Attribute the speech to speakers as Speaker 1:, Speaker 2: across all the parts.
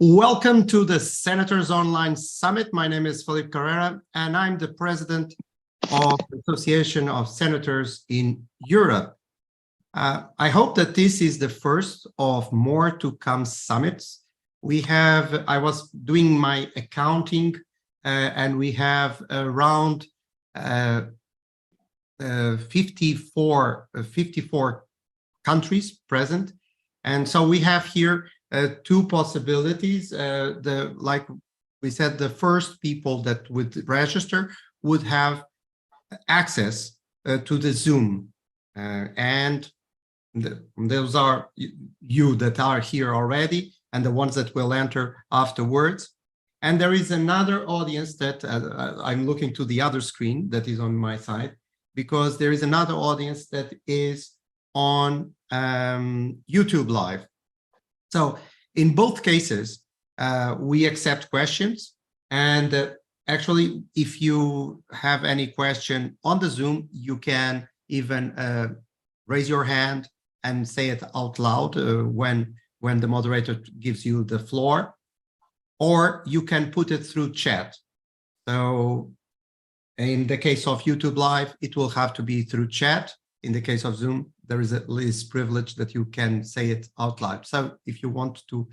Speaker 1: Welcome to the Senators Online Summit. My name is Filipe Carrera, and I'm the president of the Association of Senators in Europe. I hope that this is the first of more to come summits. I was doing my accounting, and we have around 54 countries present. And so we have here two possibilities. Like we said, the first people that would register would have access to the Zoom, and those are you that are here already, and the ones that will enter afterwards. And there is another audience that I'm looking to the other screen that is on my side, because there is another audience that is on YouTube Live. So in both cases, we accept questions. And actually, if you have any question on the Zoom, you can even raise your hand and say it out loud when the moderator gives you the floor, or you can put it through chat. So in the case of YouTube Live, it will have to be through chat. In the case of Zoom, there is at least privilege that you can say it out loud. So if you want to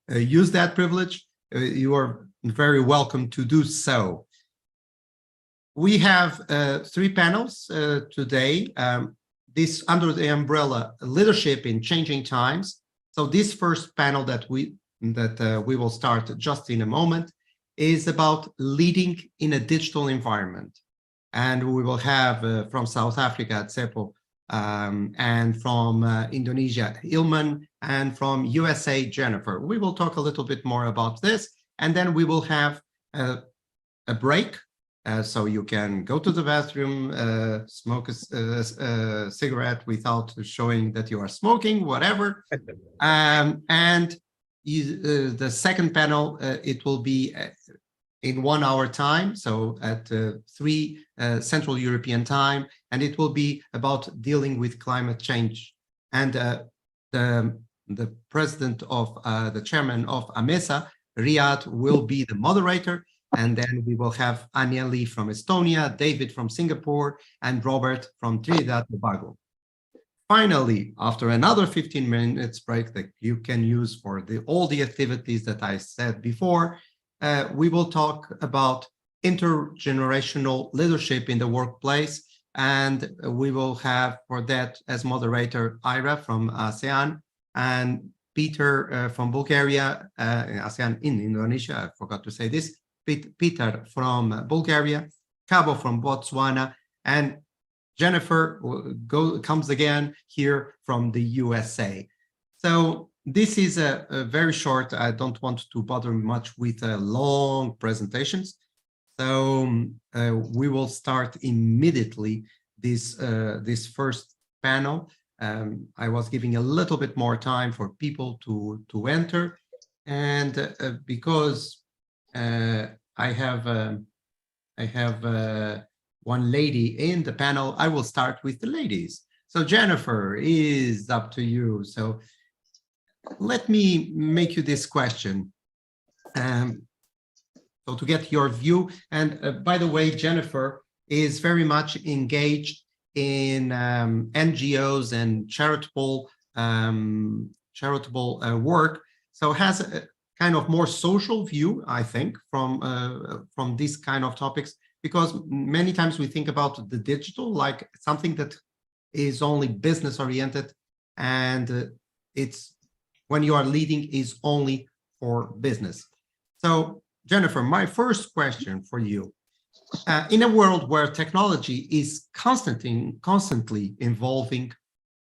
Speaker 1: use that privilege, you are very welcome to do so. We have three panels today. This under the umbrella Leadership in Changing Times. So this first panel that we will start just in a moment is about leading in a digital environment. And we will have from South Africa, Tshepo, and from Indonesia, Ilman, and from USA, Jennifer. We will talk a little bit more about this, and then we will have a break, so you can go to the bathroom, smoke a cigarette without showing that you are smoking, whatever. And the second panel, it will be in 1 hour time, so at 3 Central European time, and it will be about dealing with climate change. And the president of the chairman of AMESA, Ryad, will be the moderator, and then we will have Anneli from Estonia, David from Singapore, and Robert from Trinidad and Tobago. Finally, after another 15 minutes break that you can use for all the activities that I said before, we will talk about intergenerational leadership in the workplace, and we will have for that as moderator Ira from ASEAN, and Peter from Bulgaria, ASEAN in Indonesia, I forgot to say this, Petar from Bulgaria, Kabo from Botswana, and Jennifer comes again here from the USA. So this is a very short, I don't want to bother much with long presentations. So we will start immediately this first panel. I was giving a little bit more time for people to enter. And because I have one lady in the panel, I will start with the ladies. So Jennifer, is up to you. So let me make you this question. So to get your view, and by the way, Jennifer is very much engaged in NGOs and charitable work. So has a kind of more social view, I think, from these kind of topics, because many times we think about the digital like something that is only business oriented, and it's when you are leading is only for business. So Jennifer, my first question for you, in a world where technology is constantly evolving,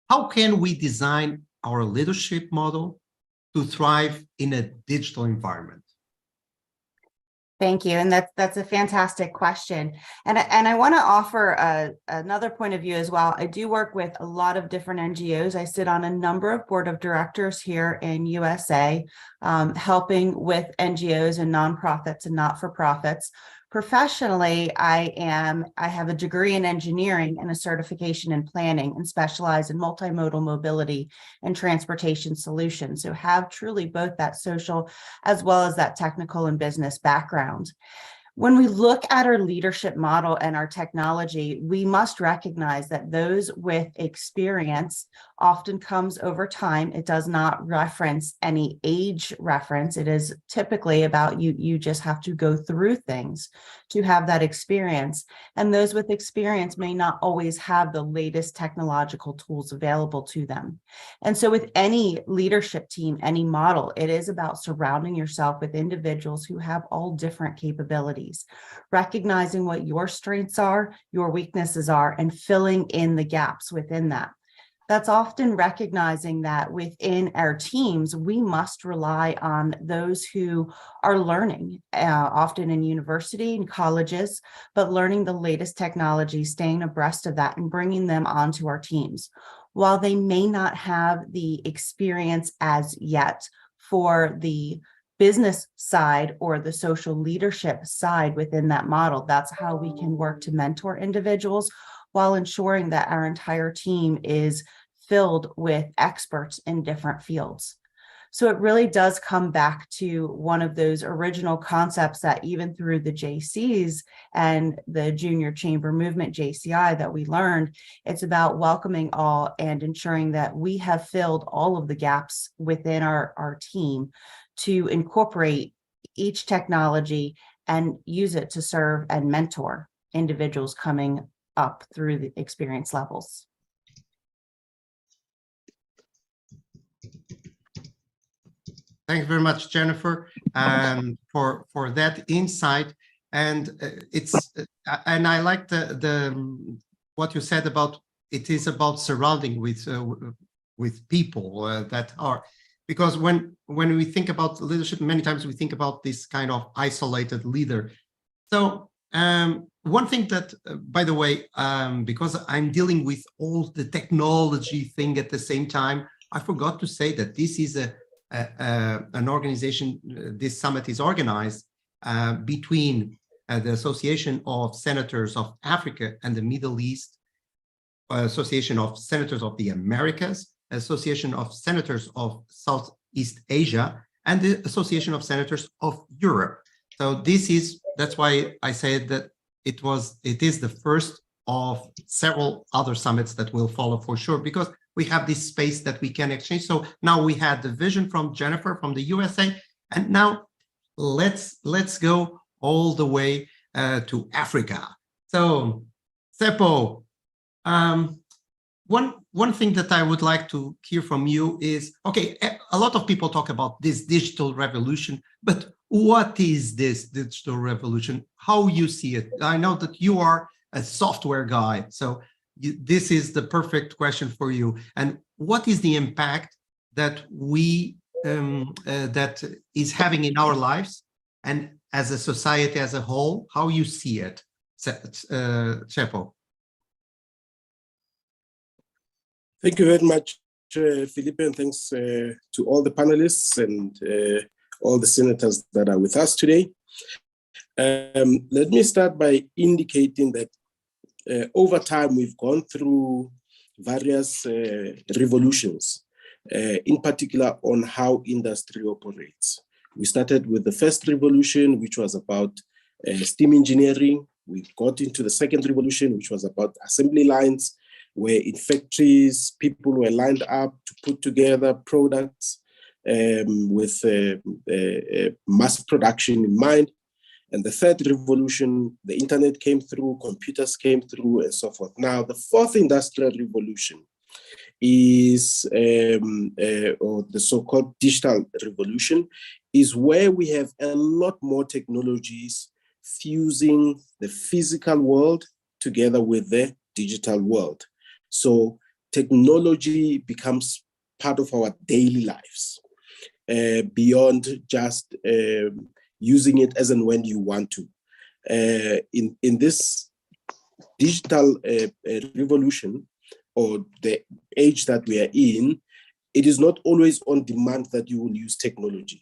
Speaker 1: how can we design our leadership model to thrive in a digital environment?
Speaker 2: Thank you, and that's a fantastic question, and I want to offer another point of view as well. I do work with a lot of different NGOs. I sit on a number of board of directors here in USA, helping with NGOs and nonprofits and not-for-profits Professionally, I have a degree in engineering and a certification in planning, and specialize in multimodal mobility and transportation solutions. So have truly both that social as well as that technical and business background. When we look at our leadership model and our technology, we must recognize that those with experience often comes over time. It does not reference any age reference. It is typically about you just have to go through things to have that experience. And those with experience may not always have the latest technological tools available to them. And so with any leadership team, any model, it is about surrounding yourself with individuals who have all different capabilities. Recognizing what your strengths are, your weaknesses are, and filling in the gaps within that. That's often recognizing that within our teams, we must rely on those who are learning, often in university and colleges, but learning the latest technology, staying abreast of that, and bringing them onto our teams. While they may not have the experience as yet for the business side or the social leadership side within that model, that's how we can work to mentor individuals while ensuring that our entire team is filled with experts in different fields. So it really does come back to one of those original concepts that even through the JCs and the junior chamber movement, JCI, that we learned, it's about welcoming all and ensuring that we have filled all of the gaps within our team to incorporate each technology and use it to serve and mentor individuals coming up through the experience levels.
Speaker 1: Thanks very much, Jennifer, for that insight. And and I like the what you said about it is about surrounding with people that are. Because when we think about leadership, many times we think about this kind of isolated leader. So one thing that, by the way, because I'm dealing with all the technology thing at the same time, I forgot to say that this is an organization, this summit is organized between the Association of Senators of Africa and the Middle East, Association of Senators of the Americas, Association of Senators of Southeast Asia, and the Association of Senators of Europe. So that's why I said that it is the first of several other summits that will follow for sure, because we have this space that we can exchange. So now we had the vision from Jennifer from the USA, and now let's go all the way to Africa. So Tshepo, one thing that I would like to hear from you is, okay, a lot of people talk about this digital revolution, but what is this digital revolution? How you see it? I know that you are a software guy, so this is the perfect question for you. And what is the impact that that is having in our lives and as a society as a whole? How you see it, Tshepo?
Speaker 3: Thank you very much, Filipe, and thanks to all the panelists and all the senators that are with us today. Let me start by indicating that over time, we've gone through various revolutions, in particular on how industry operates. We started with the first revolution, which was about steam engineering. We got into the second revolution, which was about assembly lines, where in factories, people were lined up to put together products with mass production in mind. And the third revolution, the internet came through, computers came through, and so forth. Now, the fourth industrial revolution is, or the so-called digital revolution, is where we have a lot more technologies fusing the physical world together with the digital world. So technology becomes part of our daily lives, beyond just using it as and when you want to. In this digital revolution, or the age that we are in, it is not always on demand that you will use technology.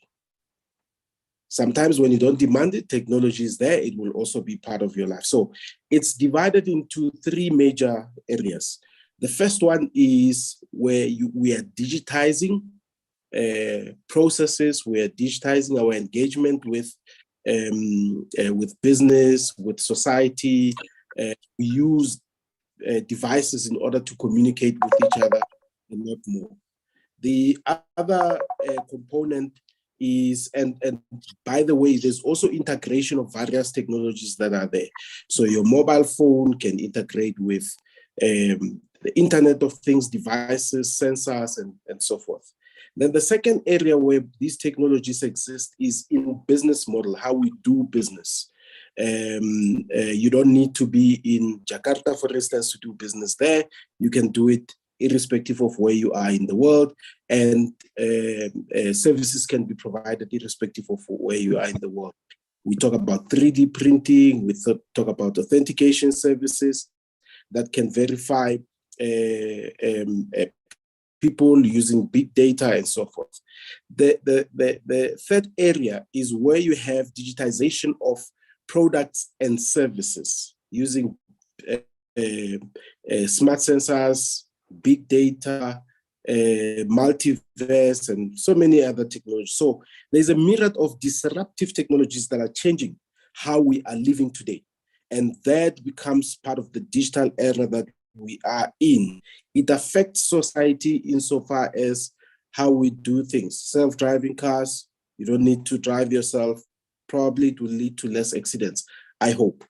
Speaker 3: sometimes when you don't demand it, technology is there, it will also be part of your life. So it's divided into three major areas. The first one is where we are digitizing processes, we are digitizing our engagement with business, with society. We use devices in order to communicate with each other and not more. The other component is, and by the way, there's also integration of various technologies that are there. So your mobile phone can integrate with the Internet of Things devices, sensors, and so forth. Then the second area where these technologies exist is in business model, how we do business. You don't need to be in Jakarta, for instance, to do business there. You can do it irrespective of where you are in the world, and services can be provided irrespective of where you are in the world. We talk about 3D printing, we talk about authentication services that can verify people using big data and so forth. The third area is where you have digitization of products and services using smart sensors, big data, multiverse, and so many other technologies. So there's a myriad of disruptive technologies that are changing how we are living today. And that becomes part of the digital era that we are in. It affects society insofar as how we do things. Self-driving cars, you don't need to drive yourself. Probably it will lead to less accidents, I hope.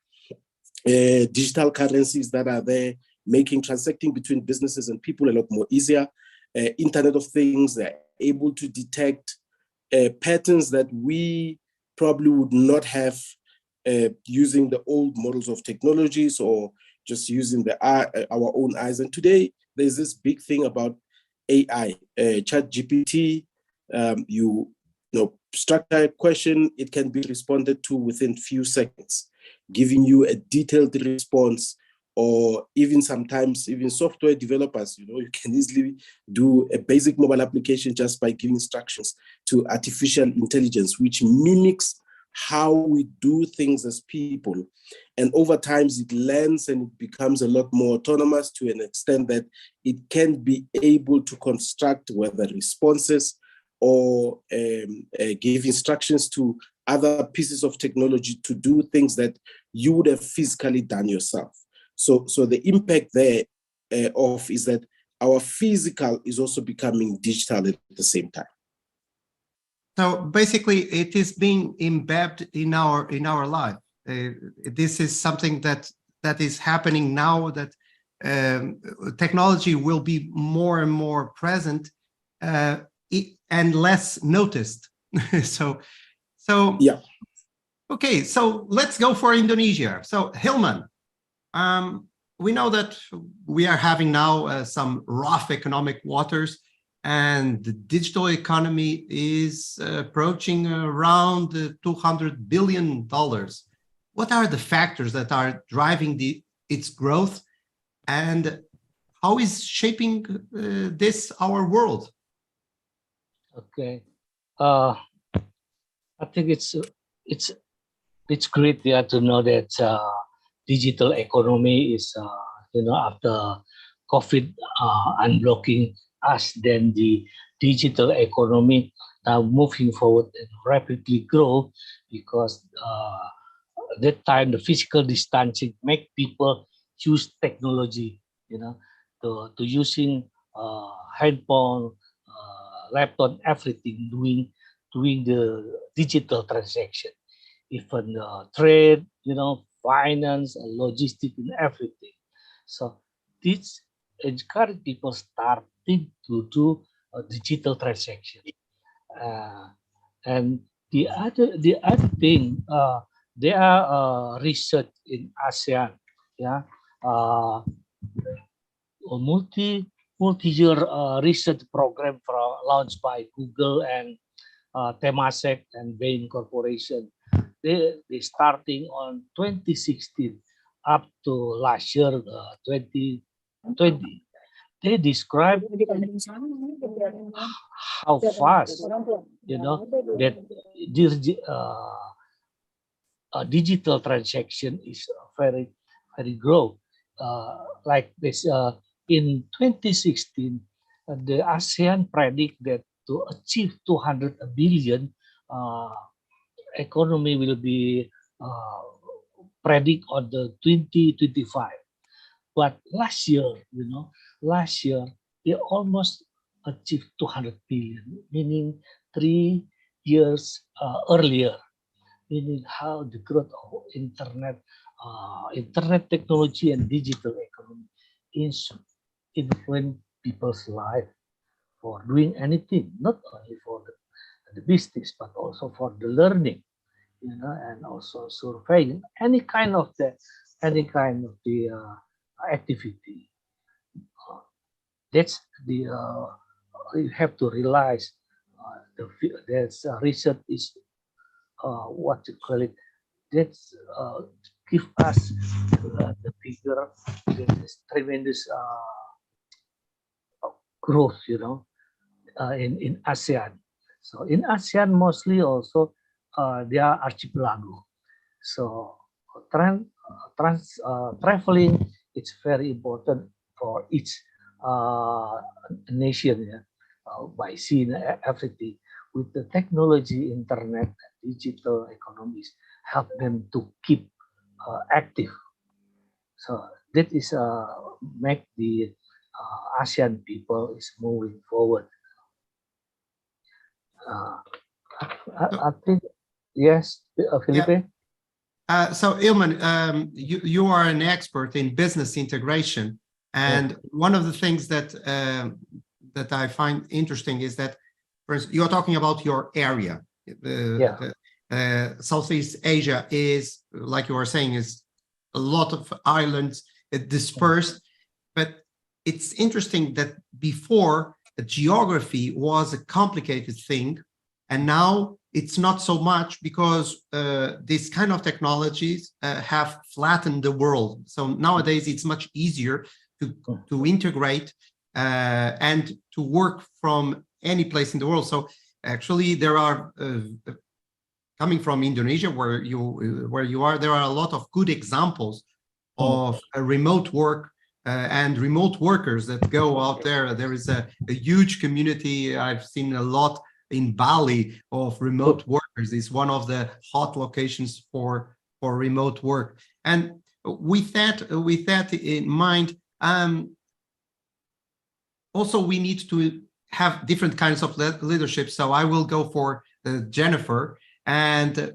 Speaker 3: Digital currencies that are there, making transacting between businesses and people a lot more easier. Internet of Things, they're able to detect patterns that we probably would not have using the old models of technologies or just using our own eyes. And today, there's this big thing about AI, ChatGPT. You structure a question, it can be responded to within few seconds, giving you a detailed response. Or even sometimes, even software developers, you can easily do a basic mobile application just by giving instructions to artificial intelligence, which mimics how we do things as people. And over time, it learns and it becomes a lot more autonomous to an extent that it can be able to construct whether responses or give instructions to other pieces of technology to do things that you would have physically done yourself. So the impact there is that our physical is also becoming digital at the same time.
Speaker 1: So basically, it is being embedded in our life. This is something that is happening now. That technology will be more and more present and less noticed. so
Speaker 3: yeah.
Speaker 1: Okay, so let's go for Indonesia. So Hilman. We know that we are having now some rough economic waters, and the digital economy is approaching around $200 billion. What are the factors that are driving its growth, and how is shaping this our world?
Speaker 4: Okay, I think it's great to know that digital economy is after COVID unblocking us, then the digital economy now moving forward and rapidly grow, because that time the physical distancing make people use technology, to using handphone, laptop, everything, doing the digital transaction, even trade, finance and logistics and everything. So this encourage people starting to do a digital transaction. And the other thing, there are research in ASEAN, multi-year research program launched by Google and Temasek and Bain Corporation. They starting on 2016 up to last year, 2020. they describe how fast, that this digital transaction is very, very grow. Like this, in 2016, the ASEAN predict that to achieve 200 billion economy will be predict on the 2025. But last year, they almost achieved 200 billion, meaning 3 years earlier, meaning how the growth of internet technology and digital economy influence people's life for doing anything, not only for the business, but also for the learning, and also surveying any kind of the activity. That's the you have to realize there's research is what you call it. That's give us the figure. There's tremendous growth, in ASEAN. So in ASEAN, mostly also they are archipelago. So traveling it's very important for each nation, by seeing everything. With the technology, internet, digital economies help them to keep active. So that is make the ASEAN people is moving forward. I think yes, Filipe.
Speaker 1: So Ilman, you are an expert in business integration, and one of the things that that I find interesting is that, for instance, you're talking about your area. Southeast Asia is, like you were saying, is a lot of islands dispersed, but it's interesting that before geography was a complicated thing, and now it's not so much, because these kind of technologies have flattened the world. So nowadays it's much easier to integrate and to work from any place in the world. So actually there are, coming from Indonesia, where you are, there are a lot of good examples of remote work and remote workers that go out there. There is a huge community. I've seen a lot in Bali of remote workers. It's one of the hot locations for remote work. And with that in mind, also we need to have different kinds of leadership. So I will go for Jennifer. And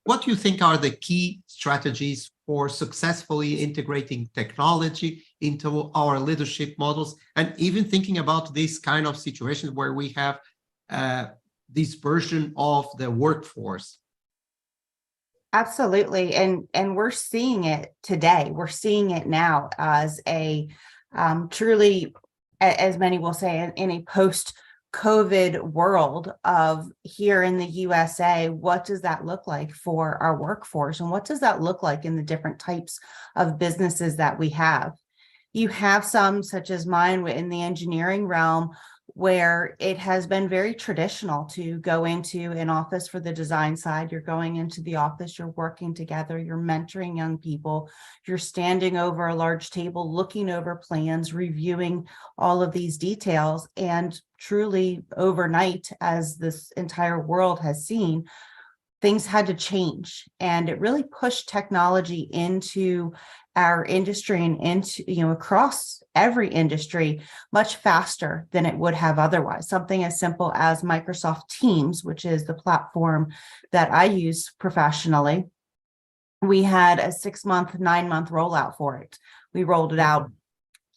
Speaker 1: what do you think are the key strategies for successfully integrating technology into our leadership models, and even thinking about this kind of situation where we have dispersion of the workforce?
Speaker 2: Absolutely. And we're seeing it today. We're seeing it now as a truly, as many will say, in a post-COVID world of here in the USA. What does that look like for our workforce? And what does that look like in the different types of businesses that we have? You have some, such as mine, in the engineering realm, where it has been very traditional to go into an office for the design side. You're going into the office, you're working together, you're mentoring young people, you're standing over a large table, looking over plans, reviewing all of these details. And truly overnight, as this entire world has seen, things had to change, and it really pushed technology into our industry and into, across every industry much faster than it would have otherwise. Something as simple as Microsoft Teams, which is the platform that I use professionally. We had a 6-month, 9-month rollout for it. We rolled it out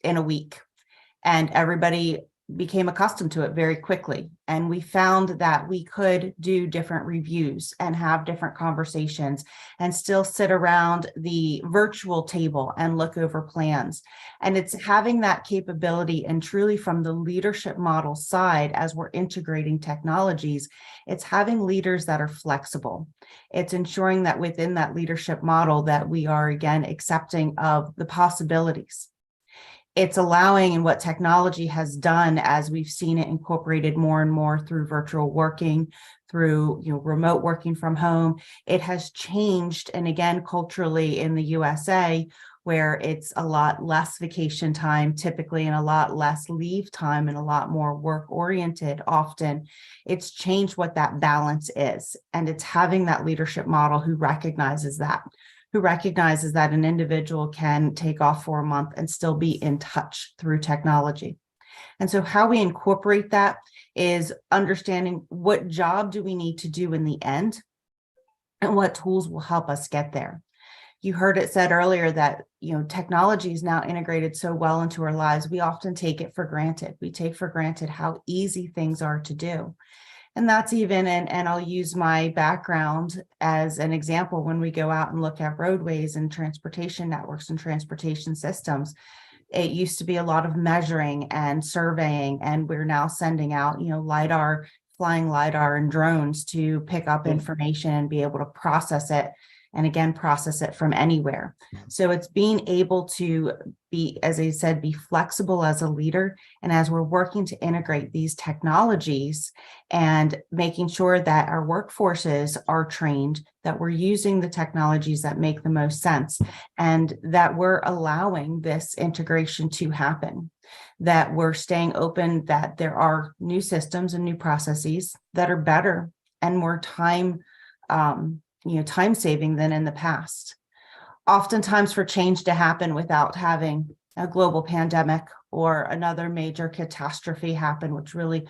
Speaker 2: in a week, and everybody became accustomed to it very quickly. And we found that we could do different reviews and have different conversations and still sit around the virtual table and look over plans. And it's having that capability, and truly from the leadership model side, as we're integrating technologies, it's having leaders that are flexible. It's ensuring that within that leadership model that we are, again, accepting of the possibilities. it's allowing, and what technology has done as we've seen it incorporated more and more through virtual working, through remote working from home, it has changed. And again, culturally in the USA, where it's a lot less vacation time typically and a lot less leave time and a lot more work oriented often, it's changed what that balance is. And it's having that leadership model who recognizes that an individual can take off for a month and still be in touch through technology. And so how we incorporate that is understanding what job do we need to do in the end and what tools will help us get there. You heard it said earlier that, technology is now integrated so well into our lives. We often take it for granted. We take for granted how easy things are to do. And that's even, and I'll use my background as an example, when we go out and look at roadways and transportation networks and transportation systems, it used to be a lot of measuring and surveying, and we're now sending out, LiDAR, flying LiDAR and drones to pick up information and be able to process it. And again, process it from anywhere. So it's being able to be, as I said, be flexible as a leader. And as we're working to integrate these technologies and making sure that our workforces are trained, that we're using the technologies that make the most sense, and that we're allowing this integration to happen, that we're staying open, that there are new systems and new processes that are better and more time saving than in the past. Oftentimes for change to happen without having a global pandemic or another major catastrophe happen, which really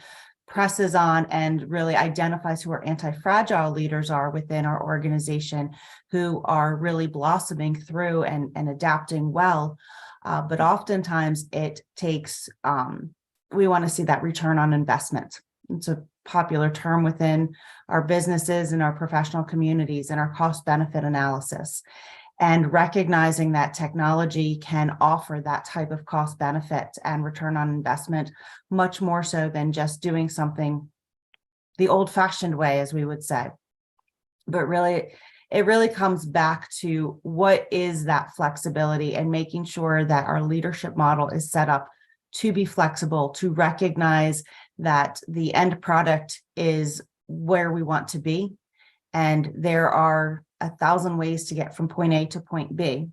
Speaker 2: presses on and really identifies who our anti-fragile leaders are within our organization, who are really blossoming through and adapting well. But oftentimes it takes, we want to see that return on investment. It's a popular term within our businesses and our professional communities and our cost benefit analysis, and recognizing that technology can offer that type of cost benefit and return on investment much more so than just doing something the old-fashioned way, as we would say. But really, it really comes back to what is that flexibility and making sure that our leadership model is set up to be flexible, to recognize that the end product is where we want to be. And there are 1,000 ways to get from point A to point B.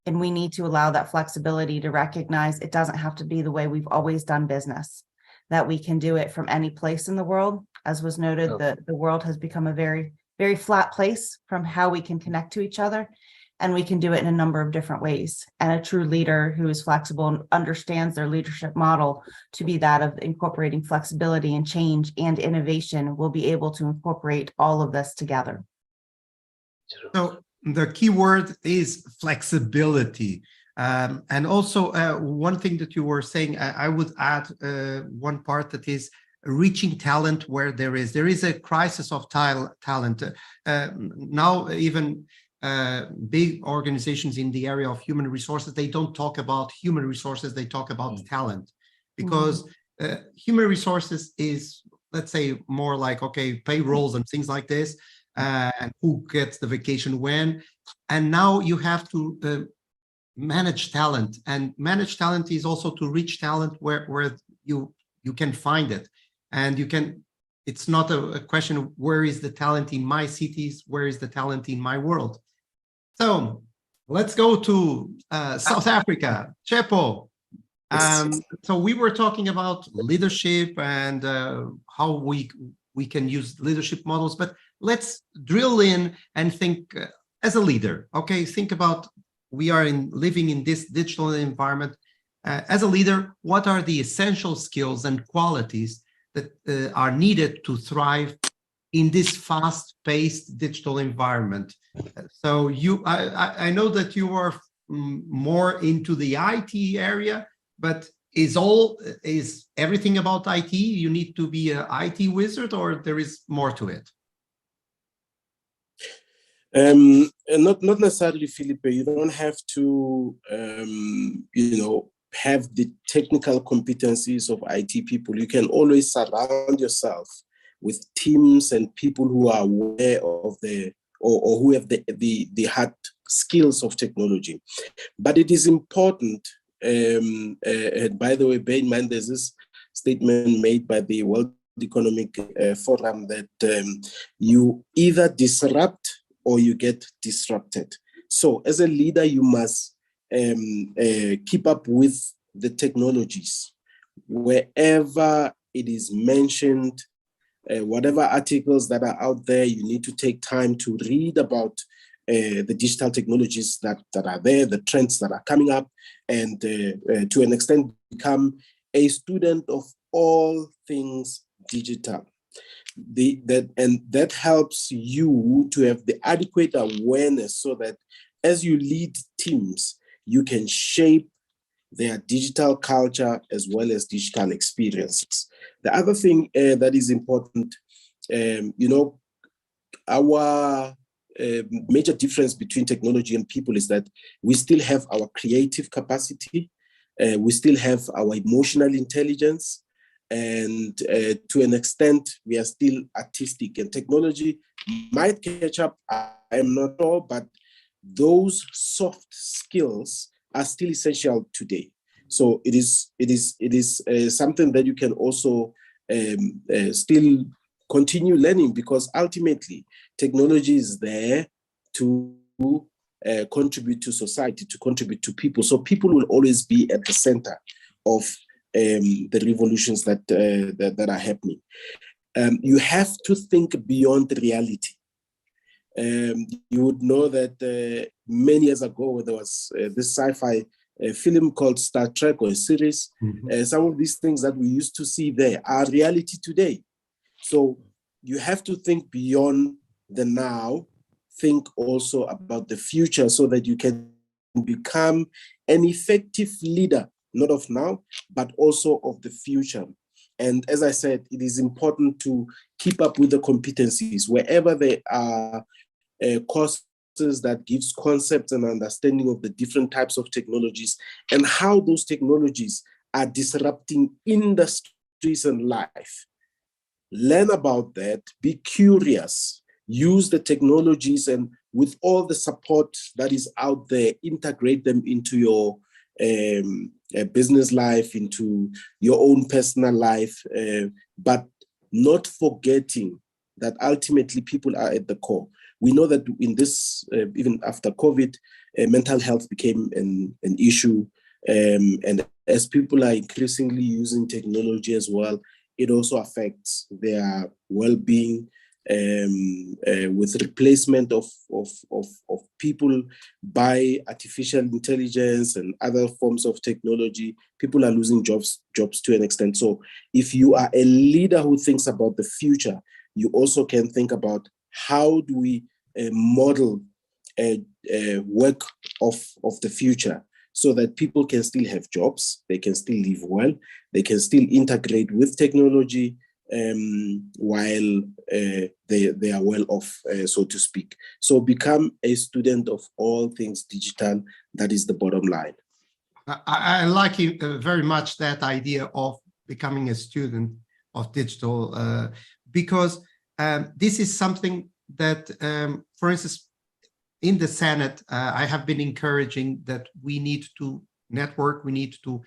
Speaker 2: And we need to allow that flexibility to recognize it doesn't have to be the way we've always done business, that we can do it from any place in the world. As was noted, the world has become a very, very flat place from how we can connect to each other. And we can do it in a number of different ways. And a true leader who is flexible and understands their leadership model to be that of incorporating flexibility and change and innovation will be able to incorporate all of this together.
Speaker 1: So the key word is flexibility. And also one thing that you were saying, I would add one part that is reaching talent where there is a crisis of talent. Now even big organizations in the area of human resources, they don't talk about human resources, they talk about talent, because human resources is, let's say, more like, okay, payrolls and things like this, and who gets the vacation when. And now you have to manage talent, and manage talent is also to reach talent where you can find it. And you can, it's not a question of where is the talent in my cities, where is the talent in my world. So let's go to South Africa, Tshepo. So we were talking about leadership and how we can use leadership models, but let's drill in and think as a leader. Okay, think about, we are living in this digital environment. As a leader, what are the essential skills and qualities that are needed to thrive in this fast-paced digital environment? So I know that you are more into the IT area, but is everything about IT? You need to be an IT wizard, or there is more to it?
Speaker 3: Not necessarily, Filipe. You don't have to, have the technical competencies of IT people. You can always surround yourself with teams and people who are aware of or who have the hard skills of technology. But it is important and by the way, bear in mind, there's this statement made by the World Economic Forum that you either disrupt or you get disrupted. So as a leader, you must keep up with the technologies. Wherever it is mentioned, whatever articles that are out there, you need to take time to read about the digital technologies that are there, the trends that are coming up, and to an extent become a student of all things digital. That helps you to have the adequate awareness so that as you lead teams, you can shape their digital culture as well as digital experiences. The other thing that is important, our major difference between technology and people is that we still have our creative capacity, we still have our emotional intelligence, and to an extent, we are still artistic, and technology might catch up, I am not sure, but those soft skills are still essential today. So it is something that you can also still continue learning, because ultimately technology is there to contribute to society, to contribute to people. So people will always be at the center of the revolutions that are happening. You have to think beyond reality. You would know that many years ago there was this sci-fi film called Star Trek, or a series. Some of these things that we used to see there are reality today. So you have to think beyond the now, think also about the future so that you can become an effective leader, not of now, but also of the future. And as I said, it is important to keep up with the competencies wherever there are courses that gives concepts and understanding of the different types of technologies and how those technologies are disrupting industries and life. Learn about that, be curious, use the technologies, and with all the support that is out there, integrate them into your business life, into your own personal life, but not forgetting that ultimately people are at the core. We know that in this, even after COVID, mental health became an issue. And as people are increasingly using technology as well, it also affects their well-being with replacement of people by artificial intelligence and other forms of technology. People are losing jobs to an extent. So if you are a leader who thinks about the future, you also can think about how do we model work of the future so that people can still have jobs, they can still live well, they can still integrate with technology while they are well off, so to speak. So become a student of all things digital. That is the bottom line.
Speaker 1: I like very much that idea of becoming a student of digital, because this is something that, for instance, in the Senate, I have been encouraging that we need to network, we need to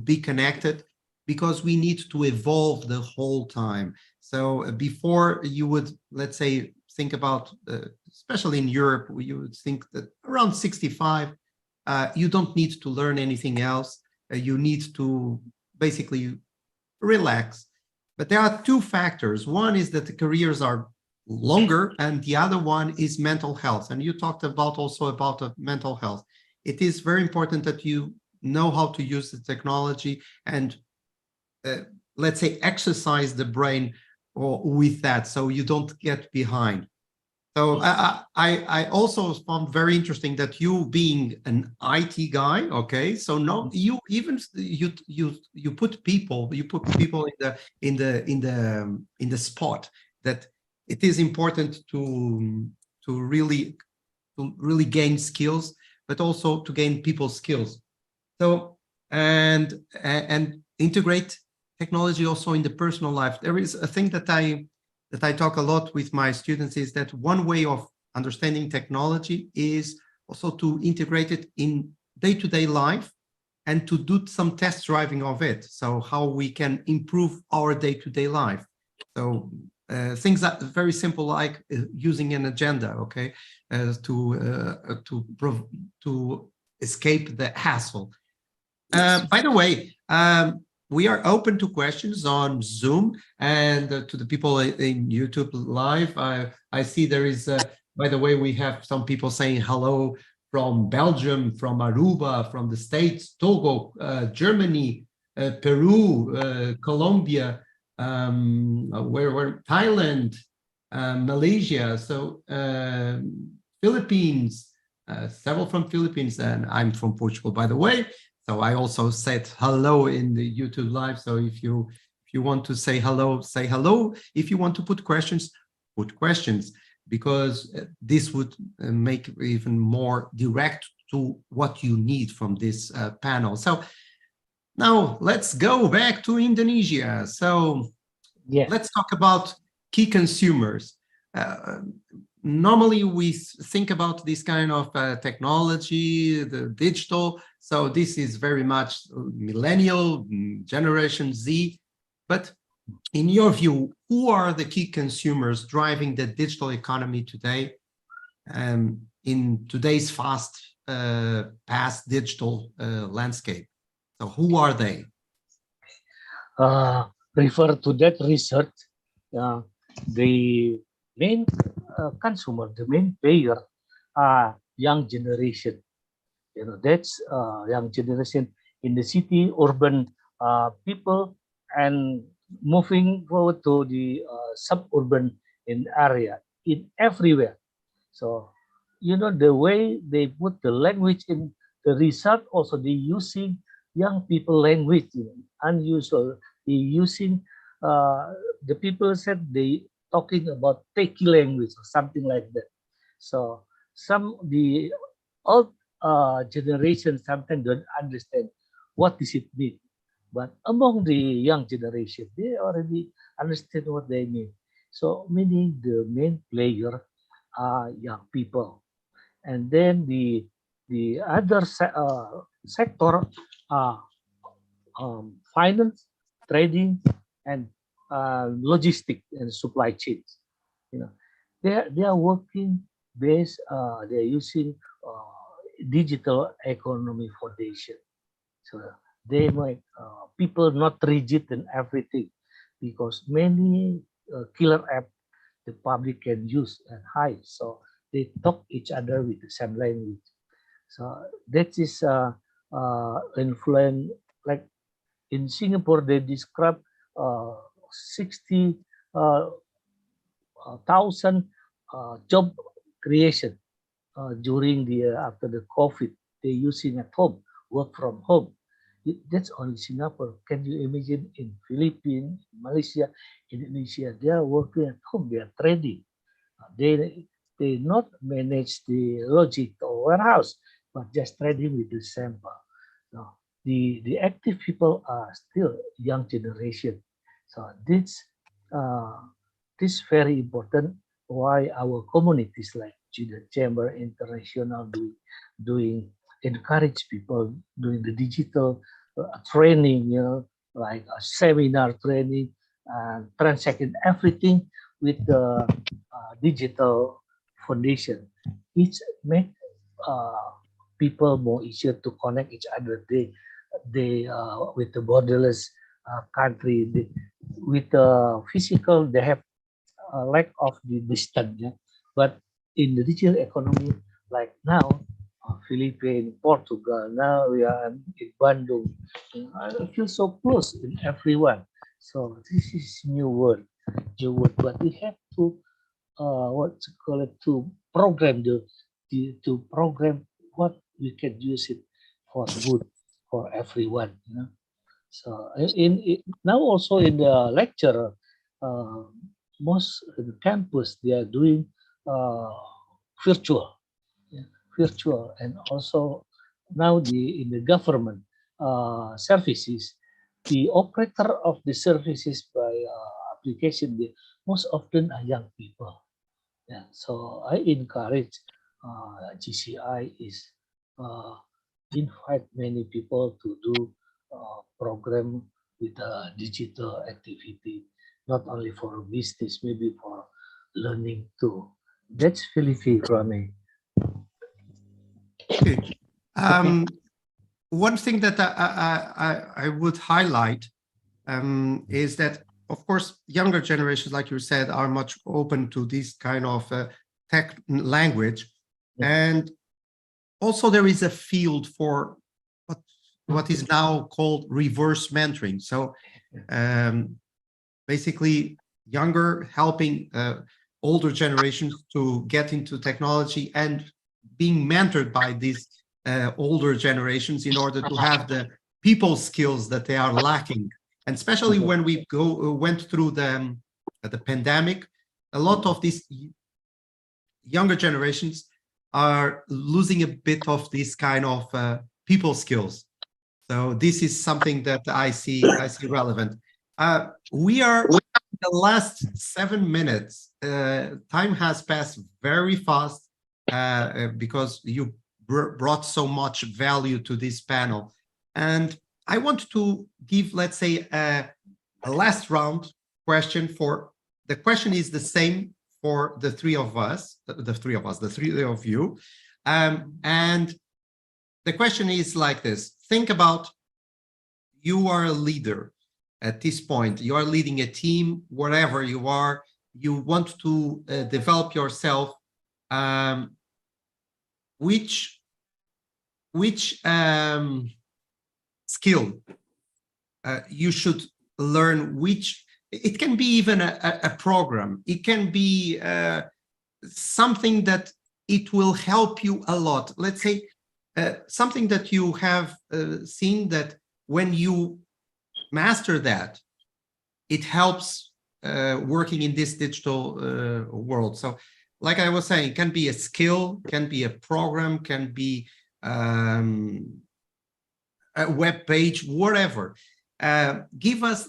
Speaker 1: be connected, because we need to evolve the whole time. So before you would, let's say, think about, especially in Europe, you would think that around 65, you don't need to learn anything else. You need to basically relax. But there are two factors. One is that the careers are longer, and the other one is mental health. And you talked about also about mental health. It is very important that you know how to use the technology and let's say exercise the brain with that, so you don't get behind. So I also found very interesting that you being an IT guy, okay, so no, you even you put people in the spot that it is important to really gain skills, but also to gain people skills. So and integrate technology also in the personal life. There is a thing that I talk a lot with my students, is that one way of understanding technology is also to integrate it in day-to-day life, and to do some test driving of it. So how we can improve our day-to-day life. So things that are very simple, like using an agenda, okay, to escape the hassle. By the way, we are open to questions on Zoom and to the people in YouTube Live. I see there is, by the way, we have some people saying hello from Belgium, from Aruba, from the States, Togo, Germany, Peru, Colombia, where Thailand, Malaysia, so Philippines, several from Philippines, and I'm from Portugal, by the way. So I also said hello in the YouTube Live. So if you want to say hello, say hello. If you want to put questions, because this would make even more direct to what you need from this panel. So now let's go back to Indonesia. So
Speaker 4: Yeah.
Speaker 1: let's talk about key consumers. Normally we think about this kind of technology, the digital. So this is very much millennial, Generation Z. But in your view, who are the key consumers driving the digital economy today in today's fast digital landscape? So who are they?
Speaker 4: Refer to that research, the main consumer, the main player, young generation. That's young generation in the city, urban people, and moving forward to the suburban in area, in everywhere. So, the way they put the language in the research, also they using young people language, unusual. They using the people said they talking about techie language or something like that. So the old generation sometimes don't understand what does it mean, but among the young generation, they already understand what they mean. So meaning the main player are young people, and then the other sector are finance, trading, and logistic and supply chains. They are working based. They are using digital economy foundation. So they make people not rigid in everything, because many killer app the public can use and hide. So they talk each other with the same language. So that is influence. Like in Singapore, they describe 60,000 job creation during the after the COVID. They using at home, work from home. That's only Singapore. Can you imagine in Philippines, Malaysia, Indonesia? They are working at home. They are trading. They not manage the logic or warehouse, but just trading with the sample. No, the active people are still young generation. So this very important. Why our communities like Student Chamber International doing encourage people doing the digital training, like a seminar training and transacting everything with the digital foundation. It's make people more easier to connect each other. They with the borderless country, with the physical, they have a lack of the distance. Yeah? But in the digital economy, like now, Philippines, Portugal, now we are in Bandung. I feel so close in everyone. So this is new world, but we have to to program to program what we can use it for good for everyone. So now also in the lecture, most campus they are doing virtual, virtual, and also now in the government services, the operator of the services by application, most often are young people. Yeah, so I encourage GCI is invite many people to do program with digital activity, not only for business, maybe for learning too. That's Filipe from me.
Speaker 1: Okay. One thing that I would highlight is that, of course, younger generations, like you said, are much open to this kind of tech language. And also there is a field for what is now called reverse mentoring. So basically younger helping older generations to get into technology and being mentored by these older generations in order to have the people skills that they are lacking. And especially when we went through the pandemic, a lot of these younger generations are losing a bit of this kind of people skills. So this is something that I see relevant. We are in the last 7 minutes. Time has passed very fast because you brought so much value to this panel. And I want to give, let's say, a last round question for, the question is the same for the three of you. And the question is like this: think about, you are a leader at this point, you are leading a team, wherever you are, you want to develop yourself. Which skill you should learn? Which, it can be even a program, it can be something that it will help you a lot. Let's say something that you have seen that when you master that, it helps working in this digital world. So like I was saying, it can be a skill, can be a program, can be a web page, whatever. Give us,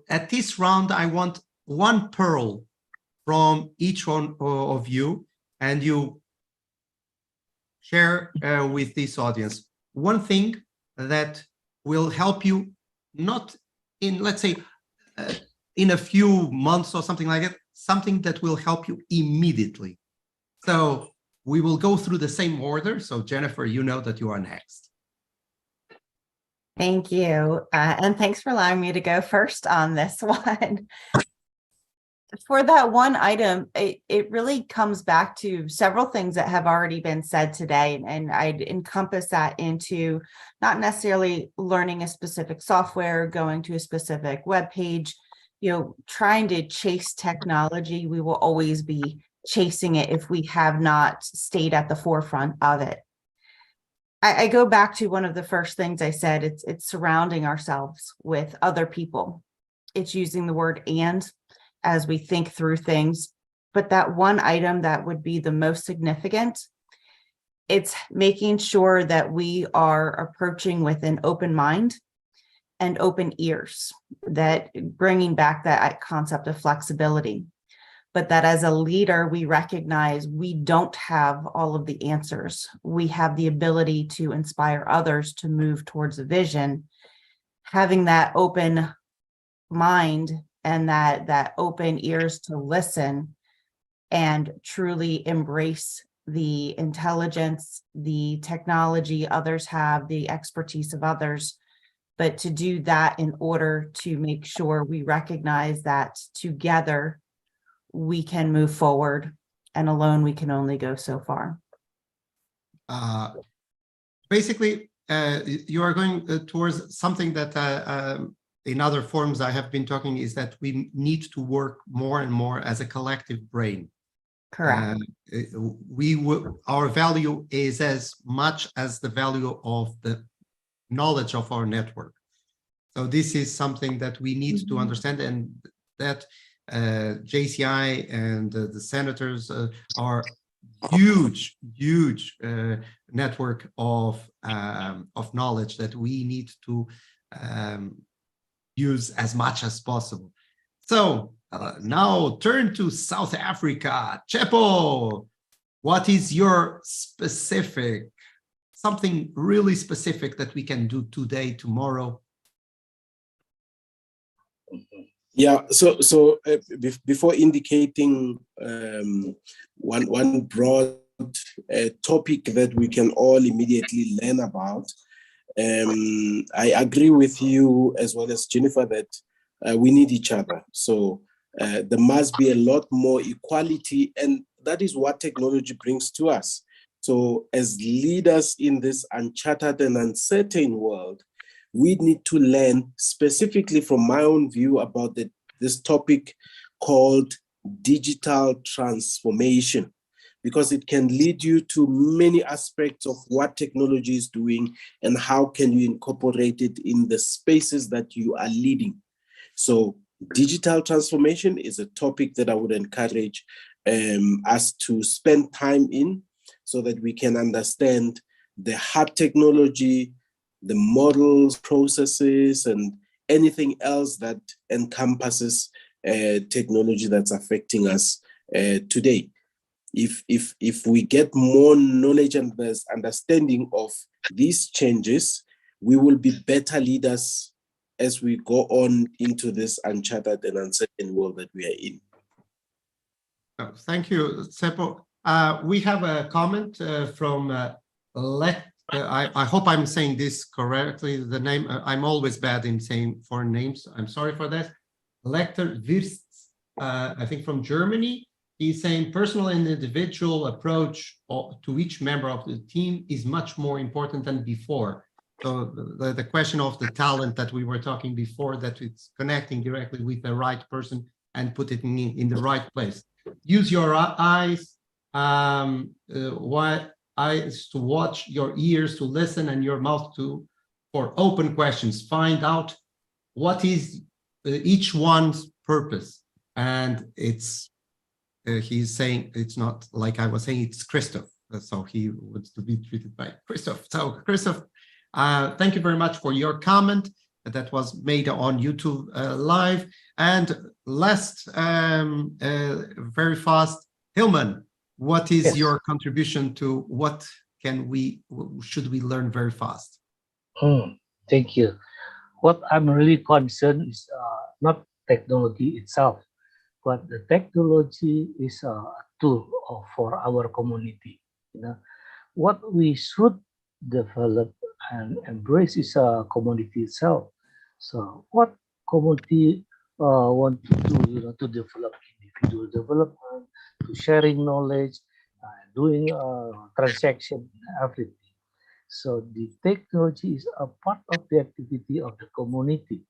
Speaker 1: at this round, I want one pearl from each one of you, and you share with this audience one thing that will help you, not in, let's say, in a few months or something like that, something that will help you immediately. So we will go through the same order. So Jennifer, you know that you are next.
Speaker 2: Thank you. And thanks for allowing me to go first on this one. For that one item, it really comes back to several things that have already been said today. And I'd encompass that into not necessarily learning a specific software, going to a specific web page, trying to chase technology. We will always be chasing it if we have not stayed at the forefront of it. I go back to one of the first things I said, it's surrounding ourselves with other people. It's using the word "and" as we think through things. But that one item that would be the most significant, it's making sure that we are approaching with an open mind and open ears, that bringing back that concept of flexibility. But that as a leader, we recognize we don't have all of the answers. We have the ability to inspire others to move towards a vision. Having that open mind and that open ears to listen and truly embrace the intelligence, the technology others have, the expertise of others, but to do that in order to make sure we recognize that together we can move forward, and alone we can only go so far.
Speaker 1: Basically, you are going towards something that in other forums I have been talking, is that we need to work more and more as a collective brain.
Speaker 2: Correct.
Speaker 1: Our value is as much as the value of the knowledge of our network. So this is something that we need to understand, and that JCI and the senators are huge network of knowledge that we need to use as much as possible. So now turn to South Africa. Tshepo, what is your specific something really specific that we can do today, tomorrow?
Speaker 3: Yeah, before indicating one broad topic that we can all immediately learn about, I agree with you as well as Jennifer that we need each other. So there must be a lot more equality, and that is what technology brings to us. So as leaders in this uncharted and uncertain world, we need to learn specifically from my own view about this topic called digital transformation, because it can lead you to many aspects of what technology is doing and how can you incorporate it in the spaces that you are leading. So digital transformation is a topic that I would encourage us to spend time in, so that we can understand the hard technology, the models, processes, and anything else that encompasses technology that's affecting us today. If we get more knowledge and understanding of these changes, we will be better leaders as we go on into this uncharted and uncertain world that we are in.
Speaker 1: Thank you, Tshepo. We have a comment from I hope I'm saying this correctly. The name, I'm always bad in saying foreign names. I'm sorry for that. Lecter Wirst, I think from Germany. He's saying personal and individual approach to each member of the team is much more important than before. So the question of the talent that we were talking before, that it's connecting directly with the right person and put it in the right place. Use your eyes, eyes to watch, your ears to listen, and your mouth for open questions. Find out what is each one's purpose. And it's he's saying, it's not like I was saying, it's Christoph. So he wants to be treated by Christoph. So Christoph, thank you very much for your comment that was made on YouTube live. And last, very fast, Hillman, what is your contribution to what should we learn very fast?
Speaker 4: Thank you. What I'm really concerned is not technology itself, but the technology is a tool for our community. You know, what we should develop and embrace is a community itself. So, what community want to do? You know, to develop individual development, to sharing knowledge, doing transaction, everything. So the technology is a part of the activity of the community.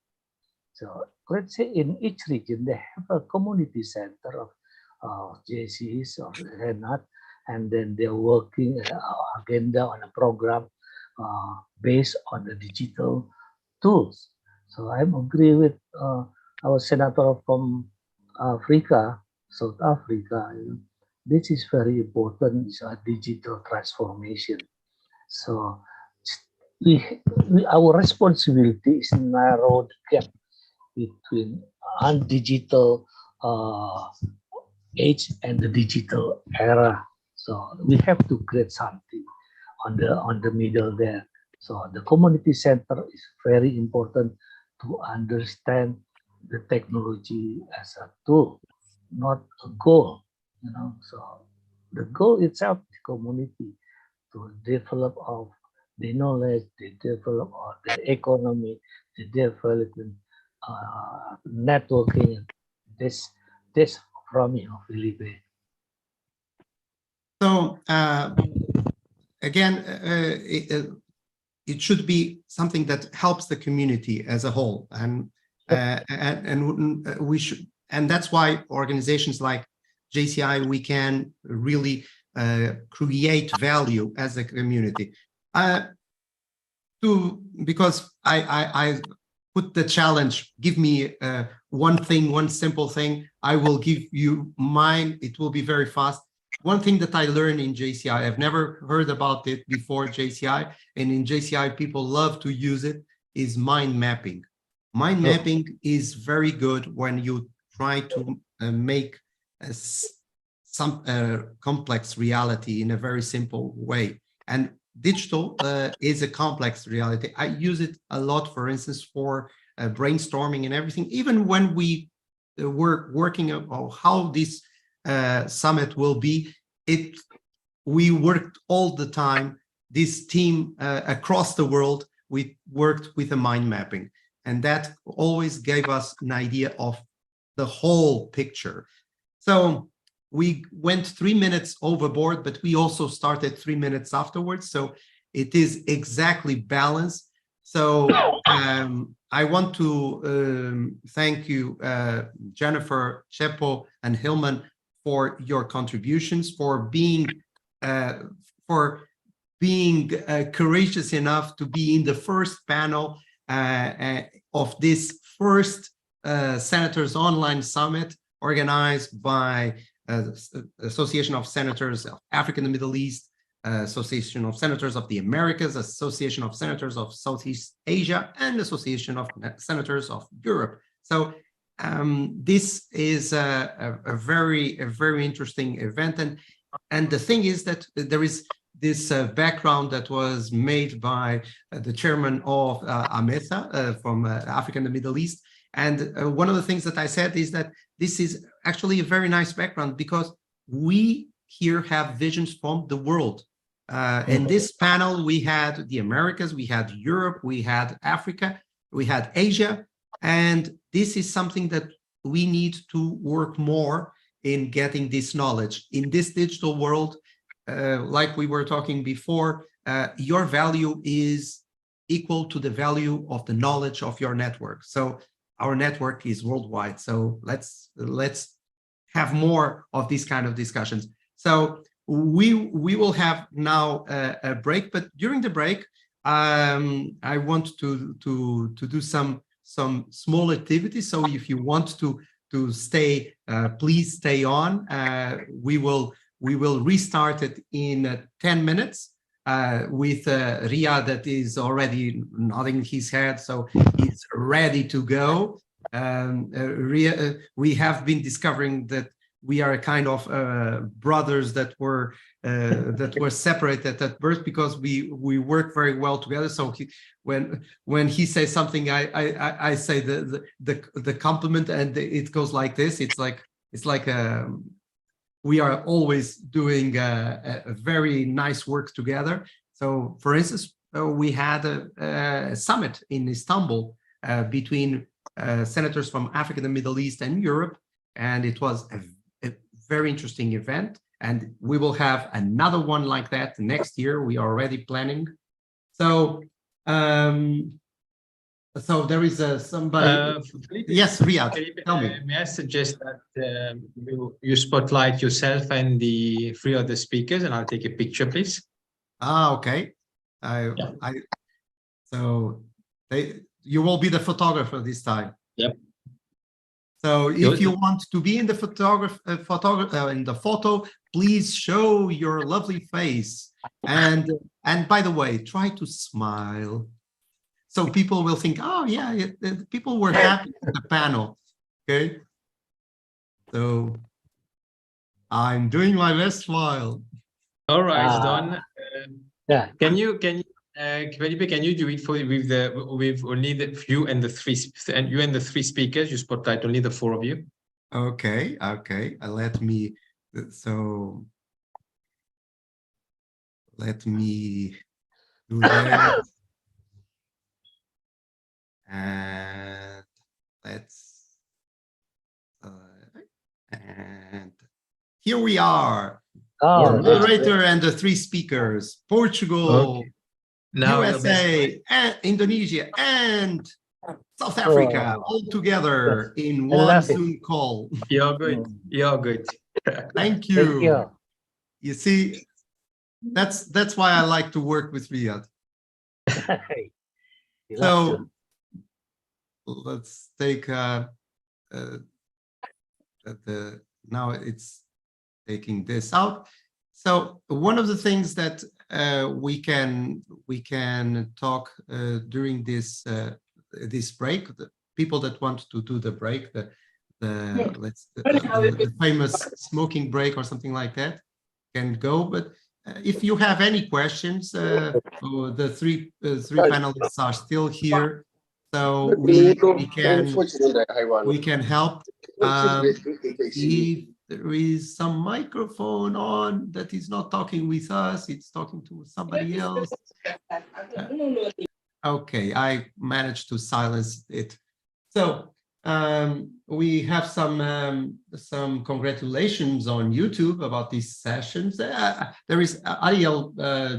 Speaker 4: So let's say in each region, they have a community center of JCs or Renat, and then they're working agenda on a program based on the digital tools. So I agree with our senator from Africa, South Africa. You know, this is very important, is a digital transformation. So our responsibility is to narrow the gap between undigital age and the digital era. So we have to create something on the middle there. So the community center is very important to understand the technology as a tool, not a goal. You know, so the goal itself is community, to develop of the knowledge, the develop of the economy, the development, networking. This from you, Filipe.
Speaker 1: So again, it should be something that helps the community as a whole, and we should, and that's why organizations like JCI, we can really create value as a community. Because I put the challenge, give me one thing, one simple thing, I will give you mine. It will be very fast. One thing that I learned in JCI, I've never heard about it before JCI, and in JCI people love to use it, is mind mapping. Mind mapping is very good when you try to make some complex reality in a very simple way. And digital is a complex reality. I use it a lot, for instance, for brainstorming and everything. Even when we were working on how this summit will be, we worked all the time. This team across the world, we worked with a mind mapping, and that always gave us an idea of the whole picture. So we went 3 minutes overboard, but we also started 3 minutes afterwards. So it is exactly balanced. So I want to thank you, Jennifer, Tshepo, and Hilman, for your contributions, for being courageous enough to be in the first panel of this first Senators Online Summit organized by Association of Senators of Africa and the Middle East, Association of Senators of the Americas, Association of Senators of Southeast Asia, and Association of Senators of Europe. So this is a very interesting event, and the thing is that there is this background that was made by the chairman of AMESA from Africa and the Middle East. And one of the things that I said is that this is actually a very nice background, because we here have visions from the world. In this panel, we had the Americas, we had Europe, we had Africa, we had Asia. And this is something that we need to work more in getting this knowledge. In this digital world, like we were talking before, your value is equal to the value of the knowledge of your network. So our network is worldwide. So let's have more of these kind of discussions. So we will have now a break, but during the break, I want to do some small activities. So if you want to stay, please stay on. We will restart it in 10 minutes with Ryad that is already nodding his head, so he's ready to go. We have been discovering that we are a kind of brothers that were separated at birth, because we work very well together. So when he says something, I say the compliment, and it goes like this. It's like we are always doing a very nice work together. So, for instance, we had a summit in Istanbul between senators from Africa, the Middle East, and Europe, and it was a very interesting event. And we will have another one like that next year. We are already planning. So, so there is somebody.
Speaker 5: Filipe,
Speaker 1: Yes, Ryad,
Speaker 5: Filipe,
Speaker 1: tell me.
Speaker 5: may I suggest that you spotlight yourself and the 3 other speakers, and I'll take a picture, please.
Speaker 1: Okay. So you will be the photographer this time.
Speaker 5: Yep.
Speaker 1: So if you want to be in the in the photo, please show your lovely face. And by the way, try to smile. So people will think, oh yeah, people were happy at the panel. Okay. So I'm doing my best smile.
Speaker 5: All right, Don.
Speaker 4: Yeah.
Speaker 5: Can you Filipe, can you do it with only you and the 3 speakers? You spotlight only the 4 of you.
Speaker 1: Okay. Let me do that. And and here we are.
Speaker 4: Oh,
Speaker 1: the moderator and the 3 speakers: Portugal,
Speaker 5: Okay. Now
Speaker 1: USA, and Indonesia, and South Africa, all together in one Zoom call.
Speaker 5: you're good. You're good.
Speaker 1: Thank you.
Speaker 4: Thank you.
Speaker 1: You see, that's why I like to work with Ryad. So let's take now it's taking this out. So one of the things that we can talk during this this break, the people that want to do the break, the famous smoking break or something like that, can go. But if you have any questions, the three panelists are still here, so we can help. If there is some microphone on that is not talking with us, it's talking to somebody else. Okay, I managed to silence it. So we have some congratulations on YouTube about these sessions. There is Ariel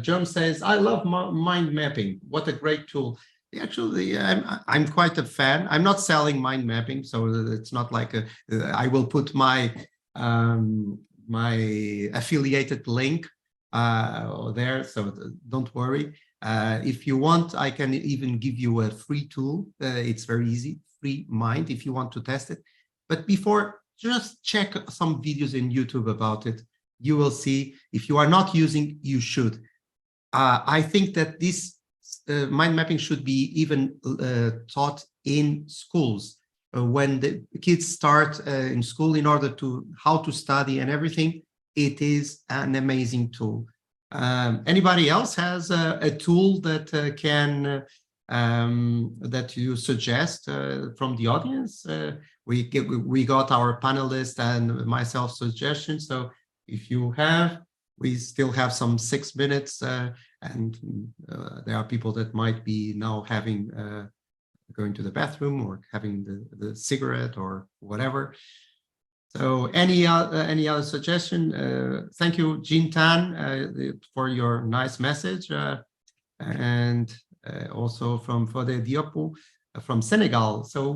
Speaker 1: John says, "I love mind mapping. What a great tool." Actually, I'm quite a fan. I'm not selling mind mapping, so it's not like I will put my my affiliated link there. So don't worry. If you want, I can even give you a free tool. It's very easy, free mind, if you want to test it. But before, just check some videos in YouTube about it. You will see. If you are not using, you should. I think that this mind mapping should be even taught in schools when the kids start in school in order to how to study and everything. It is an amazing tool. Anybody else has a tool that that you suggest from the audience? We got our panelists and myself suggestions. So if you have, we still have some 6 minutes, and there are people that might be now having going to the bathroom or having the cigarette or whatever. So any other suggestion? Thank you, Jean Tan, for your nice message, and also from Fode Diopo from Senegal. So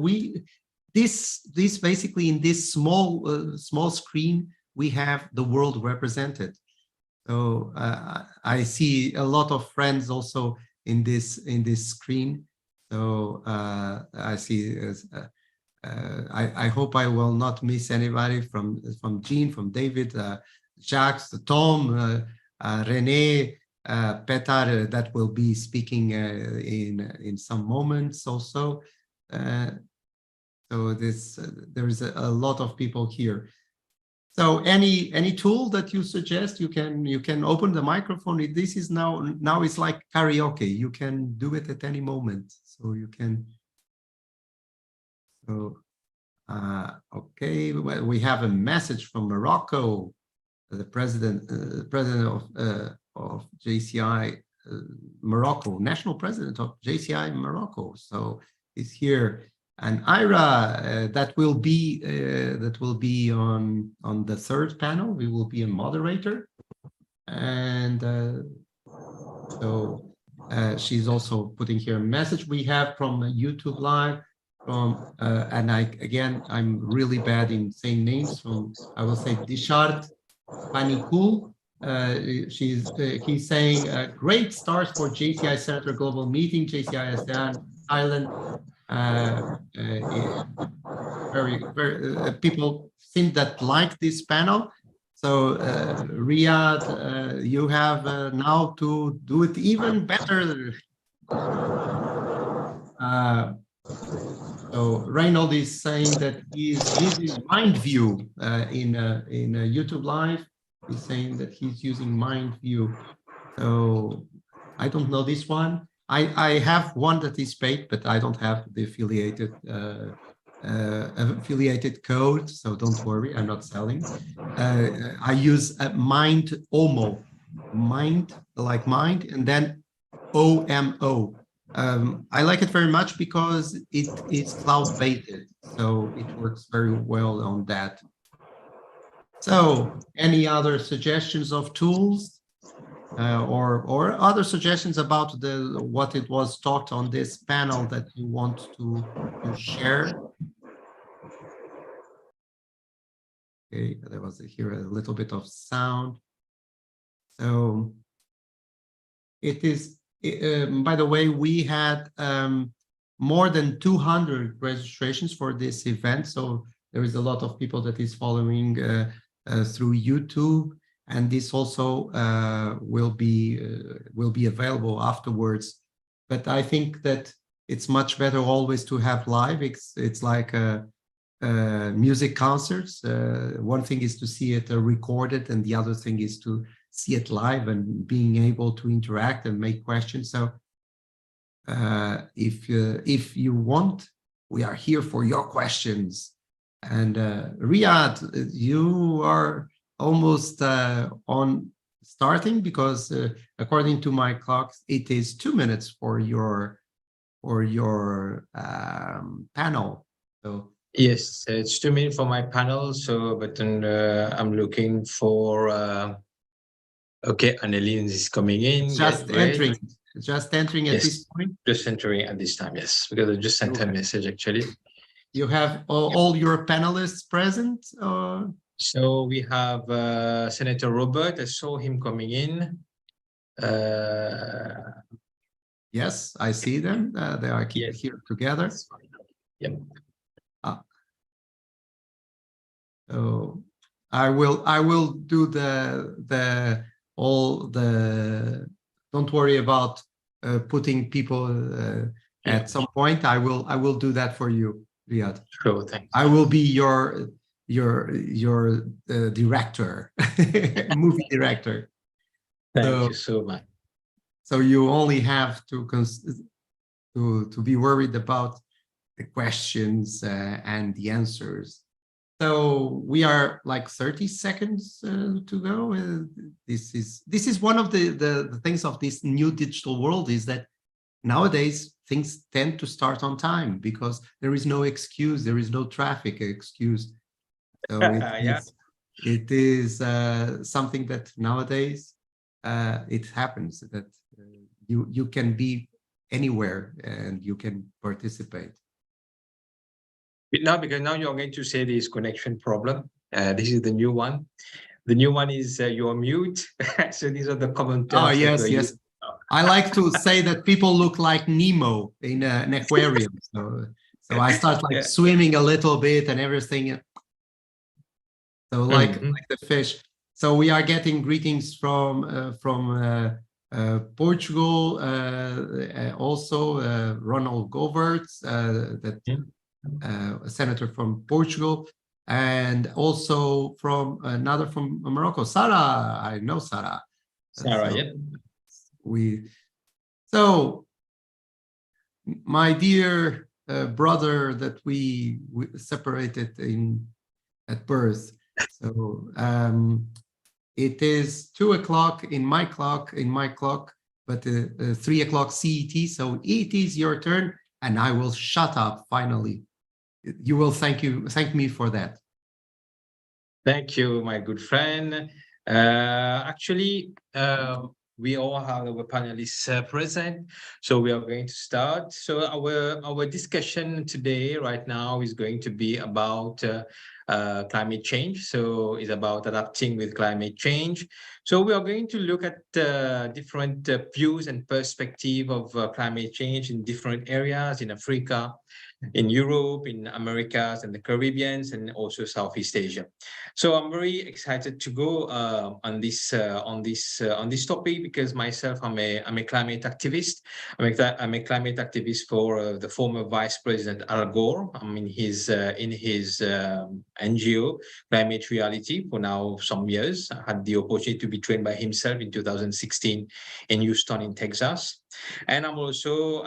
Speaker 1: this basically in this small screen we have the world represented. So I see a lot of friends also in this screen. So I see. I hope I will not miss anybody from Jean, from David, Jacques, Tom, René, Petar, that will be speaking in some moments also. So there is a lot of people here. So any tool that you suggest, you can open the microphone. This is now it's like karaoke. You can do it at any moment. So you can. So, okay, well, we have a message from Morocco. The president of JCI Morocco, national president of JCI Morocco. So he's here, and Ira, that will be on the third panel. We will be a moderator, and so she's also putting here a message we have from YouTube Live. And I'm really bad in saying names. From I will say Dishart Panikul. He's saying great start for JCI Senator Global Meeting, JCI ASEAN Island. Very people seem that like this panel. So Ryad, you have now to do it even better. So Reynold is saying that he's using MindView in YouTube Live. He's saying that he's using MindView. So I don't know this one. I have one that is paid, but I don't have the affiliated code. So don't worry, I'm not selling. I use MindOmo, mind like mind, and then OMO. I like it very much because it's cloud-based, so it works very well on that. So, any other suggestions of tools, or other suggestions about what it was talked on this panel that you want to share? Okay, there was here a little bit of sound. So, it is. By the way, we had more than 200 registrations for this event, so there is a lot of people that is following through YouTube, and this also will be available afterwards. But I think that it's much better always to have live. It's like music concerts. One thing is to see it recorded, and the other thing is to see it live and being able to interact and make questions. So if you want, we are here for your questions. And Ryad, you are almost on starting, because according to my clock, it is 2 minutes for your panel. So
Speaker 5: Yes, it's 2 minutes for my panel. So, but then I'm looking for. Okay, Anneli is coming in.
Speaker 1: just entering at
Speaker 5: Yes.
Speaker 1: this point.
Speaker 5: Just entering at this time. Yes, because I just sent a message actually.
Speaker 1: You have all your panelists present?
Speaker 5: So we have Senator Robert. I saw him coming in.
Speaker 1: Yes, I see them. They are here together.
Speaker 5: Yep.
Speaker 1: So I will do don't worry about putting people at some point. I will do that for you, Ryad.
Speaker 5: Sure, thanks.
Speaker 1: I will be your director, movie director.
Speaker 5: Thank you so much.
Speaker 1: So you only have to be worried about the questions and the answers. So we are like 30 seconds to go. This is one of the things of this new digital world, is that nowadays things tend to start on time because there is no excuse, there is no traffic excuse. So it is something that nowadays it happens that you can be anywhere and you can participate.
Speaker 5: Now, because now you're going to say this connection problem. This is the new one. The new one is you're mute. So these are the common terms.
Speaker 1: Oh, yes. I like to say that people look like Nemo in an aquarium. So I start like swimming a little bit and everything. So like the fish. So we are getting greetings from Portugal, also Ronald Govertz, a senator from Portugal, and also from another from Morocco, Sarah. I know Sarah.
Speaker 5: Sarah,
Speaker 1: So my dear brother that we separated at birth. So it is 2 o'clock in my clock, but 3 o'clock CET. So it is your turn, and I will shut up finally. You will thank me for that.
Speaker 5: Thank you, my good friend. Actually, we all have our panelists present, so we are going to start. So our discussion today, right now, is going to be about climate change. So it's about adapting with climate change. So we are going to look at different views and perspective of climate change in different areas in Africa, in Europe, in Americas and the Caribbean, and also Southeast Asia. So I'm very excited to go on this topic because myself, I'm a climate activist. I'm a climate activist for the former Vice President Al Gore. I'm in his NGO, Climate Reality, for now some years. I had the opportunity to be trained by himself in 2016 in Houston, in Texas. And I'm also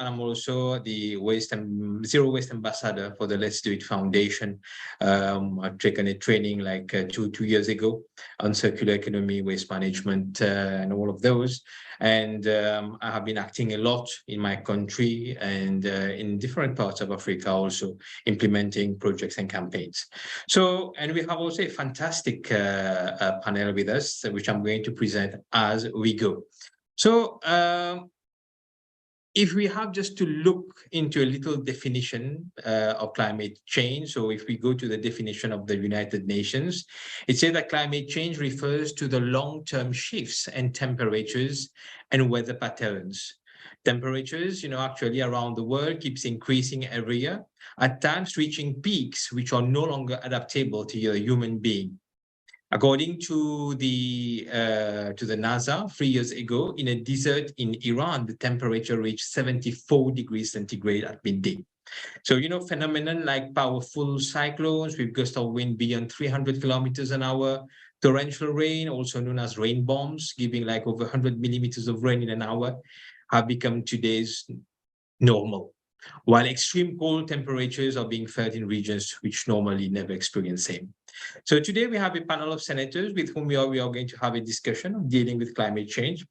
Speaker 5: the Zero Waste Ambassador for the Let's Do It Foundation. I've taken a training like two years ago on circular economy, waste management, and all of those. And I have been acting a lot in my country and in different parts of Africa, also implementing projects and campaigns. So, and we have also a fantastic panel with us, which I'm going to present as we go. So, if we have just to look into a little definition of climate change, so if we go to the definition of the United Nations, it says that climate change refers to the long-term shifts in temperatures and weather patterns. Temperatures, actually around the world keeps increasing every year, at times reaching peaks which are no longer adaptable to a human being. According to the NASA, 3 years ago, in a desert in Iran, the temperature reached 74 degrees centigrade at midday. So, phenomenon like powerful cyclones with gusts of wind beyond 300 kilometers an hour, torrential rain, also known as rain bombs, giving like over 100 millimeters of rain in an hour, have become today's normal, while extreme cold temperatures are being felt in regions which normally never experience same. So today we have a panel of senators with whom we are going to have a discussion of dealing with climate change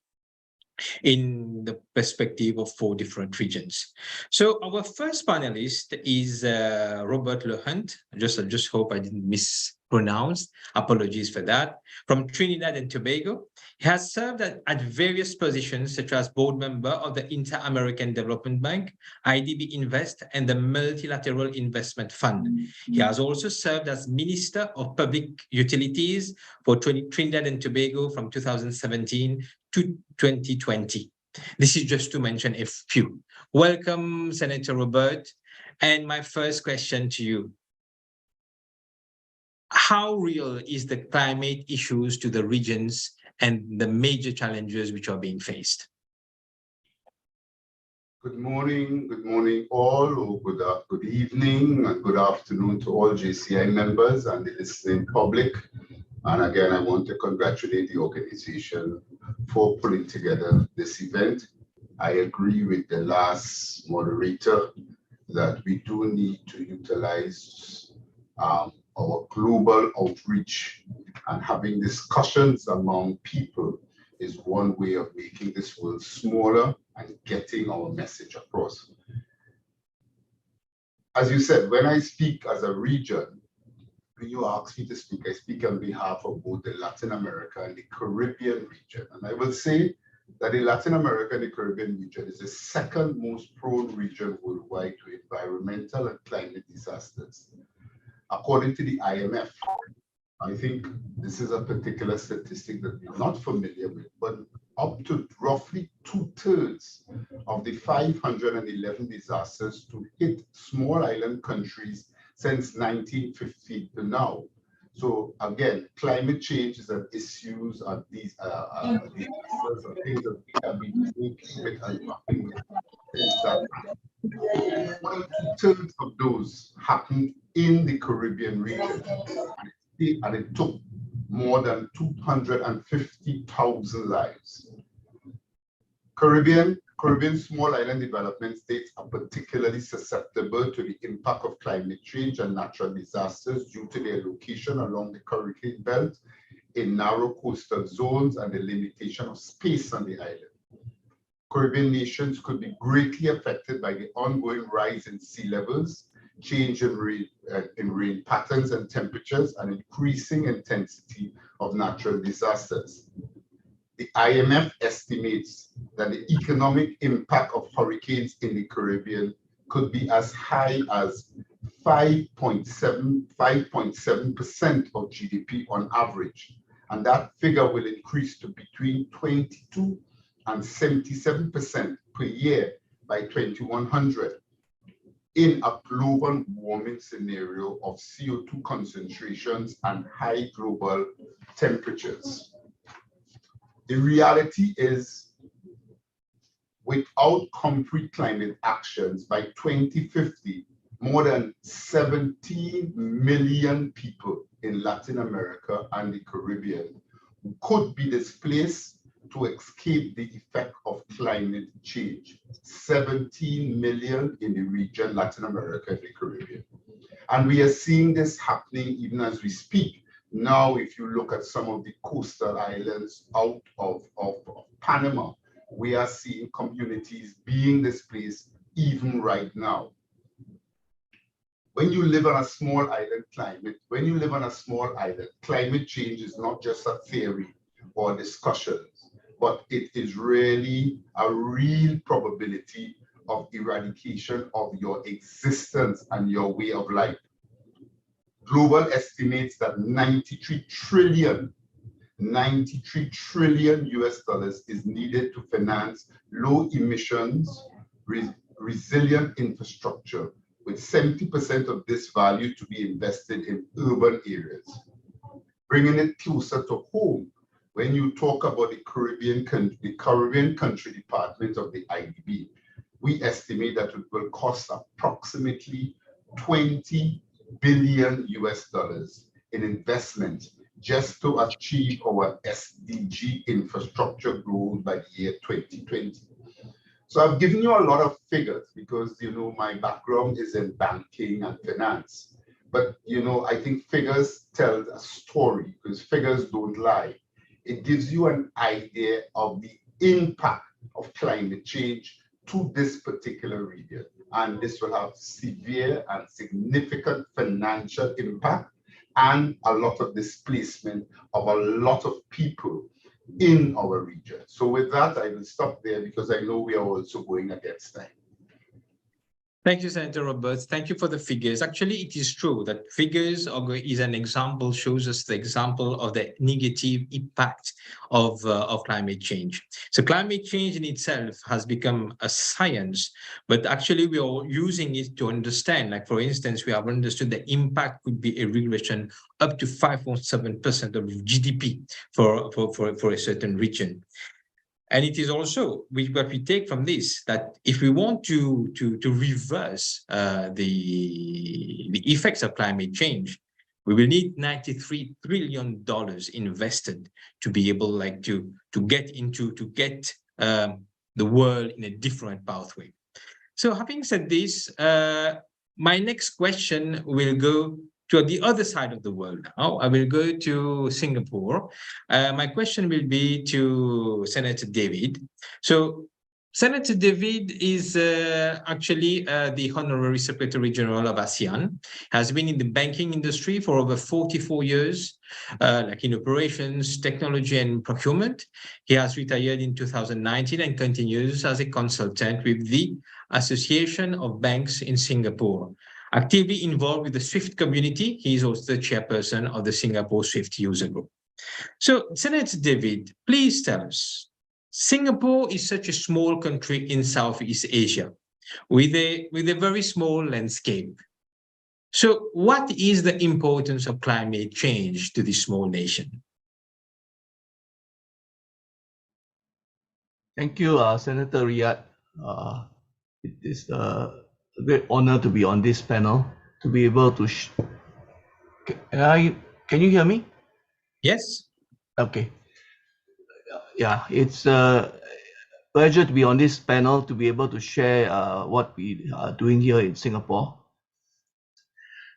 Speaker 5: in the perspective of 4 different regions. So our first panelist is Robert Le Hunte. I just hope I didn't mispronounce. Apologies for that. From Trinidad and Tobago. He has served at various positions such as board member of the Inter-American Development Bank, IDB Invest, and the Multilateral Investment Fund. He has also served as Minister of Public Utilities for Trinidad and Tobago from 2017 to 2020. This is just to mention a few. Welcome, Senator Robert. And my first question to you: how real is the climate issues to the regions and the major challenges which are being faced?
Speaker 6: Good morning all, or good evening and good afternoon to all JCI members and the listening public. And again, I want to congratulate the organization for putting together this event. I agree with the last moderator that we do need to utilize our global outreach, and having discussions among people is one way of making this world smaller and getting our message across. As you said, when I speak as a region, when you ask me to speak, I speak on behalf of both the Latin America and the Caribbean region. And I will say that the Latin America and the Caribbean region is the second most prone region worldwide to environmental and climate disasters. According to the IMF, I think this is a particular statistic that we're not familiar with, but up to roughly 2/3 of the 511 disasters to hit small island countries since 1950 to now. So again, climate change is an issue of these things that we have been working with and working with since that time. 2/3 of those happened in the Caribbean region, and it took more than 250,000 lives. Caribbean small island development states are particularly susceptible to the impact of climate change and natural disasters due to their location along the hurricane belt in narrow coastal zones and the limitation of space on the island. Caribbean nations could be greatly affected by the ongoing rise in sea levels, change in rain patterns and temperatures, and increasing intensity of natural disasters. The IMF estimates that the economic impact of hurricanes in the Caribbean could be as high as 5.7% of GDP on average, and that figure will increase to between 22 and 77% per year by 2100 in a global warming scenario of CO2 concentrations and high global temperatures. The reality is, without concrete climate actions, by 2050, more than 17 million people in Latin America and the Caribbean could be displaced to escape the effect of climate change. 17 million in the region, Latin America and the Caribbean. And we are seeing this happening even as we speak. Now, if you look at some of the coastal islands out of Panama, we are seeing communities being displaced even right now. When you live on a small island climate change is not just a theory or discussions, but it is really a real probability of eradication of your existence and your way of life. Global estimates that 93 trillion US dollars is needed to finance low emissions, resilient infrastructure, with 70% of this value to be invested in urban areas. Bringing it closer to home, when you talk about the Caribbean Country Department of the IDB, we estimate that it will cost approximately $20 billion in investment just to achieve our SDG infrastructure goal by the year 2020. So I've given you a lot of figures because, you know, my background is in banking and finance. But, you know, I think figures tell a story because figures don't lie. It gives you an idea of the impact of climate change to this particular region. And this will have severe and significant financial impact and a lot of displacement of a lot of people in our region. So with that, I will stop there because I know we are also going against time.
Speaker 5: Thank you, Senator Roberts. Thank you for the figures. Actually, it is true that figures is an example, shows us the example of the negative impact of climate change. So climate change in itself has become a science, but actually we are using it to understand, like for instance, we have understood the impact could be a regression up to 5.7% of GDP for a certain region. And it is also what we take from this, that if we want to reverse the effects of climate change, we will need $93 trillion invested to be able to get the world in a different pathway. So having said this, my next question will go to the other side of the world now. I will go to Singapore. My question will be to Senator David. So Senator David is actually the Honorary Secretary General of ASEAN, has been in the banking industry for over 44 years, like in operations, technology, and procurement. He has retired in 2019 and continues as a consultant with the Association of Banks in Singapore. Actively involved with the SWIFT community, he is also the chairperson of the Singapore SWIFT user group. So, Senator David, please tell us, Singapore is such a small country in Southeast Asia with a very small landscape. So, what is the importance of climate change to this small nation?
Speaker 7: Thank you, Senator Ryad. It is a great honor to be on this panel, to be able to can you hear me?
Speaker 5: Yes.
Speaker 7: Okay. Yeah, it's a pleasure to be on this panel, to be able to share what we are doing here in Singapore.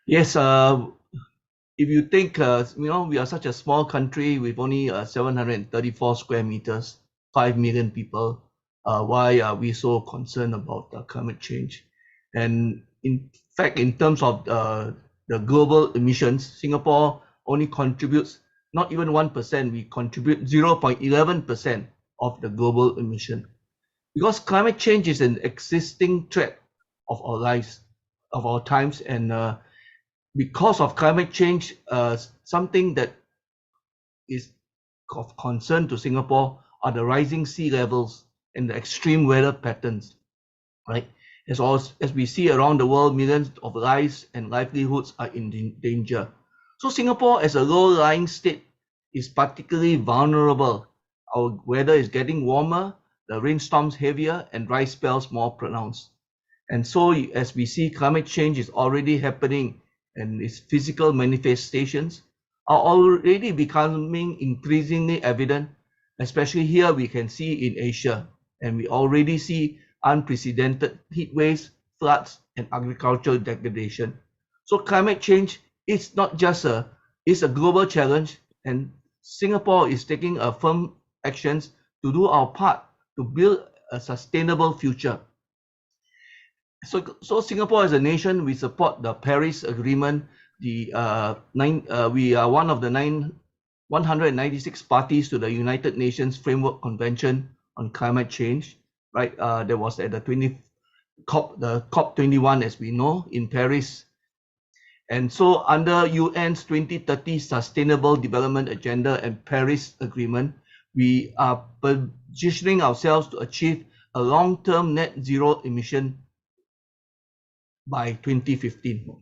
Speaker 7: Yes, if you think, we are such a small country with only 734 square meters, 5 million people. Why are we so concerned about climate change? And in fact, in terms of the global emissions, Singapore only contributes not even 1%, we contribute 0.11% of the global emission. Because climate change is an existing threat of our lives, of our times, and because of climate change, something that is of concern to Singapore are the rising sea levels and the extreme weather patterns, right? As we see around the world, millions of lives and livelihoods are in danger. So Singapore, as a low-lying state, is particularly vulnerable. Our weather is getting warmer, the rainstorms heavier, and dry spells more pronounced. And so, as we see, climate change is already happening, and its physical manifestations are already becoming increasingly evident, especially here we can see in Asia, and we already see unprecedented heat waves, floods, and agricultural degradation. So climate change is not just a global challenge, and Singapore is taking a firm actions to do our part to build a sustainable future. So Singapore as a nation, we support the Paris Agreement. We are one of the 196 parties to the United Nations Framework Convention on Climate Change. Right, there was at the COP21, as we know, in Paris. And so under UN's 2030 Sustainable Development Agenda and Paris Agreement, we are positioning ourselves to achieve a long-term net zero emission by 2015.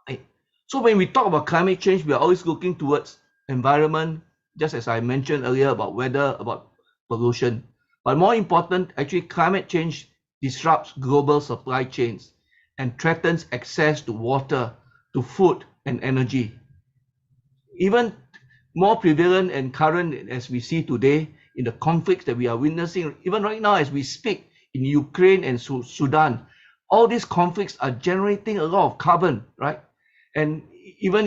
Speaker 7: Right. So when we talk about climate change, we are always looking towards environment, just as I mentioned earlier about weather, about pollution. But more important, actually, climate change disrupts global supply chains, and threatens access to water, to food and energy. Even more prevalent and current as we see today in the conflicts that we are witnessing, even right now as we speak in Ukraine and Sudan, all these conflicts are generating a lot of carbon, right? And even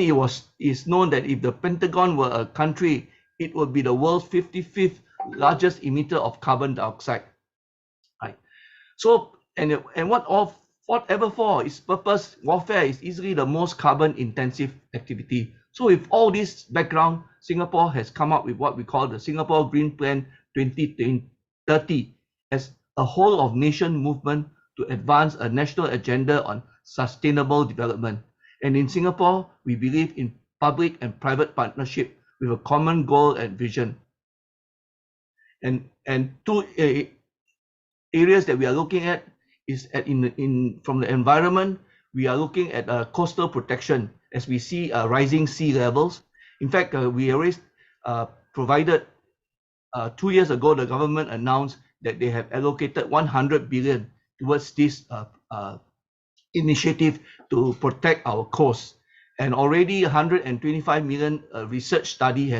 Speaker 7: it's known that if the Pentagon were a country, it would be the world's 55th largest emitter of carbon dioxide, right? So, and whatever for its purpose, warfare is easily the most carbon intensive activity. So with all this background, Singapore has come up with what we call the Singapore Green Plan 2030 as a whole of nation movement to advance a national agenda on sustainable development. And in Singapore, we believe in public and private partnership with a common goal and vision. And two areas that we are looking at is from the environment, we are looking at coastal protection as we see rising sea levels. In fact, we already provided 2 years ago, the government announced that they have allocated 100 billion towards this initiative to protect our coast. And already 125 million research study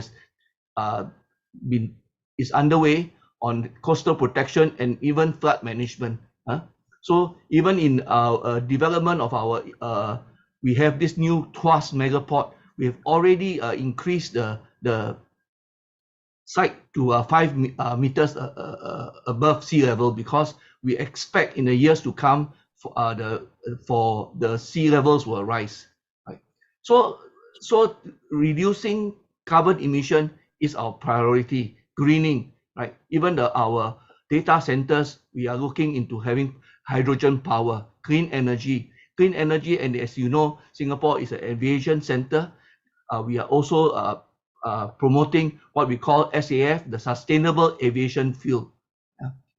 Speaker 7: is underway on coastal protection and even flood management. So even in our development of our, we have this new Tuas megaport. We have already increased the site to 5 meters above sea level, because we expect in the years to come for the sea levels will rise. Right? So reducing carbon emission is our priority. Greening, right? Even our data centers, we are looking into having hydrogen power, clean energy, and as you know, Singapore is an aviation center. We are also promoting what we call SAF, the Sustainable Aviation Fuel.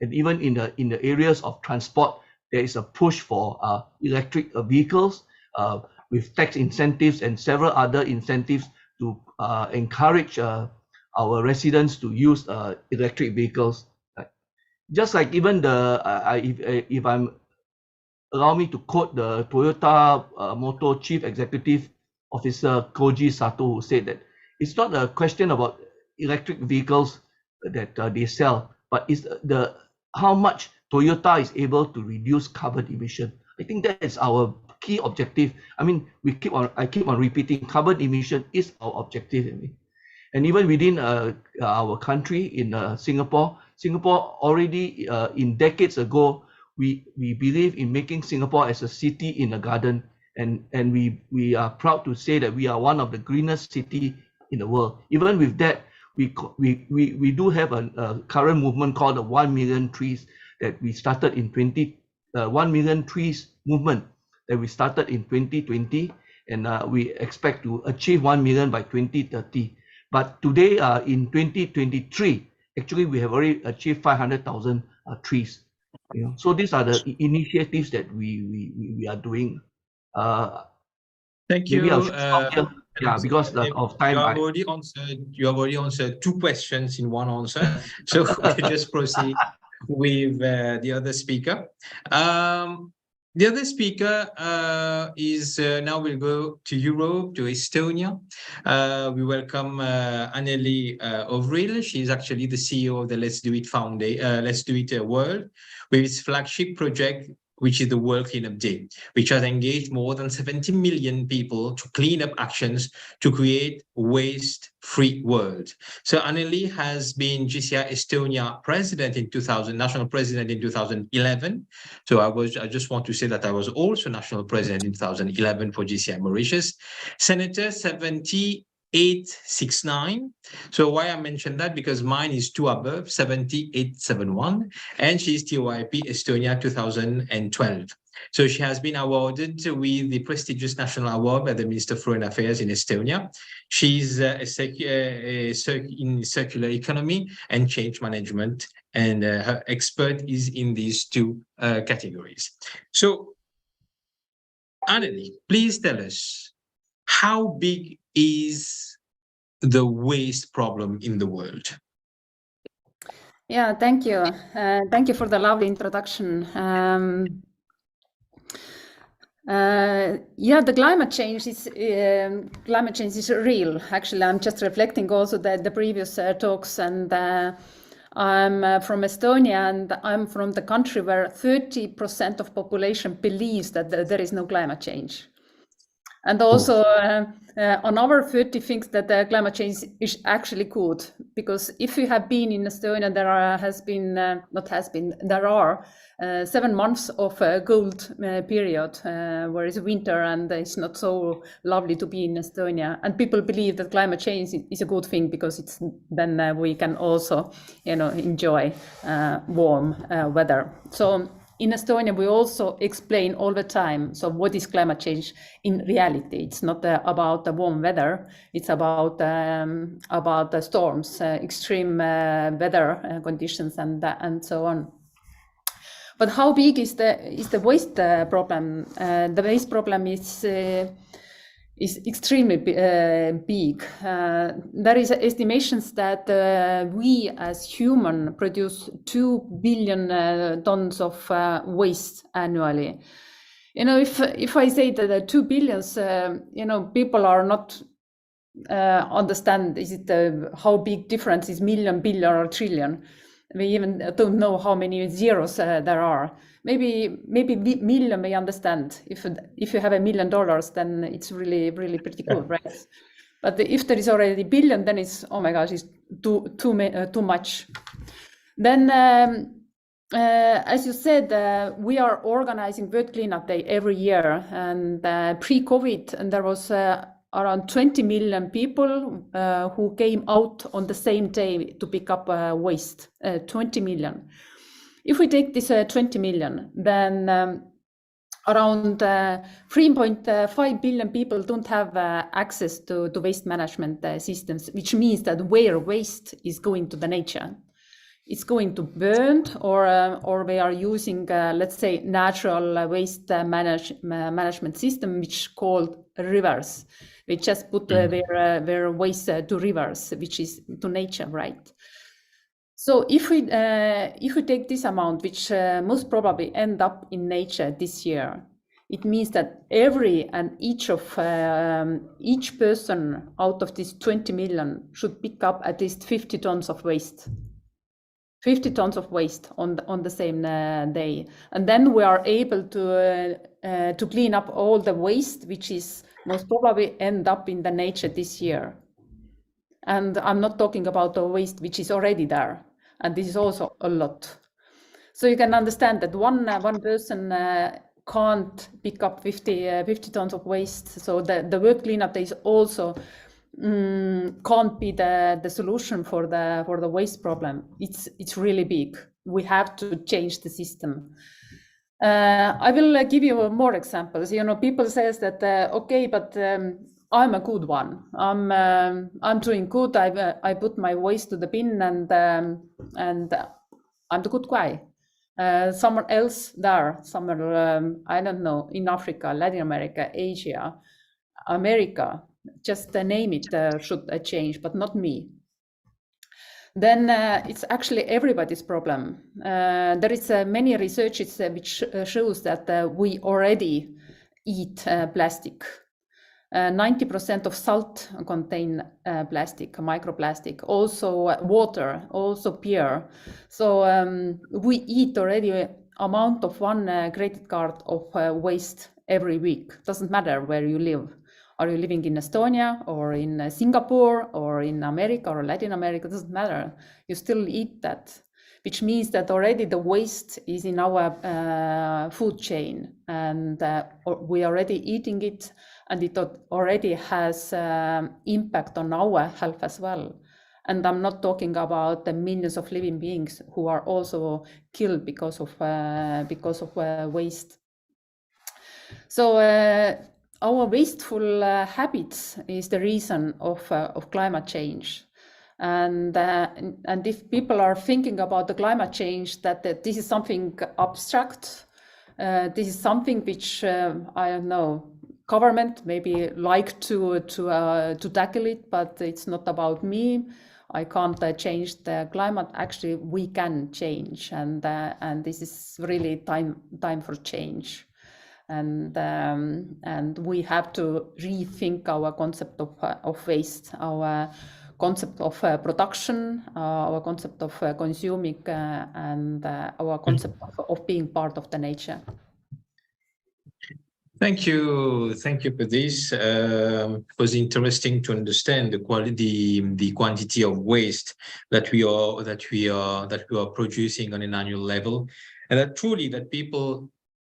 Speaker 7: And even in the areas of transport, there is a push for electric vehicles with tax incentives and several other incentives to encourage our residents to use electric vehicles. Just like even if I'm allow me to quote the Toyota Motor Chief Executive Officer Koji Sato, who said that it's not a question about electric vehicles that they sell, but it's how much Toyota is able to reduce carbon emission. I think that is our key objective. I mean, I keep on repeating, carbon emission is our objective. And even within our country, in Singapore already in decades ago, we believe in making Singapore as a city in a garden, and we are proud to say that we are one of the greenest city in the world. Even with that, we do have a current movement called the 1 million trees that we started in 1 million trees movement that we started in 2020, and we expect to achieve 1 million by 2030. But today, in 2023, actually we have already achieved 500,000 trees. So these are the initiatives that we are doing.
Speaker 5: Thank you.
Speaker 7: Yeah, because of time.
Speaker 5: You have already answered two questions in one answer. So we can just proceed with the other speaker. The other speaker is now we'll go to Europe, to Estonia. We welcome Anneli Ohvril. She's actually the CEO of the Let's Do It Foundation, Let's Do It World, with its flagship project, which is the World Cleanup Day, which has engaged more than 70 million people to clean up actions to create waste-free world. So Anneli has been JCI Estonia president in national president in 2011. So I just want to say that I was also national president in 2011 for JCI Mauritius. Senator 7869. So why I mentioned that, because mine is 2 above, 7871, and she's TYP Estonia 2012. So she has been awarded with the prestigious national award by the Minister of Foreign Affairs in Estonia. She's in circular economy and change management, and her expert is in these two categories. So Anneli, please tell us, how big is the waste problem in the world?
Speaker 8: Yeah, thank you. Thank you for the lovely introduction. Yeah, the climate change is real. Actually, I'm just reflecting also the previous talks, and I'm from Estonia, and I'm from the country where 30% of population believes that there is no climate change. And also another 30 thinks that the climate change is actually good, because if you have been in Estonia, there are 7 months of a cold period where it's winter and it's not so lovely to be in Estonia. And people believe that climate change is a good thing because it's then we can also, enjoy warm weather. So in Estonia, we also explain all the time, so what is climate change in reality? It's not about the warm weather, it's about the storms, extreme weather conditions and so on. But how big is the waste problem? The waste problem is extremely big. There is estimations that we as human produce 2 billion tons of waste annually. If I say that the 2 billions, people are not understand is it how big difference is million, billion, or trillion. We even don't know how many zeros there are. Maybe million may understand. If you have $1 million, then it's really pretty cool, right? But if there is already billion, then it's, oh my gosh, it's too much. Then, as you said, we are organizing World Cleanup Day every year, and pre-COVID, and there was around 20 million people who came out on the same day to pick up waste, 20 million. If we take this 20 million, then around 3.5 billion people don't have access to waste management systems, which means that where waste is going to the nature, it's going to burn, or we are using, let's say, natural waste management system, which called rivers. We just put their waste to rivers, which is to nature, right? So if we take this amount, which most probably end up in nature this year, it means that every and each person out of this 20 million should pick up at least 50 tons of waste. 50 tons of waste on the same day, and then we are able to clean up all the waste, which is most probably end up in the nature this year. And I'm not talking about the waste which is already there, and this is also a lot. So you can understand that one person can't pick up 50 tons of waste. So the World Cleanup Day is also can't be the solution for the waste problem. It's really big. We have to change the system. I will give you more examples. People says that okay, but I'm a good one. I'm doing good. I put my waste to the bin, and I'm the good guy. Someone else there, somewhere I don't know, in Africa, Latin America, Asia, America, just name it, should change, but not me. Then it's actually everybody's problem. There is many researches which shows that we already eat plastic. 90% of salt contain plastic, microplastic, also water, also beer. So we eat already amount of 1 credit card of waste every week. Doesn't matter where you live. Are you living in Estonia or in Singapore or in America or Latin America? It doesn't matter. You still eat that, which means that already the waste is in our food chain, and we are already eating it, and it already has impact on our health as well. And I'm not talking about the millions of living beings who are also killed because of waste. So our wasteful habits is the reason of climate change. And if people are thinking about the climate change, that this is something abstract, this is something which I don't know, government maybe like to tackle it, but it's not about me, I can't change the climate. Actually, we can change, and this is really time for change. And we have to rethink our concept of waste, our concept of production, our concept of consuming, and our concept of being part of the nature.
Speaker 5: Thank you for this. It was interesting to understand the quantity of waste that we are producing on an annual level, and that truly that people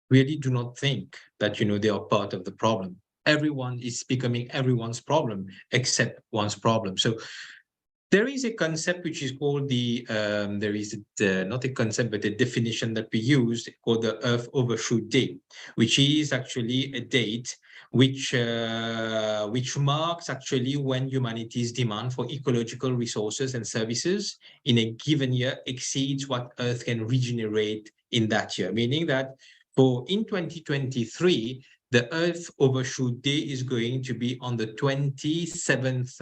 Speaker 5: really do not think that they are part of the problem. Everyone is becoming everyone's problem except one's problem. So there is a concept which is called not a concept, but a definition that we use called the Earth Overshoot Day, which is actually a date which marks actually when humanity's demand for ecological resources and services in a given year exceeds what Earth can regenerate in that year. Meaning that in 2023, the Earth Overshoot Day is going to be on the 27th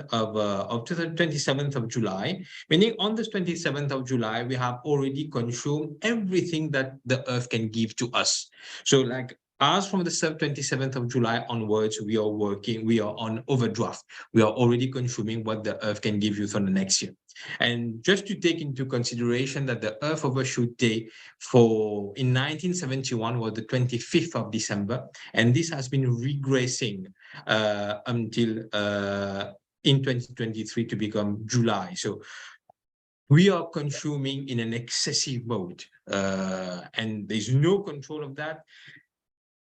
Speaker 5: of July, meaning on this 27th of July, we have already consumed everything that the Earth can give to us. So like as from the 27th of July onwards, we are on overdraft. We are already consuming what the Earth can give you for the next year. And just to take into consideration that the Earth Overshoot Day in 1971 was the 25th of December, and this has been regressing until in 2023 to become July. So we are consuming in an excessive mode, and there's no control of that.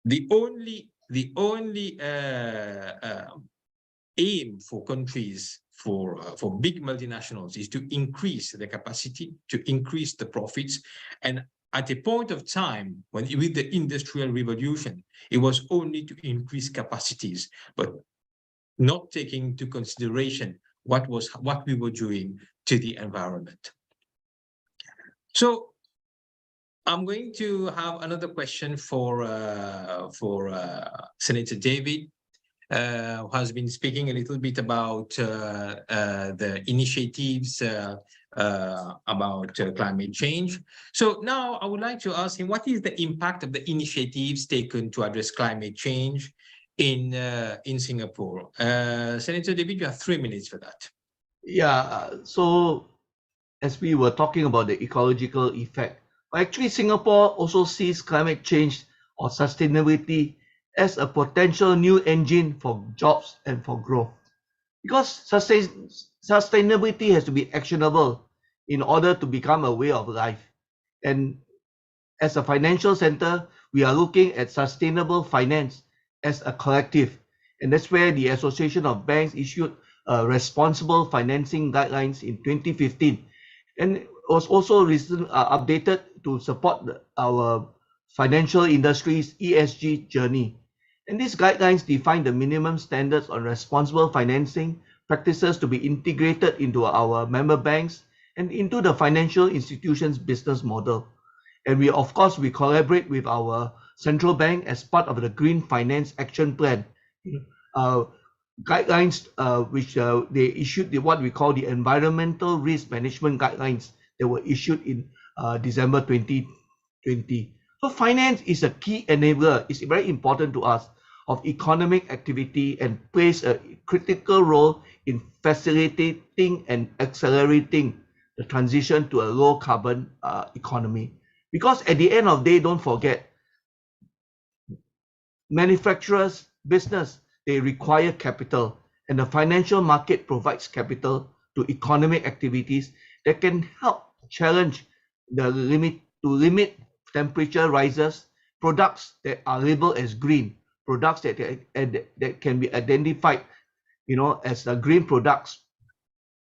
Speaker 5: The only aim for countries, for big multinationals, is to increase the capacity, to increase the profits. And at a point of time when with the Industrial Revolution, it was only to increase capacities, but not taking into consideration what we were doing to the environment. So I'm going to have another question for Senator David, who has been speaking a little bit about the initiatives about climate change. So now I would like to ask him, what is the impact of the initiatives taken to address climate change in Singapore? Senator David, you have 3 minutes for that.
Speaker 7: Yeah, so as we were talking about the ecological effect, actually Singapore also sees climate change or sustainability as a potential new engine for jobs and for growth. Because sustainability has to be actionable in order to become a way of life. And as a financial center, we are looking at sustainable finance as a collective. And that's where the Association of Banks issued responsible financing guidelines in 2015. And it was also recently updated to support our financial industry's ESG journey. And these guidelines define the minimum standards on responsible financing practices to be integrated into our member banks and into the financial institutions' business model. And we collaborate with our central bank as part of the Green Finance Action Plan. Guidelines which they issued what we call the Environmental Risk Management Guidelines that were issued in December 2020. So finance is a key enabler. It's very important to us of economic activity and plays a critical role in facilitating and accelerating the transition to a low carbon economy. Because at the end of the day, don't forget, manufacturers, business, they require capital, and the financial market provides capital to economic activities that can help challenge the limit temperature rises, products that are labeled as green, products that can be identified, as green products,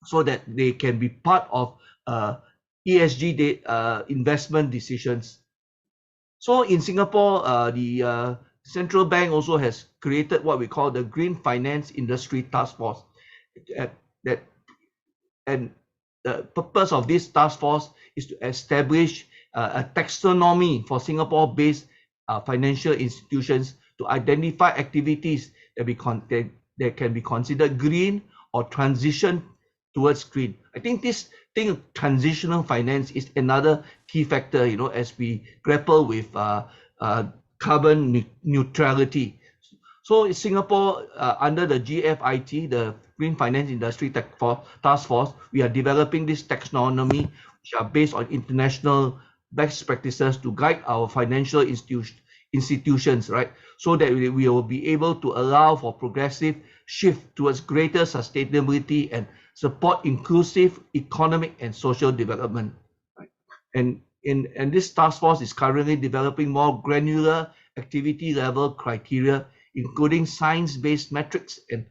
Speaker 7: so that they can be part of ESG investment decisions. So in Singapore, the central bank also has created what we call the Green Finance Industry Task Force. And the purpose of this task force is to establish a taxonomy for Singapore-based financial institutions to identify activities that can be considered green or transition towards green. I think this thing of transitional finance is another key factor, you know, as we grapple with carbon neutrality. So in Singapore, under the GFIT, the Green Finance Industry Task Force, we are developing this taxonomy, which are based on international best practices to guide our financial institutions, right? So that we will be able to allow for progressive shift towards greater sustainability and support inclusive economic and social development. Right? And this task force is currently developing more granular activity level criteria, including science-based metrics and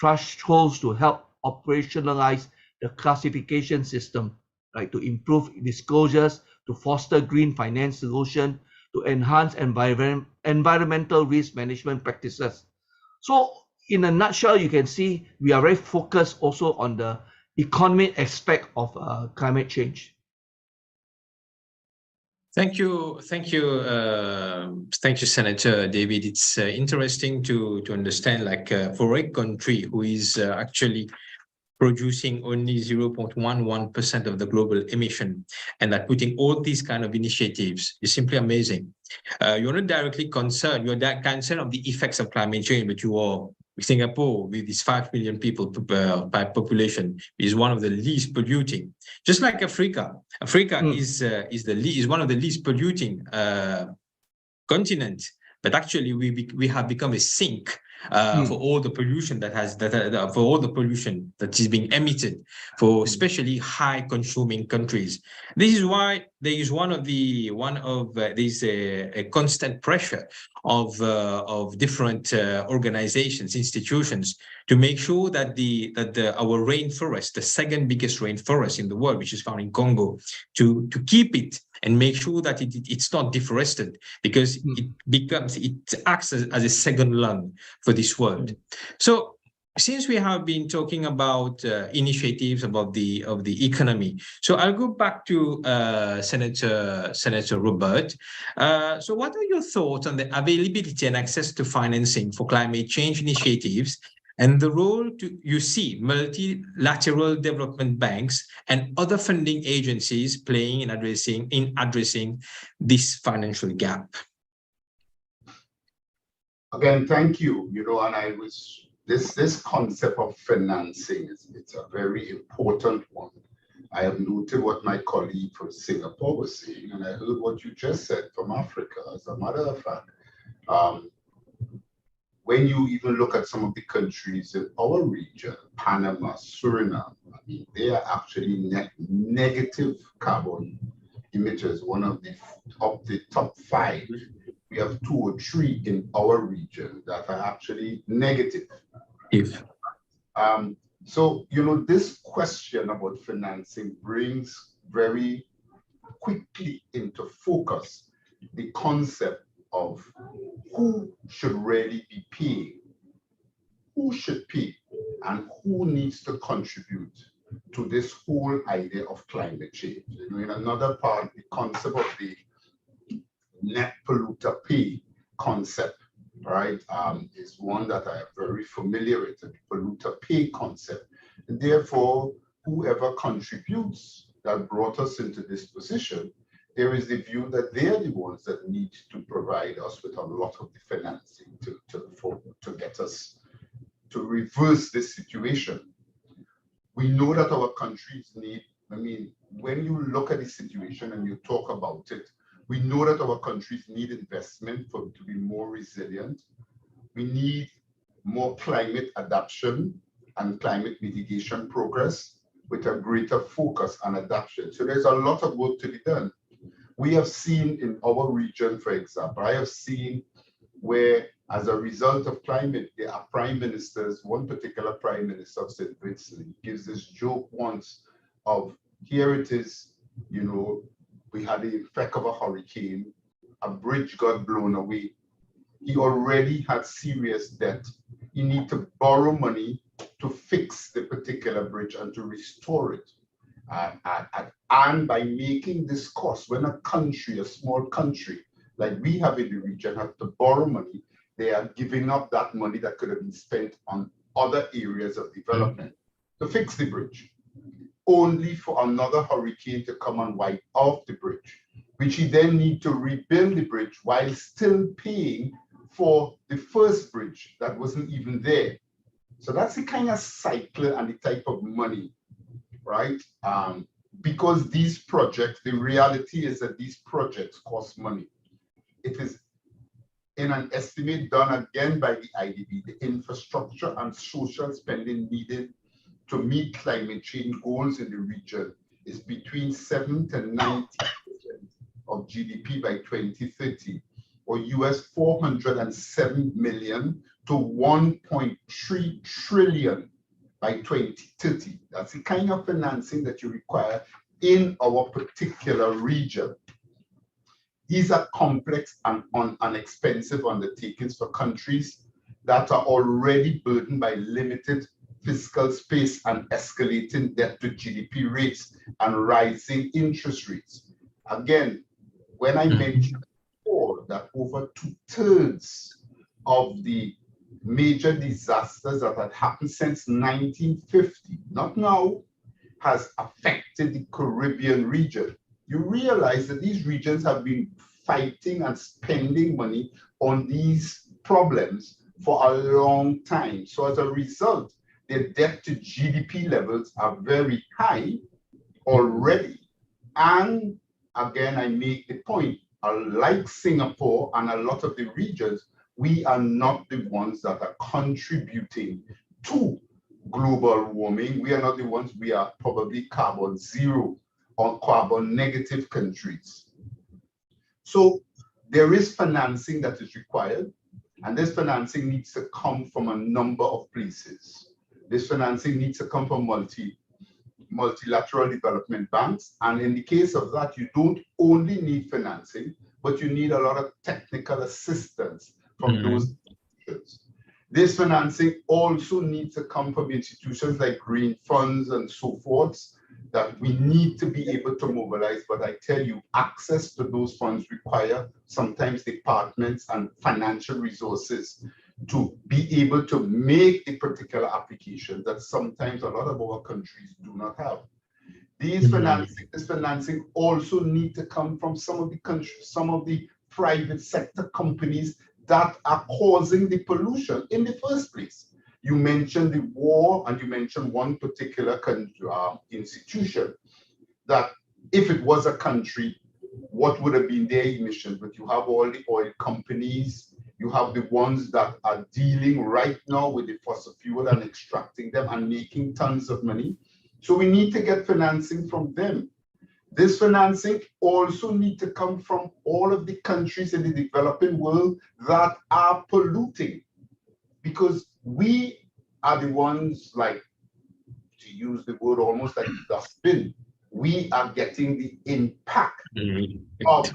Speaker 7: thresholds to help operationalize the classification system, right? To improve disclosures, to foster green finance solution, to enhance environmental risk management practices. So in a nutshell, you can see we are very focused also on the economic aspect of climate change.
Speaker 5: Thank you, Senator David. It's interesting to understand, like, for a country who is actually producing only 0.11% of the global emission, and that putting all these kind of initiatives is simply amazing. You're not directly concerned, you're that concerned of the effects of climate change, but you are, Singapore, with its 5 million people by population, is one of the least polluting. Just like Africa, is one of the least polluting continents, but actually we have become a sink for all the pollution that is being emitted for especially high consuming countries. This is why there is a constant pressure of different organizations, institutions, to make sure that our rainforest, the second biggest rainforest in the world, which is found in Congo, to keep it and make sure that it's not deforested, because it acts as a second lung for this world. So since we have been talking about initiatives of the economy, so I'll go back to Senator Robert. So what are your thoughts on the availability and access to financing for climate change initiatives, and the role you see multilateral development banks and other funding agencies playing in addressing this financial gap?
Speaker 6: Again, thank you. You know, and this concept of financing it's a very important one. I have noted what my colleague from Singapore was saying, and I heard what you just said from Africa. As a matter of fact, when you even look at some of the countries in our region, Panama, Suriname, I mean, they are actually negative carbon emitters, one of the top 5. We have 2 or 3 in our region that are actually negative. So, you know, this question about financing brings very quickly into focus the concept of who should really be paying, who should pay, and who needs to contribute to this whole idea of climate change. You know, in another part, the concept of the net polluter pay concept, right, is one that I am very familiar with, the polluter pay concept. And therefore, whoever contributes that brought us into this position, there is the view that they are the ones that need to provide us with a lot of the financing to get us to reverse this situation. We know that our countries need, I mean, when you look at the situation and you talk about it, we know that our countries need investment to be more resilient. We need more climate adaptation and climate mitigation progress with a greater focus on adaptation. So there's a lot of work to be done. We have seen in our region, for example, I have seen where as a result of climate, there are prime ministers, one particular prime minister of St. Vincent gives this joke once of, here it is, you know, we had the effect of a hurricane, a bridge got blown away. He already had serious debt. You need to borrow money to fix the particular bridge and to restore it. And by making this cost, when a country, a small country like we have in the region, have to borrow money, they are giving up that money that could have been spent on other areas of development to fix the bridge. only for another hurricane to come and wipe off the bridge, which he then need to rebuild the bridge while still paying for the first bridge that wasn't even there. So that's the kind of cycle and the type of money, right? Because these projects, the reality is that these projects cost money. It is in an estimate done again by the IDB, the infrastructure and social spending needed to meet climate change goals in the region is between 7 to 90% of GDP by 2030, or US 407 million to 1.3 trillion by 2030. That's the kind of financing that you require in our particular region. These are complex and expensive undertakings for countries that are already burdened by limited fiscal space and escalating debt to GDP rates and rising interest rates. Again, when I mentioned before that over 2/3 of the major disasters that had happened since 1950, not now, has affected the Caribbean region. You realize that these regions have been fighting and spending money on these problems for a long time. So as a result, their debt to GDP levels are very high already. And again, I make the point, like Singapore and a lot of the regions, we are not the ones that are contributing to global warming. We are not the ones, we are probably carbon zero or carbon negative countries. So there is financing that is required, and this financing needs to come from a number of places. This financing needs to come from multilateral development banks. And in the case of that, you don't only need financing, but you need a lot of technical assistance from those institutions. This financing also needs to come from institutions like green funds and so forth that we need to be able to mobilize. But I tell you, access to those funds require sometimes departments and financial resources to be able to make the particular application that sometimes a lot of our countries do not have. This financing also need to come from some of the countries, some of the private sector companies that are causing the pollution in the first place. You mentioned the war, and you mentioned one particular institution that if it was a country, what would have been their emissions? But you have all the oil companies, you have the ones that are dealing right now with the fossil fuel and extracting them and making tons of money. So we need to get financing from them. This financing also needs to come from all of the countries in the developing world that are polluting, because we are the ones, like, to use the word almost like dustbin, we are getting the impact of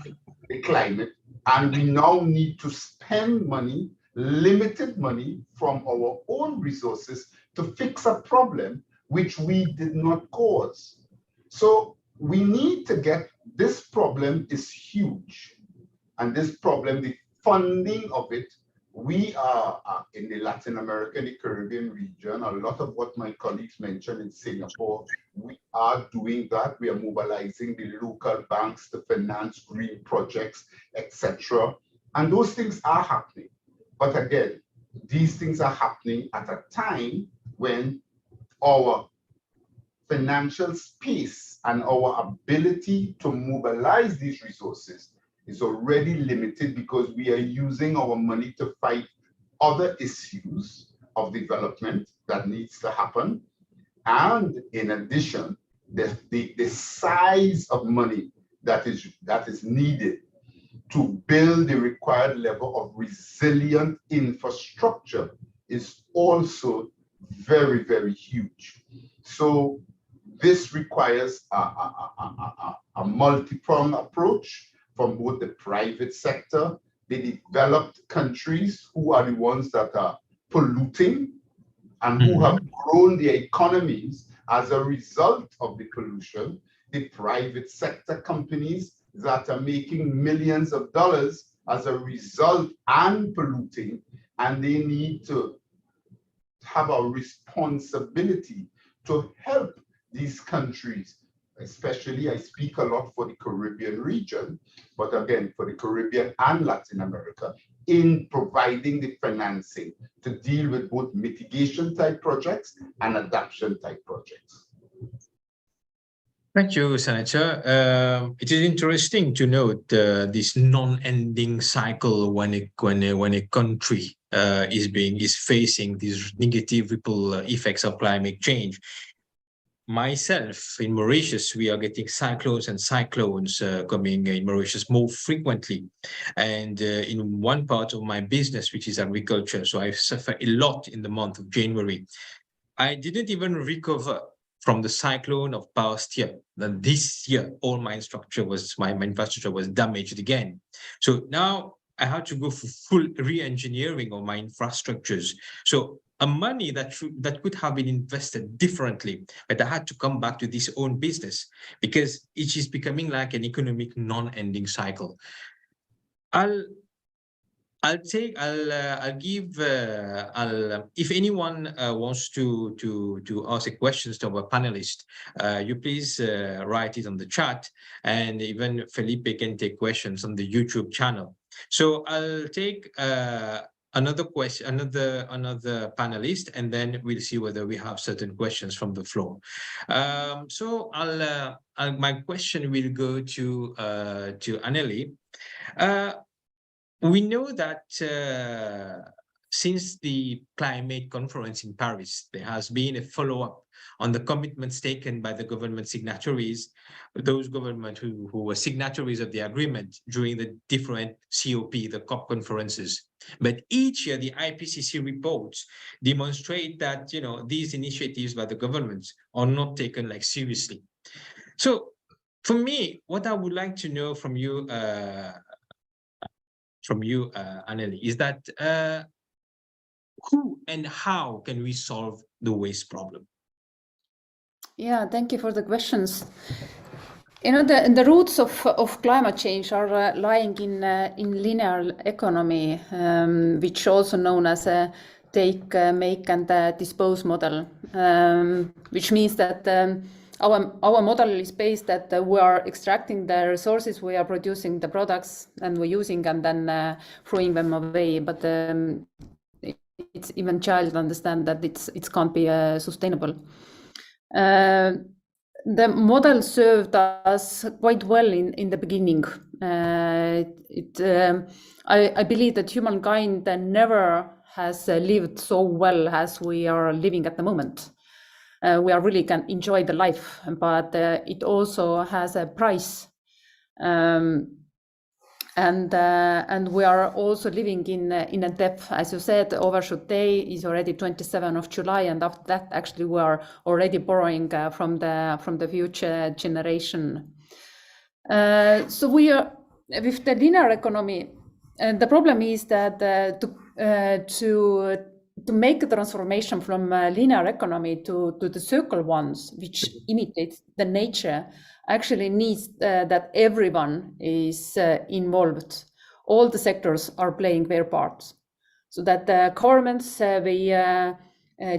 Speaker 6: the climate, and we now need to spend money, limited money from our own resources to fix a problem which we did not cause. So we need to get, this problem is huge, and this problem, the funding of it, we are in the Latin America, the Caribbean region, a lot of what my colleagues mentioned in Singapore, we are doing that. We are mobilizing the local banks to finance green projects, etc. And those things are happening. But again, these things are happening at a time when our financial space and our ability to mobilize these resources is already limited, because we are using our money to fight other issues of development that needs to happen. And in addition, the size of money that is needed to build the required level of resilient infrastructure is also very, very huge. So this requires a multi-pronged approach from both the private sector, the developed countries who are the ones that are polluting and who have grown their economies as a result of the pollution, the private sector companies that are making millions of dollars as a result and polluting, and they need to have a responsibility to help these countries, especially I speak a lot for the Caribbean region, but again, for the Caribbean and Latin America, in providing the financing to deal with both mitigation type projects and adaptation type projects.
Speaker 5: Thank you, Senator. It is interesting to note this non-ending cycle when a country is facing these negative ripple effects of climate change. Myself, in Mauritius, we are getting cyclones coming in Mauritius more frequently. And in one part of my business, which is agriculture, so I've suffered a lot in the month of January. I didn't even recover from the cyclone of past year. Then this year, all my infrastructure was damaged again. So now I had to go for full re-engineering of my infrastructures. So money that could have been invested differently, but I had to come back to this own business because it is becoming like an economic non-ending cycle. If anyone wants to ask questions to our panelists, you please write it on the chat, and even Filipe can take questions on the YouTube channel. So I'll take another panelist, and then we'll see whether we have certain questions from the floor. So my question will go to Anneli. We know that since the climate conference in Paris, there has been a follow-up on the commitments taken by the government signatories, those governments who were signatories of the agreement during the different COP, the COP conferences. But each year, the IPCC reports demonstrate that these initiatives by the governments are not taken seriously. So, for me, what I would like to know from you, Anneli, is that who and how can we solve the waste problem?
Speaker 8: Yeah, thank you for the questions. The roots of climate change are lying in linear economy, which also known as a take, make, and dispose model, which means that our model is based that we are extracting the resources, we are producing the products, and we're using and then throwing them away. But it's even child understand that it can't be sustainable. The model served us quite well in the beginning. I believe that humankind never has lived so well as we are living at the moment. We are really can enjoy the life, but it also has a price. And we are also living in a depth, as you said. Overshoot day is already 27th of July, and after that, actually, we are already borrowing from the future generation. So we are with the linear economy. The problem is that to make a transformation from linear economy to the circle ones, which imitates the nature, actually needs that everyone is involved. All the sectors are playing their parts, so that the governments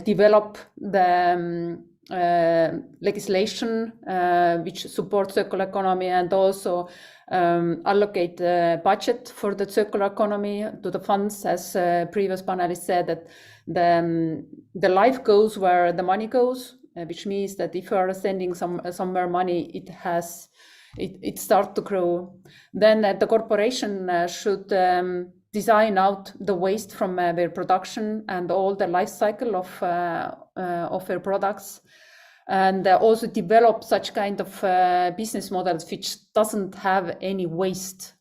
Speaker 8: develop the legislation which supports circular economy, and also allocate the budget for the circular economy to the funds, as previous panelists said, that the life goes where the money goes, which means that if you are sending somewhere money, it starts to grow. Then the corporation should design out the waste from their production and all the life cycle of their products, and also develop such kind of business models which doesn't have any waste.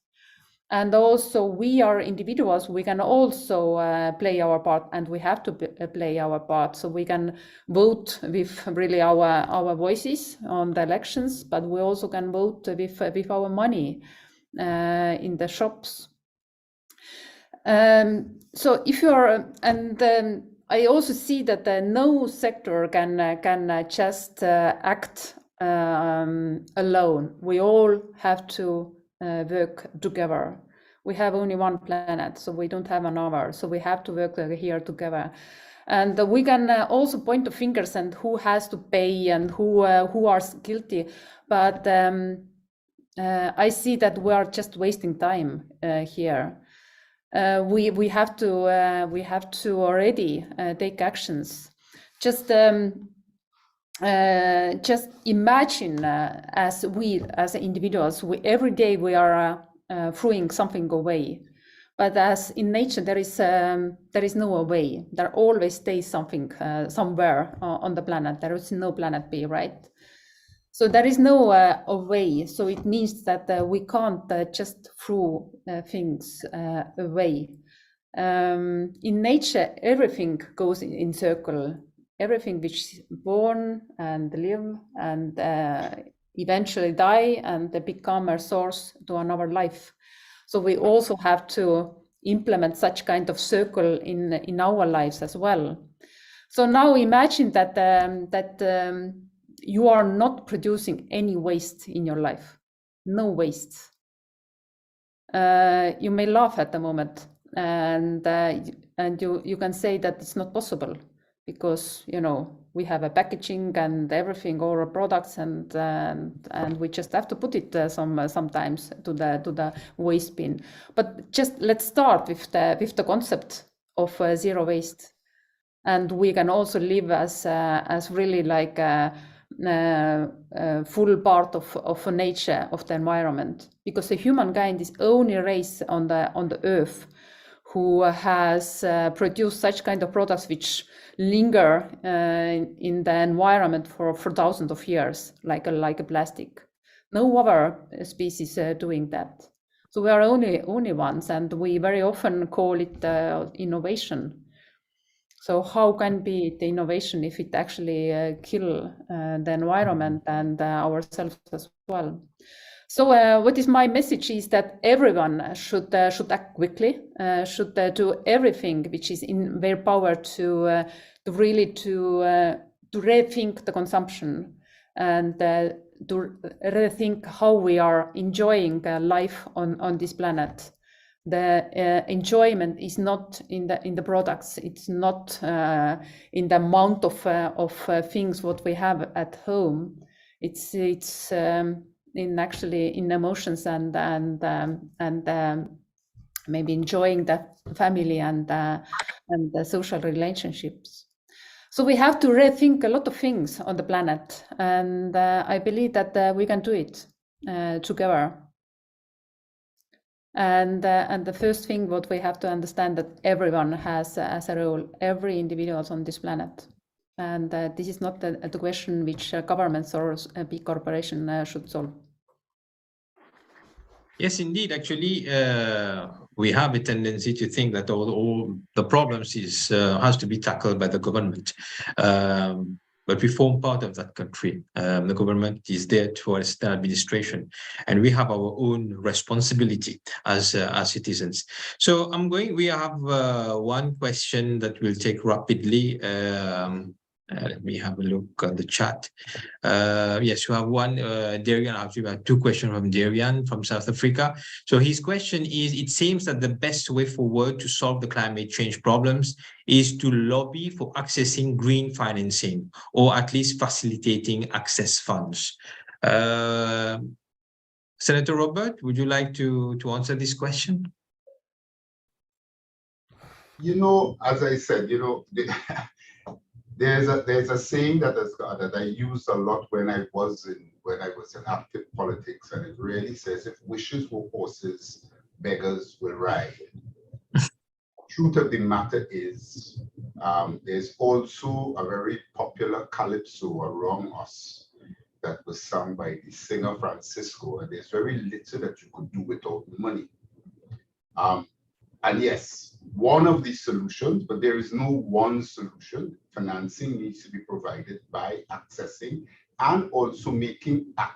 Speaker 8: And also we are individuals, we can also play our part, and we have to play our part. So we can vote with really our voices on the elections, but we also can vote with our money in the shops. So if you are, and I also see that no sector can just act alone. We all have to work together. We have only one planet, so we don't have another. So we have to work here together. And we can also point the fingers and who has to pay and who are guilty. But I see that we are just wasting time here. We have to already take actions. Just imagine as individuals, every day we are throwing something away. But as in nature, there is no way. There always stays something somewhere on the planet. There is no planet B, right? So there is no way. So it means that we can't just throw things away. In nature, everything goes in circle. Everything which is born and live and eventually die and become a source to another life. So we also have to implement such kind of circle in our lives as well. So now imagine that you are not producing any waste in your life, no waste. You may laugh at the moment, and you can say that it's not possible because we have a packaging and everything, all our products, and we just have to put it sometimes to the waste bin. But just let's start with the concept of zero waste, and we can also live as really like a full part of nature, of the environment, because the humankind is only race on the earth who has produced such kind of products which linger in the environment for thousands of years, like a plastic. No other species doing that. So we are only ones, and we very often call it innovation. So how can be the innovation if it actually kill the environment and ourselves as well? So what is my message is that everyone should act quickly, should do everything which is in their power to really rethink the consumption and to rethink how we are enjoying life on this planet. The enjoyment is not in the products. It's not in the amount of things what we have at home. It's in emotions and maybe enjoying the family and the social relationships. So we have to rethink a lot of things on the planet, and I believe that we can do it together. And the first thing what we have to understand that everyone has as a role, every individual on this planet. And this is not the question which governments or a big corporation should solve.
Speaker 5: Yes, indeed. Actually, we have a tendency to think that all the problems has to be tackled by the government. But we form part of that country. The government is there to assist the administration, and we have our own responsibility as citizens. So we have one question that we'll take rapidly. Let me have a look at the chat. Yes, you have one, Darian. Actually, we have two questions from Darian from South Africa. So his question is, it seems that the best way forward to solve the climate change problems is to lobby for accessing green financing, or at least facilitating access funds. Senator Robert, would you like to answer this question?
Speaker 6: As I said, there's a saying that I used a lot when I was in active politics, and it really says, if wishes were horses, beggars will ride. Truth of the matter is, there's also a very popular calypso around us that was sung by the singer Francisco, and there's very little that you could do without money. And yes, one of the solutions, but there is no one solution. Financing needs to be provided by accessing and also making that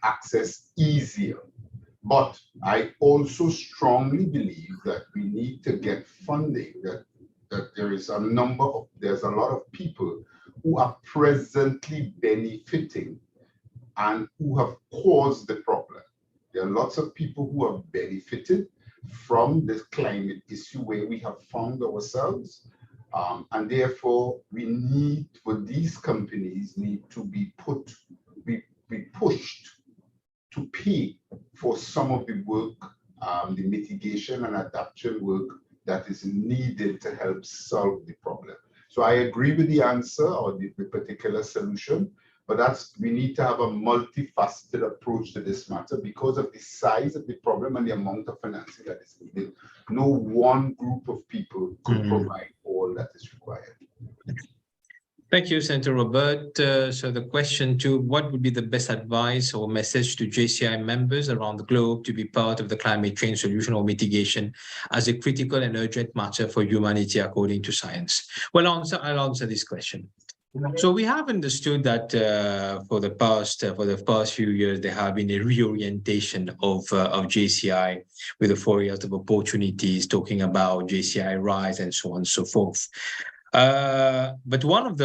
Speaker 6: access easier. But I also strongly believe that we need to get funding, that there's a lot of people who are presently benefiting and who have caused the problem. There are lots of people who have benefited from this climate issue where we have found ourselves. And therefore, these companies need to be pushed to pay for some of the work, the mitigation and adaptation work that is needed to help solve the problem. So I agree with the answer or the particular solution, but we need to have a multifaceted approach to this matter because of the size of the problem and the amount of financing that is needed. No one group of people could provide all that is required.
Speaker 5: Thank you, Senator Robert. So the question to what would be the best advice or message to JCI members around the globe to be part of the climate change solution or mitigation as a critical and urgent matter for humanity according to science? Well, I'll answer this question. So we have understood that for the past few years, there have been a reorientation of JCI with the 4 years of opportunities, talking about JCI rise and so on and so forth. But one of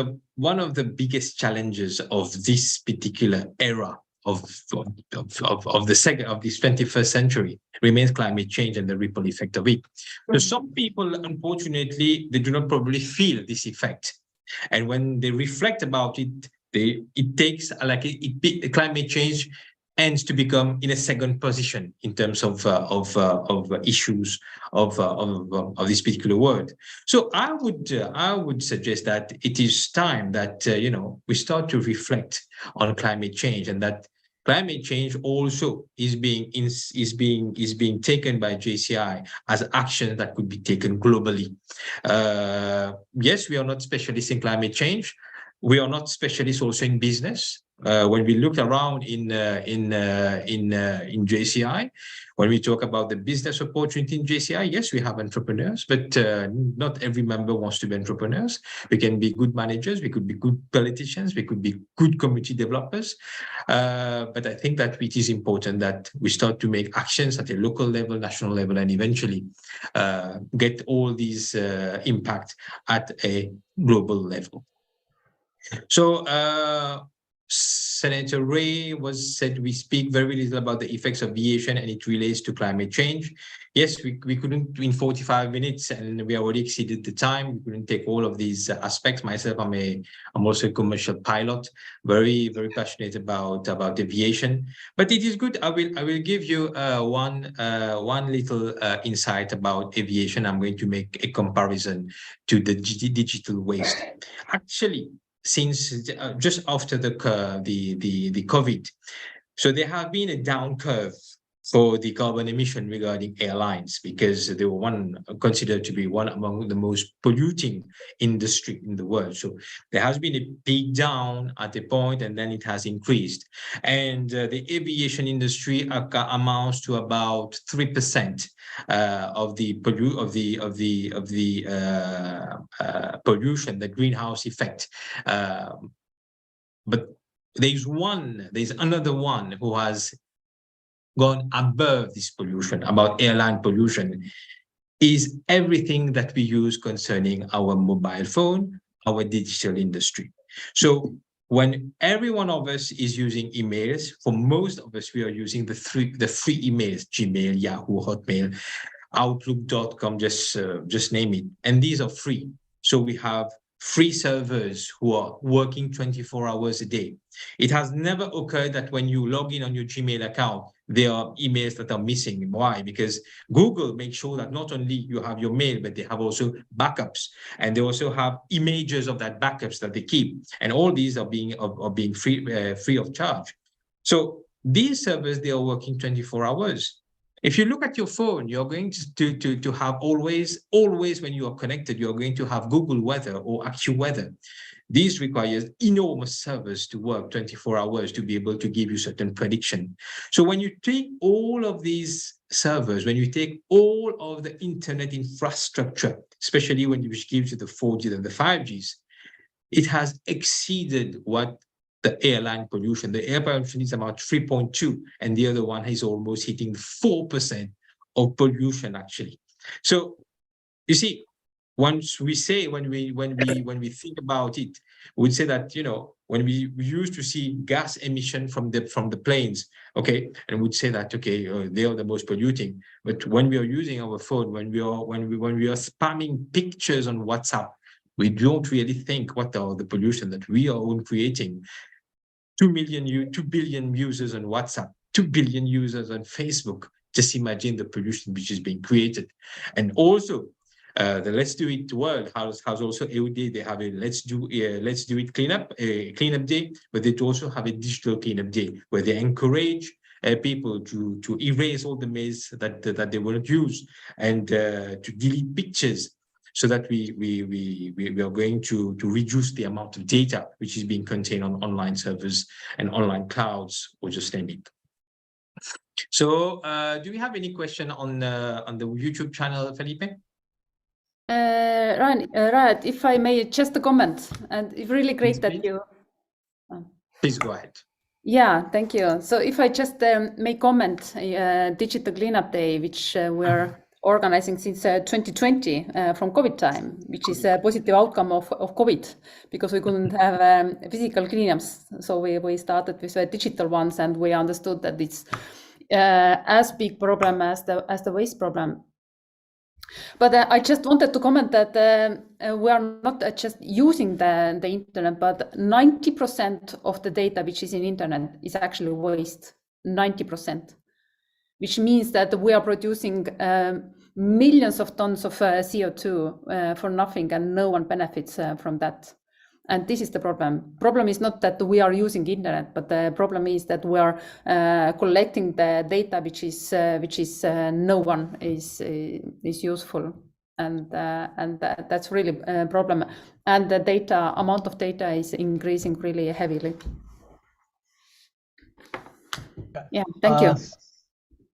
Speaker 5: the biggest challenges of this particular era of this 21st century remains climate change and the ripple effect of it. So some people, unfortunately, they do not probably feel this effect, and when they reflect about it, it takes climate change ends to become in a second position in terms of issues of this particular world. So I would suggest that it is time that we start to reflect on climate change, and that climate change also is being taken by JCI as action that could be taken globally. Yes, we are not specialists in climate change. We are not specialists also in business. When we look around in JCI, when we talk about the business opportunity in JCI, yes, we have entrepreneurs, but not every member wants to be entrepreneurs. We can be good managers, we could be good politicians, we could be good community developers. But I think that it is important that we start to make actions at a local level, national level, and eventually get all these impact at a global level. So Senator Ray said we speak very little about the effects of aviation and it relates to climate change. Yes, we couldn't in 45 minutes, and we already exceeded the time. We couldn't take all of these aspects. Myself, I'm also a commercial pilot, very passionate about aviation. But it is good. I will give you one little insight about aviation. I'm going to make a comparison to the digital waste. Actually, since just after the COVID, so there have been a down curve for the carbon emission regarding airlines, because they were considered to be one among the most polluting industry in the world. So there has been a peak down at a point, and then it has increased. And the aviation industry amounts to about 3% of the pollution, the greenhouse effect. But there's another one who has gone above this pollution, about airline pollution, is everything that we use concerning our mobile phone, our digital industry. So when every one of us is using emails, for most of us, we are using the free emails, Gmail, Yahoo, Hotmail, Outlook.com, just name it. And these are free. So we have free servers who are working 24 hours a day. It has never occurred that when you log in on your Gmail account, there are emails that are missing. Why? Because Google makes sure that not only you have your mail, but they have also backups, and they also have images of that backups that they keep. And all these are being free of charge. So these servers, they are working 24 hours. If you look at your phone, you're going to have always when you are connected, you're going to have Google Weather or AccuWeather. This requires enormous servers to work 24 hours to be able to give you certain prediction. So when you take all of these servers, when you take all of the internet infrastructure, especially when you give to the 4G and the 5Gs, it has exceeded what the airline pollution. The air pollution is about 3.2, and the other one is almost hitting 4% of pollution actually. So you see, once we say when we think about it, we'd say that when we used to see gas emission from the planes, okay, and we'd say that, okay, they are the most polluting. But when we are using our phone, when we are spamming pictures on WhatsApp, we don't really think what are the pollution that we are all creating. 2 billion users on WhatsApp, 2 billion users on Facebook. Just imagine the pollution which is being created. And also, the Let's Do It World has also every day they have a Let's Do It cleanup day, but they also have a digital cleanup day where they encourage people to erase all the mails that they won't use and to delete pictures, so that we are going to reduce the amount of data which is being contained on online servers and online clouds, or just name it. So, do we have any question on the YouTube channel, Filipe?
Speaker 8: Ryad, if I may just a comment, and it's really great that you.
Speaker 5: Please go ahead.
Speaker 8: Yeah, thank you. So if I just may comment, Digital Cleanup Day, which we're organizing since 2020 from COVID time, which is a positive outcome of COVID, because we couldn't have physical cleanups. So we started with digital ones, and we understood that it's as big problem as the waste problem. But I just wanted to comment that we are not just using the internet, but 90% of the data which is in internet is actually waste, 90%, which means that we are producing millions of tons of CO2 for nothing, and no one benefits from that. And this is the problem. Problem is not that we are using internet, but the problem is that we are collecting the data which is no one is useful, and that's really a problem. And the amount of data is increasing really heavily. Yeah, thank you.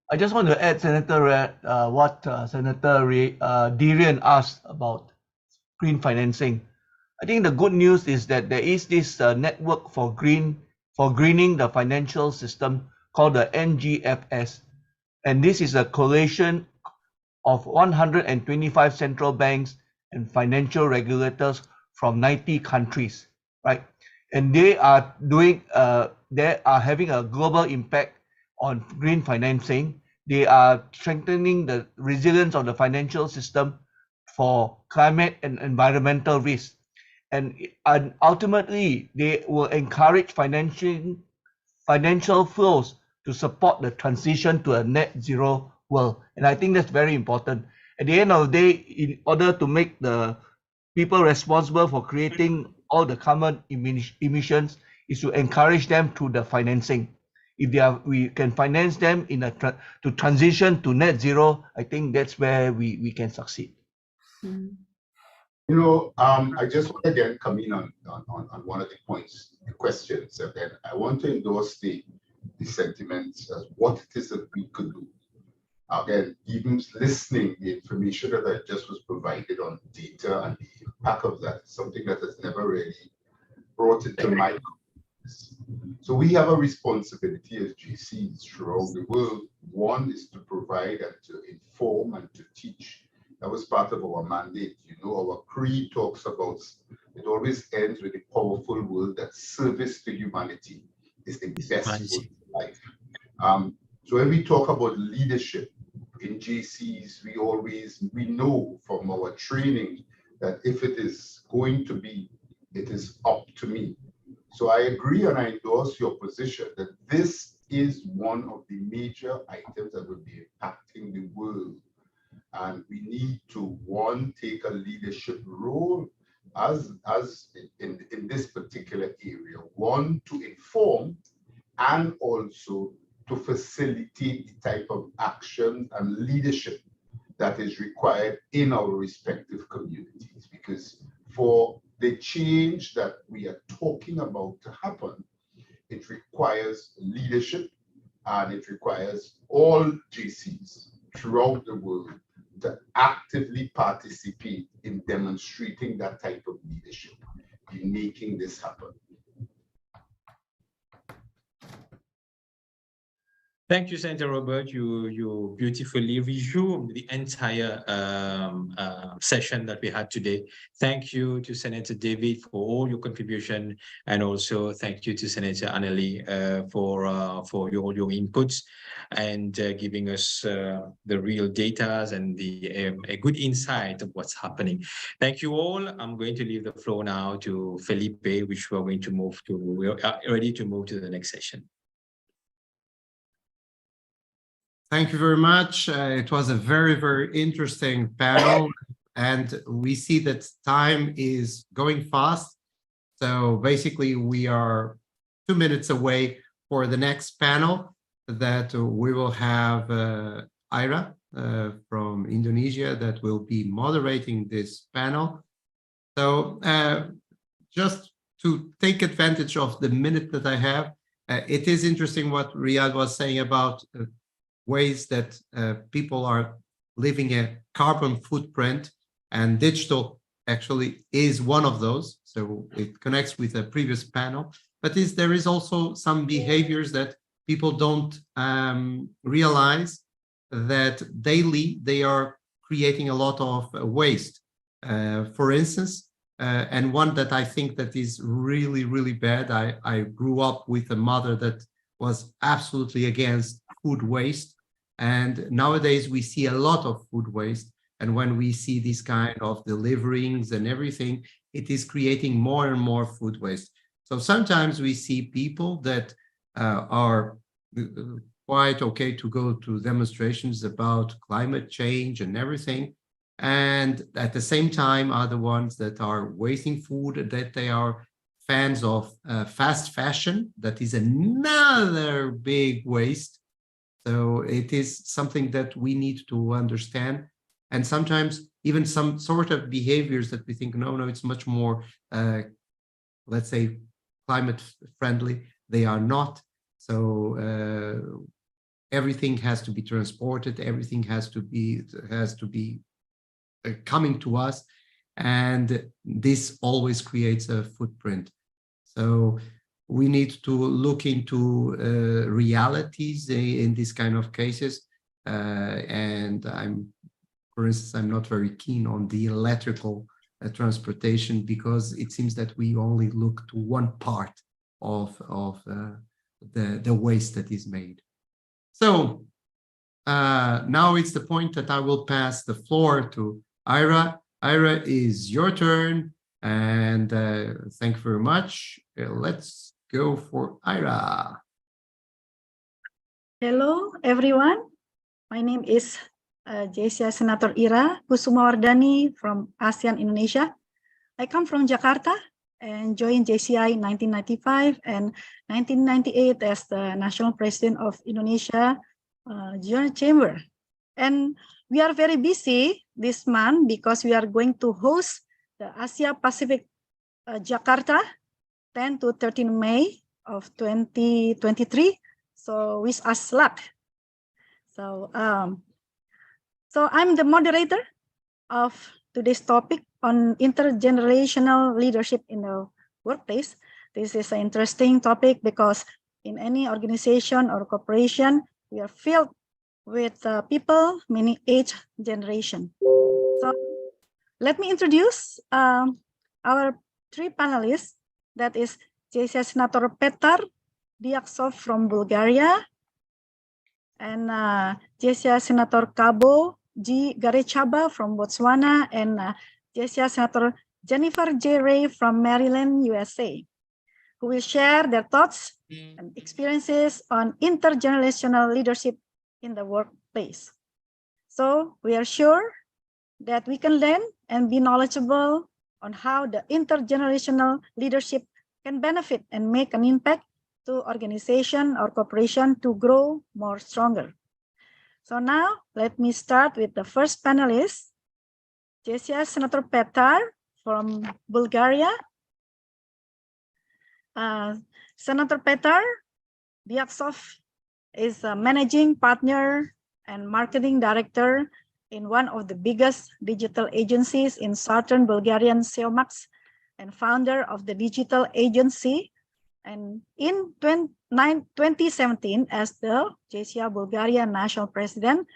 Speaker 7: I just want to add, Senator Ryad, what Senator Dirian asked about green financing. I think the good news is that there is this network for greening the financial system called the NGFS, and this is a coalition of 125 central banks and financial regulators from 90 countries, right? And they are having a global impact on green financing. They are strengthening the resilience of the financial system for climate and environmental risks. And ultimately, they will encourage financial flows to support the transition to a net zero world. And I think that's very important. At the end of the day, in order to make the people responsible for creating all the carbon emissions, is to encourage them through the financing. If we can finance them to transition to net zero, I think that's where we can succeed.
Speaker 6: You know, I just want to again come in on one of the points, the questions, and then I want to endorse the sentiments as what it is that we could do. Again, even listening, the information that I just was provided on data and the impact of that is something that has never really brought into my consciousness. So we have a responsibility as GCs throughout the world. One is to provide and to inform and to teach. That was part of our mandate. You know, our creed talks about, it always ends with a powerful word that service to humanity is the best word in life. So when we talk about leadership in GCs, we know from our training that if it is going to be, it is up to me. So I agree and I endorse your position that this is one of the major items that will be impacting the world. And we need to, one, take a leadership role as in this particular area. One, to inform and also to facilitate the type of action and leadership that is required in our respective communities. Because for the change that we are talking about to happen, it requires leadership, and it requires all GCs throughout the world to actively participate in demonstrating that type of leadership, in making this happen.
Speaker 5: Thank you, Senator Robert. You beautifully resumed the entire session that we had today. Thank you to Senator David for all your contribution, and also thank you to Senator Anneli for your inputs and giving us the real data and a good insight of what's happening. Thank you all. I'm going to leave the floor now to Filipe, which we're going to move to. We're ready to move to the next session.
Speaker 1: Thank you very much. It was a very, very interesting panel, and we see that time is going fast. So basically, we are 2 minutes away for the next panel that we will have Ira from Indonesia that will be moderating this panel. So just to take advantage of the minute that I have, it is interesting what Ryad was saying about ways that people are leaving a carbon footprint, and digital actually is one of those. So it connects with the previous panel, but there is also some behaviors that people don't realize that daily they are creating a lot of waste. For instance, and one that I think that is really, really bad. I grew up with a mother that was absolutely against food waste. And nowadays we see a lot of food waste. And when we see this kind of deliverings and everything, it is creating more and more food waste. So sometimes we see people that are quite okay to go to demonstrations about climate change and everything. And at the same time are the ones that are wasting food, that they are fans of fast fashion. That is another big waste. So it is something that we need to understand. And sometimes even some sort of behaviors that we think, no, it's much more, let's say, climate friendly. They are not. So everything has to be transported. Everything has to be coming to us. And this always creates a footprint. So we need to look into realities in these kind of cases. And for instance, I'm not very keen on the electrical transportation, because it seems that we only look to one part of the waste that is made. So now it's the point that I will pass the floor to Ira. Ira, is your turn. And thank you very much. Let's go for Ira.
Speaker 9: Hello, everyone. My name is JCI Senator Ira Kusumawardani from ASEAN Indonesia. I come from Jakarta and joined JCI in 1995 and 1998 as the National President of Indonesia Joint Chamber. And we are very busy this month because we are going to host the Asia Pacific Jakarta 10 to 13 May of 2023. So wish us luck. So I'm the moderator of today's topic on intergenerational leadership in the workplace. This is an interesting topic because in any organization or corporation, we are filled with people, many age generation. So let me introduce our three panelists. That is JCI Senator Petar Dyaksov from Bulgaria, and JCI Senator Kabo Garechaba from Botswana, and JCI Senator Jennifer J. Ray from Maryland, USA, who will share their thoughts and experiences on intergenerational leadership in the workplace. So we are sure that we can learn and be knowledgeable on how the intergenerational leadership can benefit and make an impact to organization or corporation to grow more stronger. So now let me start with the first panelist, JCI Senator Petar from Bulgaria. Senator Petar Dyaksov is a managing partner and marketing director in one of the biggest digital agencies in southern Bulgarian Seomax, and founder of the digital agency And in 2017 as the JCI Bulgaria National President,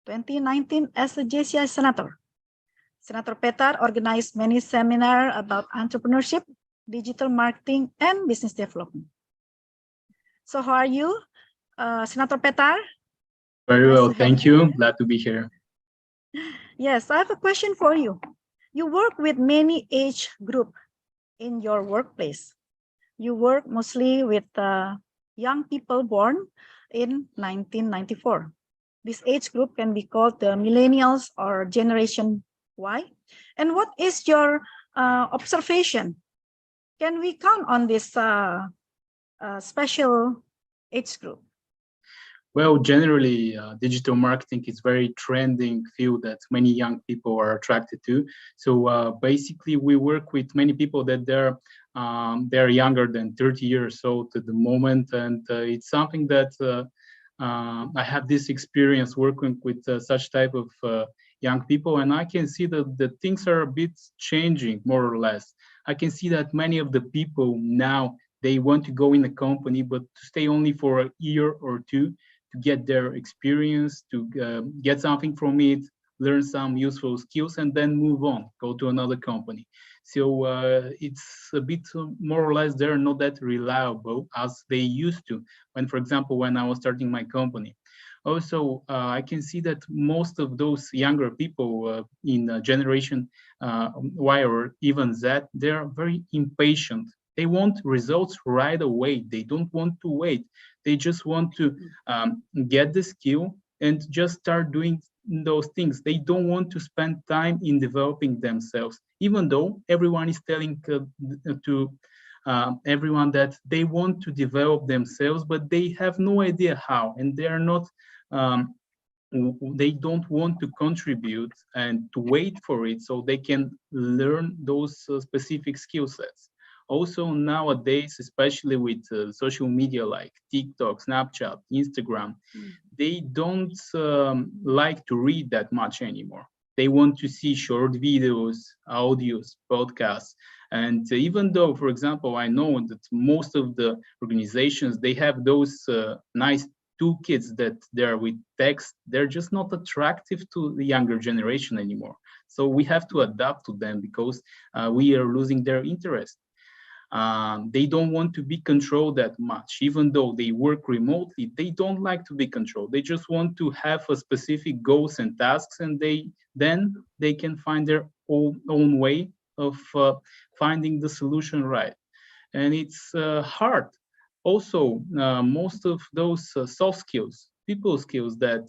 Speaker 9: 2019 as the JCI Senator. Senator Petar organized many seminars about entrepreneurship, digital marketing, and business development. So how are you, Senator Petar?
Speaker 10: Very
Speaker 9: Nice
Speaker 10: well,
Speaker 9: to have
Speaker 10: thank you. Glad to be here.
Speaker 9: Yes, I have a question for you. You work with many age group in your workplace. You work mostly with young people born in 1994. This age group can be called the millennials or Generation Y. And what is your observation? Can we count on this special age group?
Speaker 10: Well, generally, digital marketing is very trending field that many young people are attracted to. So basically, we work with many people that they're younger than 30 years old at the moment, and it's something that I have this experience working with such type of young people, and I can see that the things are a bit changing more or less. I can see that many of the people now, they want to go in a company, but to stay only for a year or two to get their experience, to get something from it, learn some useful skills, and then move on, go to another company. So it's a bit more or less, they're not that reliable as they used to. When, for example, when I was starting my company. Also, I can see that most of those younger people in Generation Y or even Z, they're very impatient. They want results right away. They don't want to wait. They just want to get the skill and just start doing those things. They don't want to spend time in developing themselves, even though everyone is telling to everyone that they want to develop themselves, but they have no idea how, and they are not they don't want to contribute and to wait for it so they can learn those specific skill sets. Also nowadays, especially with social media like TikTok, Snapchat, Instagram, they don't like to read that much anymore. They want to see short videos, audios, podcasts. And even though, for example, I know that most of the organizations, they have those nice toolkits that they're with text, they're just not attractive to the younger generation anymore. So we have to adapt to them because we are losing their interest. They don't want to be controlled that much. Even though they work remotely, they don't like to be controlled. They just want to have a specific goals and tasks, and then they can find their own way of finding the solution right. And it's hard. Also, most of those soft skills, people skills that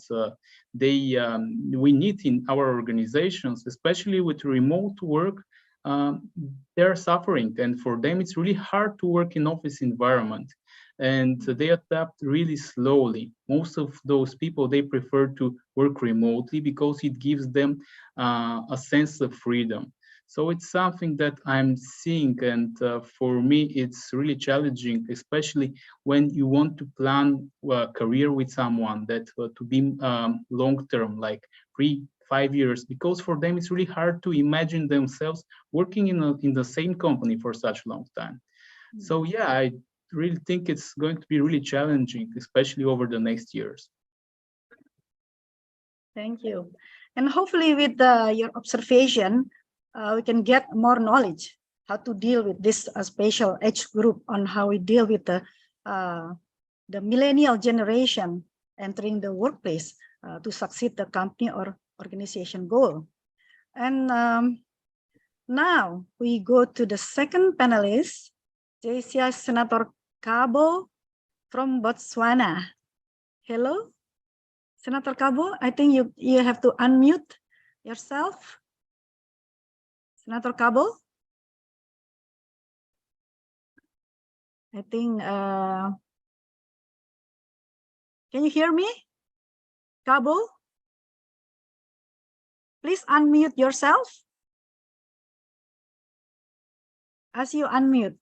Speaker 10: we need in our organizations, especially with remote work, they're suffering, and for them it's really hard to work in office environment, and they adapt really slowly. Most of those people, they prefer to work remotely because it gives them a sense of freedom. So it's something that I'm seeing, and for me it's really challenging, especially when you want to plan a career with someone that to be long-term, like 3-5 years, because for them it's really hard to imagine themselves working in the same company for such a long time. So yeah, I really think it's going to be really challenging, especially over the next years.
Speaker 9: Thank you. And hopefully with your observation, we can get more knowledge how to deal with this spatial age group, on how we deal with the millennial generation entering the workplace to succeed the company or organization goal. And now we go to the second panelist, JCI Senator Kabo from Botswana. Hello, Senator Kabo. I think you have to unmute yourself. Senator Kabo. I think, can you hear me? Kabo? Please unmute yourself. As you unmute.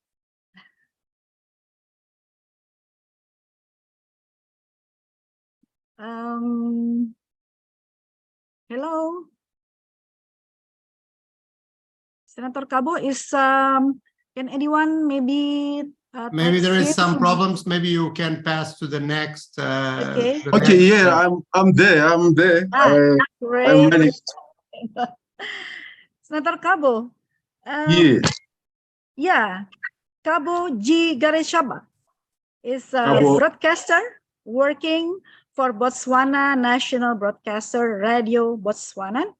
Speaker 9: Hello. Senator Kabo is, can anyone maybe
Speaker 1: Maybe there is
Speaker 9: thanks,
Speaker 1: some
Speaker 9: Kim.
Speaker 1: problems. Maybe you can pass to the next.
Speaker 9: Okay.
Speaker 1: the
Speaker 11: Okay,
Speaker 1: next,
Speaker 11: yeah, I'm there. I'm there. I
Speaker 9: Great.
Speaker 11: managed.
Speaker 9: Senator Kabo.
Speaker 11: Yeah.
Speaker 9: Yeah, Kabo G. Garechaba is a
Speaker 11: Kabo.
Speaker 9: broadcaster working for Botswana National Broadcaster Radio Botswana.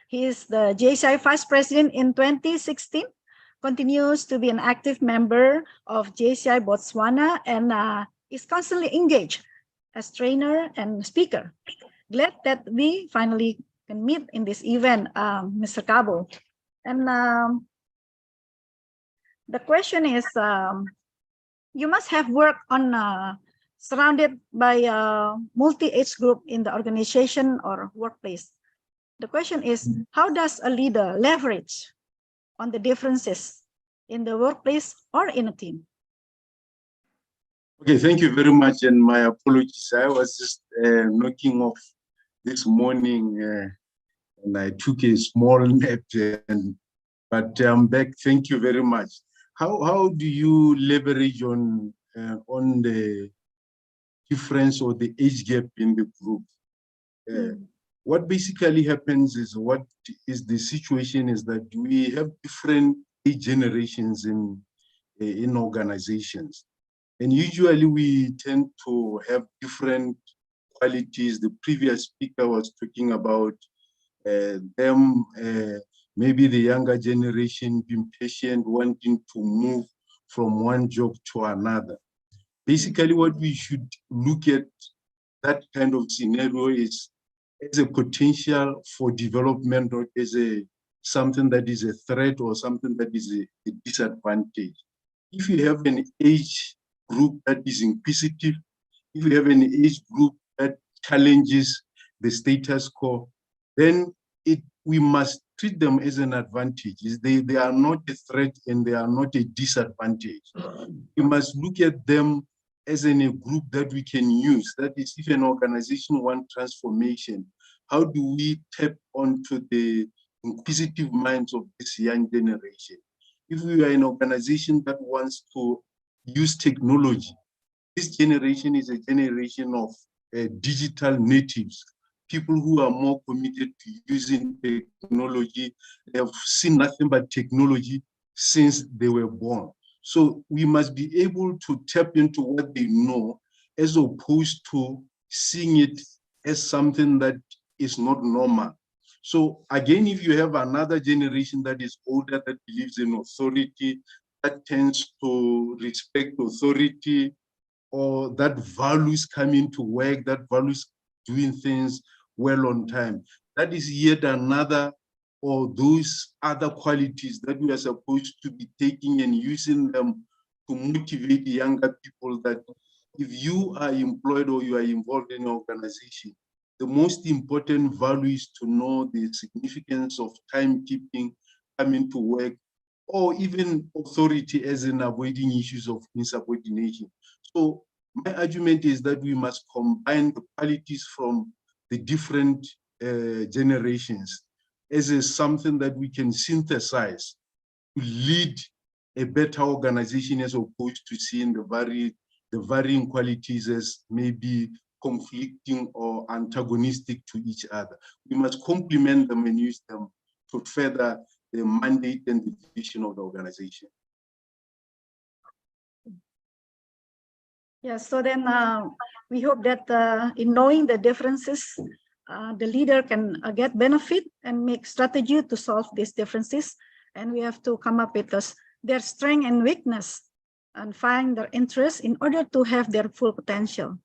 Speaker 9: He is the JCI Vice President in 2016, continues to be an active member of JCI Botswana, and is constantly engaged as trainer and speaker. Glad that we finally can meet in this event, Mr. Kabo. And the question is, you must have worked on surrounded by a multi-age group in the organization or workplace. The question is, how does a leader leverage on the differences in the workplace or in a team?
Speaker 11: Okay, thank you very much, and my apologies. I was just knocking off this morning, and I took a small nap, but I'm back. Thank you very much. How do you leverage on the difference or the age gap in the group? What basically happens is, what is the situation is that we have different age generations in organizations, and usually we tend to have different qualities. The previous speaker was talking about them, maybe the younger generation being patient, wanting to move from one job to another. Basically, what we should look at that kind of scenario is as a potential for development, or as something that is a threat or something that is a disadvantage. If you have an age group that is inquisitive, if you have an age group that challenges the status quo, then we must treat them as an advantage. They are not a threat and they are not a disadvantage. We must look at them as in a group that we can use. That is, if an organization wants transformation, how do we tap onto the inquisitive minds of this young generation? If we are an organization that wants to use technology, this generation is a generation of digital natives, people who are more committed to using technology. They have seen nothing but technology since they were born. So we must be able to tap into what they know, as opposed to seeing it as something that is not normal. So again, if you have another generation that is older, that believes in authority, that tends to respect authority, or that values coming to work, that values doing things well on time, that is yet another, or those other qualities that we are supposed to be taking and using them to motivate younger people, that if you are employed or you are involved in an organization, the most important value is to know the significance of timekeeping, coming to work, or even authority, as in avoiding issues of insubordination. So my argument is that we must combine the qualities from the different generations as something that we can synthesize to lead a better organization, as opposed to seeing the varying qualities as maybe conflicting or antagonistic to each other. We must complement them and use them to further the mandate and the vision of the organization.
Speaker 9: Yeah, so then we hope that in knowing the differences, the leader can get benefit and make strategy to solve these differences. And we have to come up with their strength and weakness and find their interest in order to have their full potential.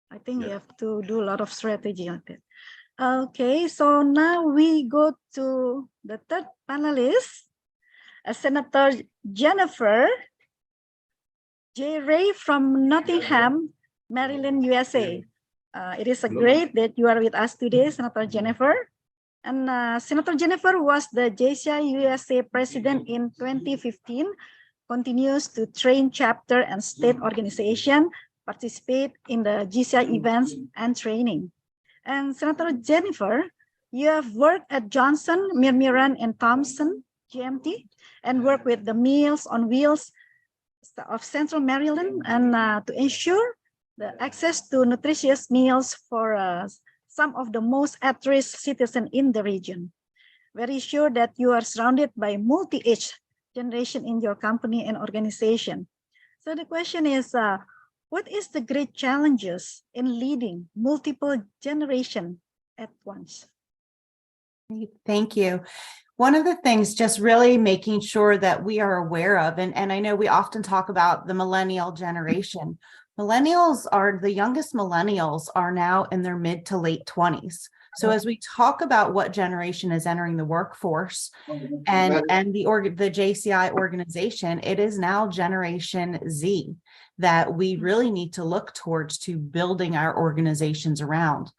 Speaker 9: I think we have to do a lot of strategy on that. Okay, so now we go to the third panelist, Senator Jennifer J. Ray from Nottingham, Maryland, USA. It is great that you are with us today, Senator Jennifer. And Senator Jennifer was the JCI USA president in 2015, continues to train chapter and state organization, participate in the JCI events and training. And Senator Jennifer, you have worked at Johnson, Mirmiran, and Thompson, GMT, and worked with the Meals on Wheels of Central Maryland, and to ensure the access to nutritious meals for some of the most at-risk citizens in the region. Very sure that you are surrounded by multi-age generation in your company and organization. So the question is, what is the great challenges in leading multiple generation at once?
Speaker 2: Thank you. One of the things just really making sure that we are aware of, and I know we often talk about the millennial generation. The youngest millennials are now in their mid to late 20s. So as we talk about what generation is entering the workforce and the JCI organization, it is now Generation Z that we really need to look towards to building our organizations around.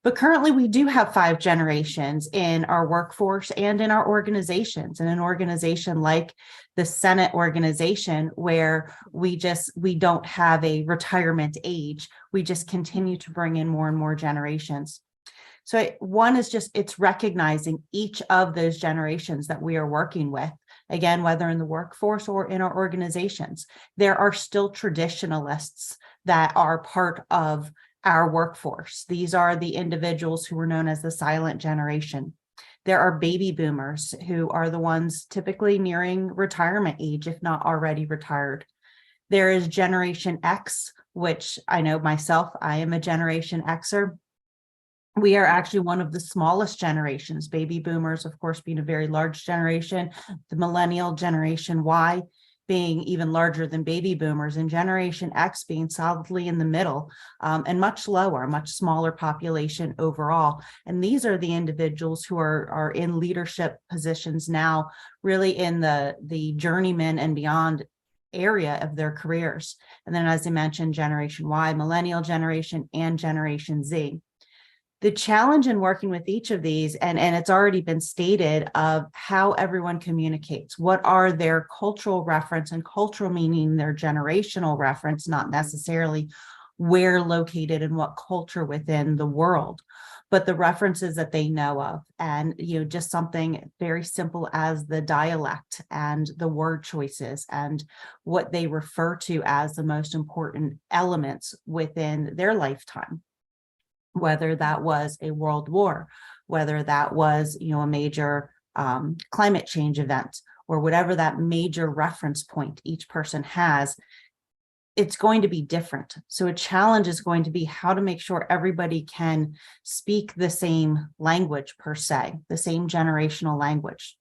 Speaker 2: But currently we do have 5 generations in our workforce and in our organizations, and an organization like the Senate organization where we don't have a retirement age. We just continue to bring in more and more generations. So one is it's recognizing each of those generations that we are working with. Again, whether in the workforce or in our organizations, there are still traditionalists that are part of our workforce. These are the individuals who are known as the silent generation. There are baby boomers who are the ones typically nearing retirement age, if not already retired. There is Generation X, which I know myself, I am a Generation Xer. We are actually one of the smallest generations, baby boomers, of course, being a very large generation, the millennial Generation Y being even larger than baby boomers, and Generation X being solidly in the middle, and much lower, much smaller population overall. And these are the individuals who are in leadership positions now, really in the journeyman and beyond area of their careers. And then, as I mentioned, Generation Y, millennial generation, and Generation Z. The challenge in working with each of these, and it's already been stated, of how everyone communicates. What are their cultural reference and cultural meaning, their generational reference, not necessarily where located and what culture within the world, but the references that they know of. And, just something very simple as the dialect and the word choices and what they refer to as the most important elements within their lifetime. Whether that was a world war, whether that was, a major climate change event, or whatever that major reference point each person has, it's going to be different. So a challenge is going to be how to make sure everybody can speak the same language per se, the same generational language.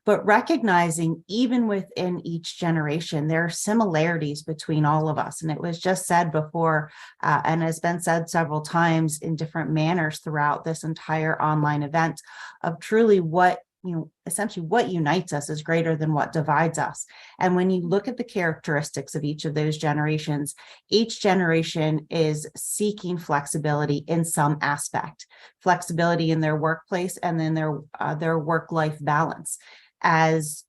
Speaker 2: But recognizing even within each generation, there are similarities between all of us. And it was just said before, and has been said several times in different manners throughout this entire online event, of truly what, essentially what unites us is greater than what divides us. And when you look at the characteristics of each of those generations, each generation is seeking flexibility in some aspect, flexibility in their workplace and then their work-life balance. As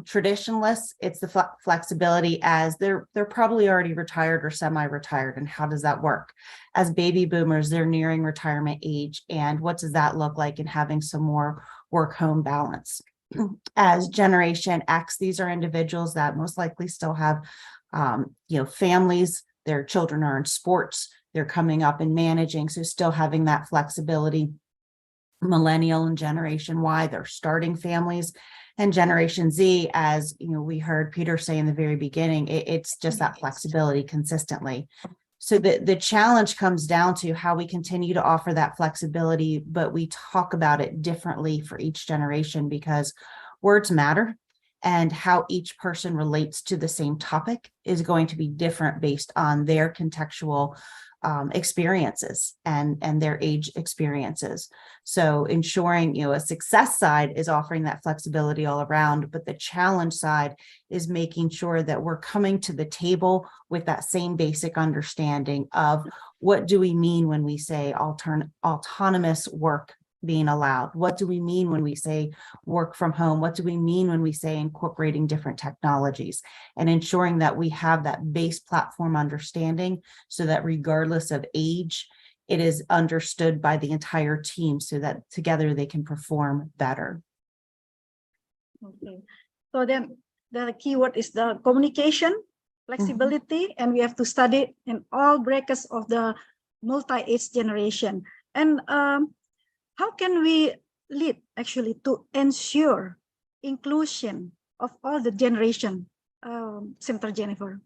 Speaker 2: traditionalists, it's the flexibility as they're probably already retired or semi-retired, and how does that work? As baby boomers, they're nearing retirement age, and what does that look like in having some more work-home balance? As Generation X, these are individuals that most likely still have families, their children are in sports, they're coming up and managing, so still having that flexibility. Millennial and Generation Y, they're starting families. And Generation Z, as we heard Peter say in the very beginning, it's just that flexibility consistently. So the challenge comes down to how we continue to offer that flexibility, but we talk about it differently for each generation, because words matter, and how each person relates to the same topic is going to be different based on their contextual experiences and their age experiences. So ensuring, a success side is offering that flexibility all around, but the challenge side is making sure that we're coming to the table with that same basic understanding of what do we mean when we say autonomous work being allowed? What do we mean when we say work from home? What do we mean when we say incorporating different technologies? And ensuring that we have that base platform understanding so that regardless of age, it is understood by the entire team so that together they can perform better.
Speaker 9: Okay. So then the keyword is the communication flexibility, and we have to study in all brackets of the multi-age generation. And how can we lead actually to ensure inclusion of all the generation, Senator Jennifer?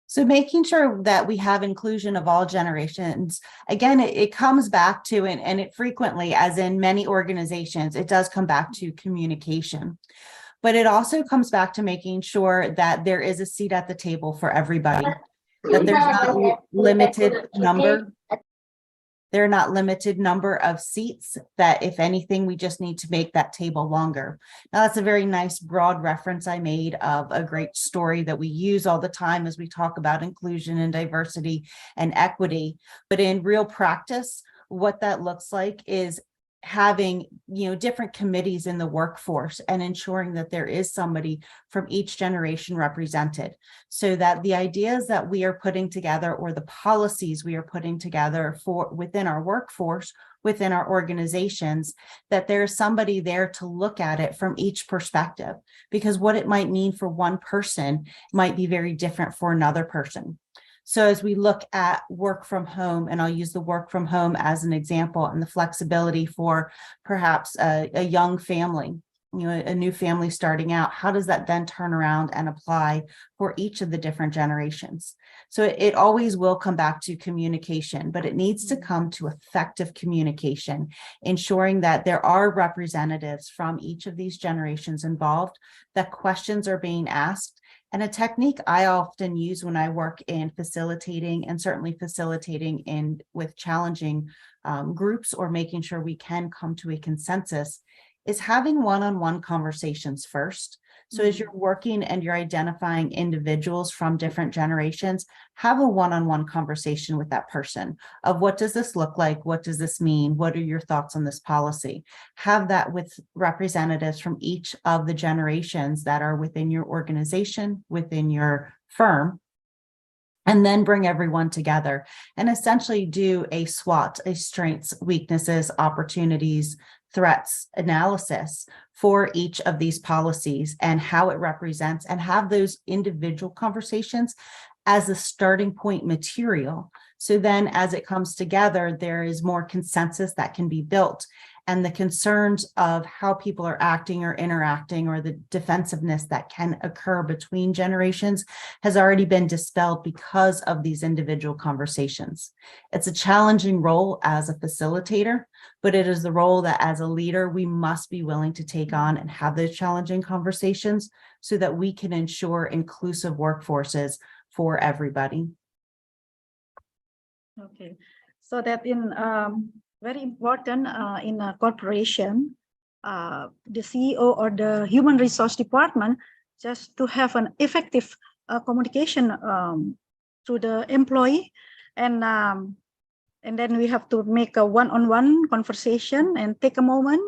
Speaker 2: So making sure that we have inclusion of all generations, again, it comes back to, and it frequently, as in many organizations, it does come back to communication. But it also comes back to making sure that there is a seat at the table for everybody, that there's not limited number. There are not limited number of seats, that if anything, we just need to make that table longer. Now, that's a very nice broad reference I made of a great story that we use all the time as we talk about inclusion and diversity and equity. But in real practice, what that looks like is having, different committees in the workforce and ensuring that there is somebody from each generation represented, so that the ideas that we are putting together or the policies we are putting together for within our workforce, within our organizations, that there's somebody there to look at it from each perspective, because what it might mean for one person might be very different for another person. So as we look at work from home, and I'll use the work from home as an example, and the flexibility for perhaps a young family, a new family starting out, how does that then turn around and apply for each of the different generations? So it always will come back to communication, but it needs to come to effective communication, ensuring that there are representatives from each of these generations involved, that questions are being asked. And a technique I often use when I work in facilitating, and certainly facilitating with challenging groups, or making sure we can come to a consensus, is having one-on-one conversations first. So as you're working and you're identifying individuals from different generations, have a one-on-one conversation with that person of, what does this look like? What does this mean? What are your thoughts on this policy? Have that with representatives from each of the generations that are within your organization, within your firm, and then bring everyone together and essentially do a SWOT, a strengths, weaknesses, opportunities, threats analysis for each of these policies and how it represents, and have those individual conversations as a starting point material. So then as it comes together, there is more consensus that can be built, and the concerns of how people are acting or interacting, or the defensiveness that can occur between generations, has already been dispelled because of these individual conversations. It's a challenging role as a facilitator, but it is the role that as a leader, we must be willing to take on and have those challenging conversations so that we can ensure inclusive workforces for everybody.
Speaker 9: Okay, so that in very important in a corporation, the CEO or the human resource department, just to have an effective communication to the employee, and then we have to make a one-on-one conversation and take a moment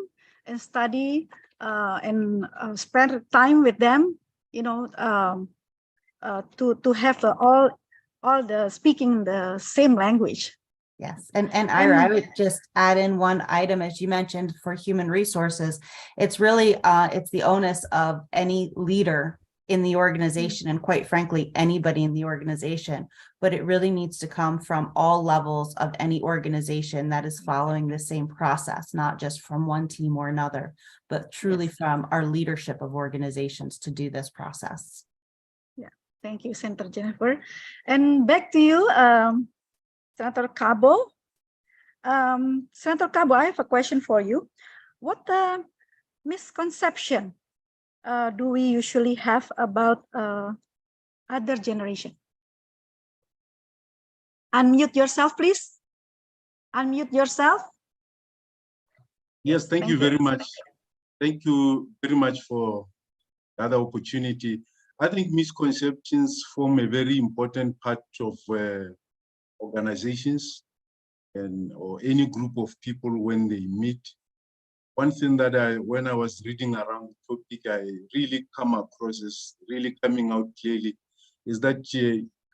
Speaker 9: and study and spend time with them, to have all the speaking the same language.
Speaker 2: Yes, and Ira, I would just add in one item, as you mentioned, for human resources. It's really it's the onus of any leader in the organization, and quite frankly, anybody in the organization, but it really needs to come from all levels of any organization that is following the same process, not just from one team or another, but truly from our leadership of organizations to do this process.
Speaker 9: Yeah, thank you, Senator Jennifer. And back to you, Senator Kabo. Senator Kabo, I have a question for you. What misconception do we usually have about other generation? Unmute yourself, please. Unmute yourself.
Speaker 11: Yes, thank you very much. Thank you very much for the other opportunity. I think misconceptions form a very important part of organizations or any group of people when they meet. One thing that when I was reading around the topic, I really come across as really coming out clearly, is that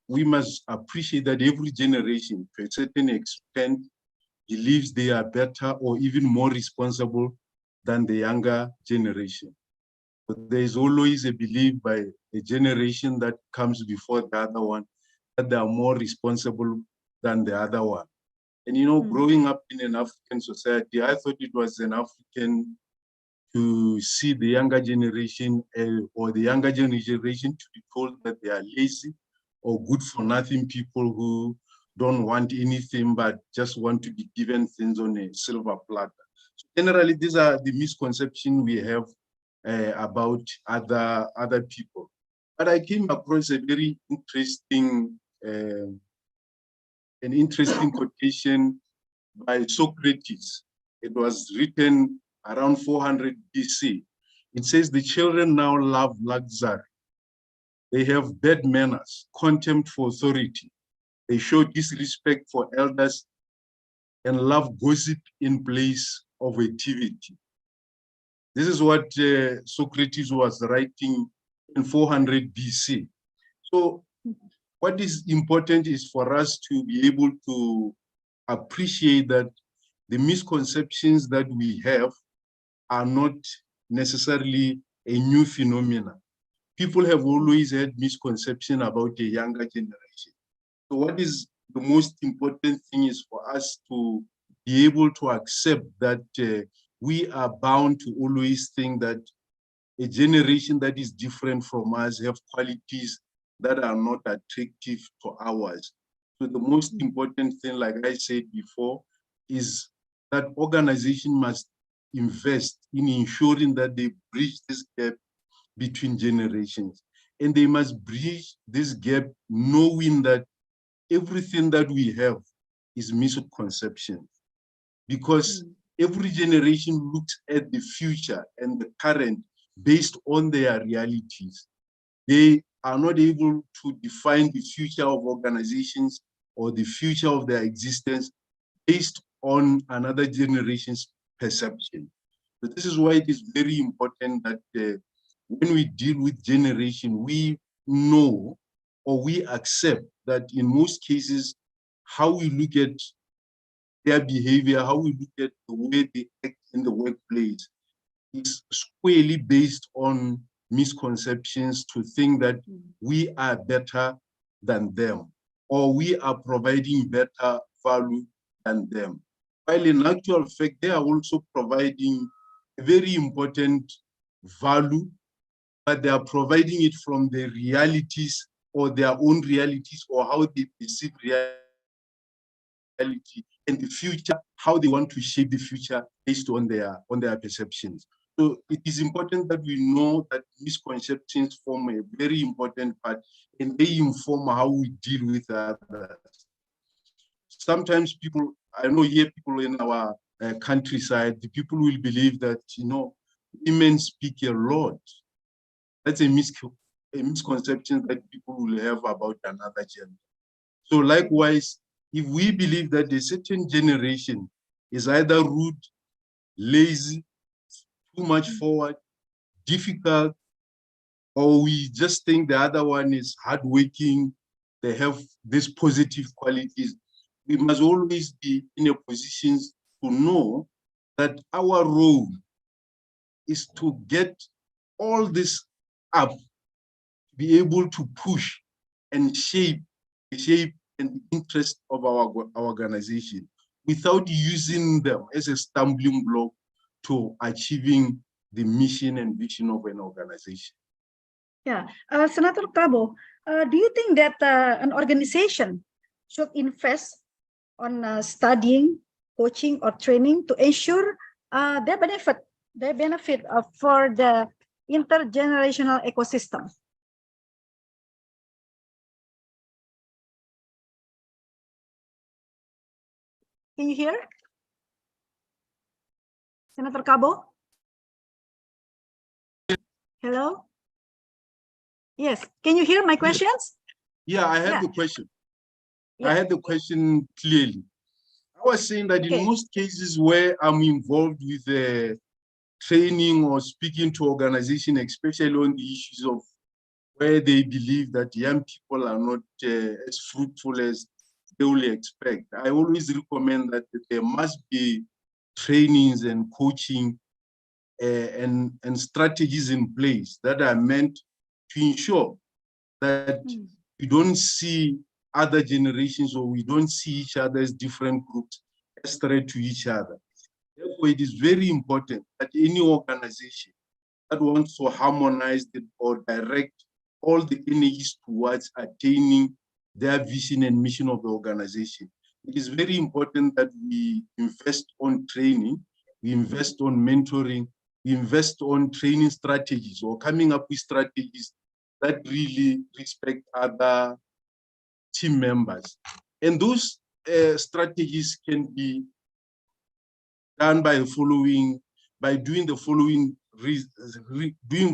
Speaker 11: we must appreciate that every generation, to a certain extent, believes they are better or even more responsible than the younger generation. There is always a belief by a generation that comes before the other one that they are more responsible than the other one. And you know, growing up in an African society, I thought it was an African to see the younger generation or the younger generation to be told that they are lazy or good for nothing people who don't want anything but just want to be given things on a silver platter. So generally, these are the misconceptions we have about other people. But I came across a very interesting quotation by Socrates. It was written around 400 BC. It says, the children now love luxury. They have bad manners, contempt for authority. They show disrespect for elders and love gossip in place of activity. This is what Socrates was writing in 400 BC. So what is important is for us to be able to appreciate that the misconceptions that we have are not necessarily a new phenomenon. People have always had misconception about a younger generation. So what is the most important thing is for us to be able to accept that we are bound to always think that a generation that is different from us have qualities that are not attractive to ours. So the most important thing, like I said before, is that organization must invest in ensuring that they bridge this gap between generations. And they must bridge this gap knowing that everything that we have is misconception. Because every generation looks at the future and the current based on their realities. They are not able to define the future of organizations or the future of their existence based on another generation's perception. But this is why it is very important that when we deal with generation, we know or we accept that in most cases, how we look at their behavior, how we look at the way they act in the workplace is squarely based on misconceptions to think that we are better than them or we are providing better value than them. While in actual fact, they are also providing a very important value, but they are providing it from their realities or their own realities or how they perceive reality and the future, how they want to shape the future based on their perceptions. So it is important that we know that misconceptions form a very important part and they inform how we deal with others. Sometimes people, I know here people in our countryside, the people will believe that, you know, women speak a lot. That's a misconception that people will have about another gender. So likewise, if we believe that a certain generation is either rude, lazy, too much forward, difficult, or we just think the other one is hardworking, they have these positive qualities, we must always be in a position to know that our role is to get all this up, to be able to push and shape and the interest of our organization without using them as a stumbling block to achieving the mission and vision of an organization.
Speaker 9: Yeah, Senator Kabo, do you think that an organization should invest on studying, coaching, or training to ensure their benefit for the intergenerational ecosystem? Can you hear? Senator Kabo? Hello? Yes, can you hear my questions?
Speaker 11: Yeah, I have the question. I had the question clearly. I was saying that in most cases where I'm involved with training or speaking to organizations, especially on the issues of where they believe that young people are not as fruitful as they will expect, I always recommend that there must be trainings and coaching and strategies in place that are meant to ensure that we don't see other generations, or we don't see each other as different groups as threat to each other. Therefore, it is very important that any organization that wants to harmonize or direct all the energies towards attaining their vision and mission of the organization, it is very important that we invest on training, we invest on mentoring, we invest on training strategies or coming up with strategies that really respect other team members. And those strategies can be done by doing the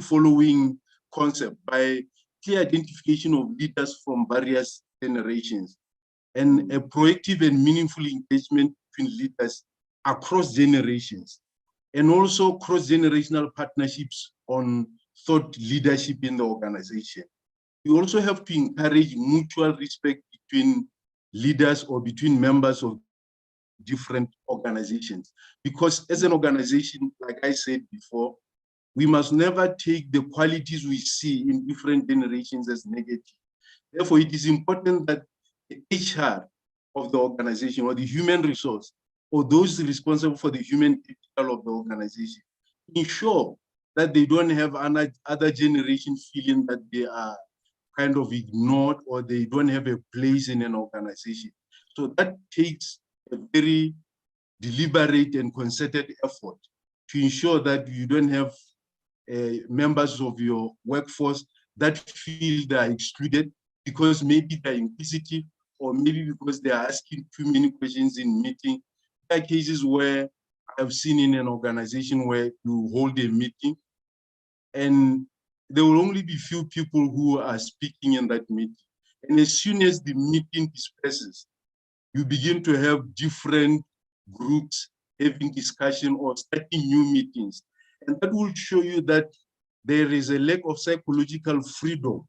Speaker 11: following concept, by clear identification of leaders from various generations, and a proactive and meaningful engagement between leaders across generations, and also cross-generational partnerships on thought leadership in the organization. We also have to encourage mutual respect between leaders or between members of different organizations. Because as an organization, like I said before, we must never take the qualities we see in different generations as negative. Therefore, it is important that the HR of the organization, or the human resource, or those responsible for the human capital of the organization, ensure that they don't have other generation feeling that they are kind of ignored or they don't have a place in an organization. So that takes a very deliberate and concerted effort to ensure that you don't have members of your workforce that feel they are excluded because maybe they're inquisitive, or maybe because they are asking too many questions in meeting. There are cases where I've seen in an organization where you hold a meeting and there will only be few people who are speaking in that meeting. And as soon as the meeting disperses, you begin to have different groups having discussion or starting new meetings. And that will show you that there is a lack of psychological freedom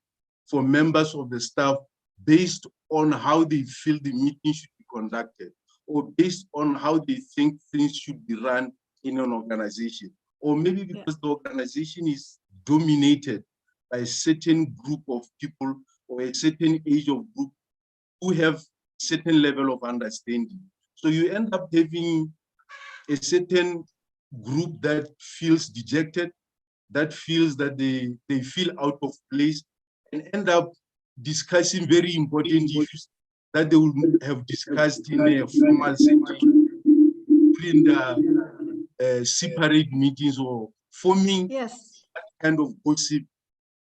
Speaker 11: for members of the staff based on how they feel the meeting should be conducted, or based on how they think things should be run in an organization. Or maybe because the organization is dominated by a certain group of people or a certain age of group who have certain level of understanding. So you end up having a certain group that feels dejected, that feels that they feel out of place, and end up discussing very important issues that they would have discussed in a formal setting, during the separate meetings, or forming kind of gossip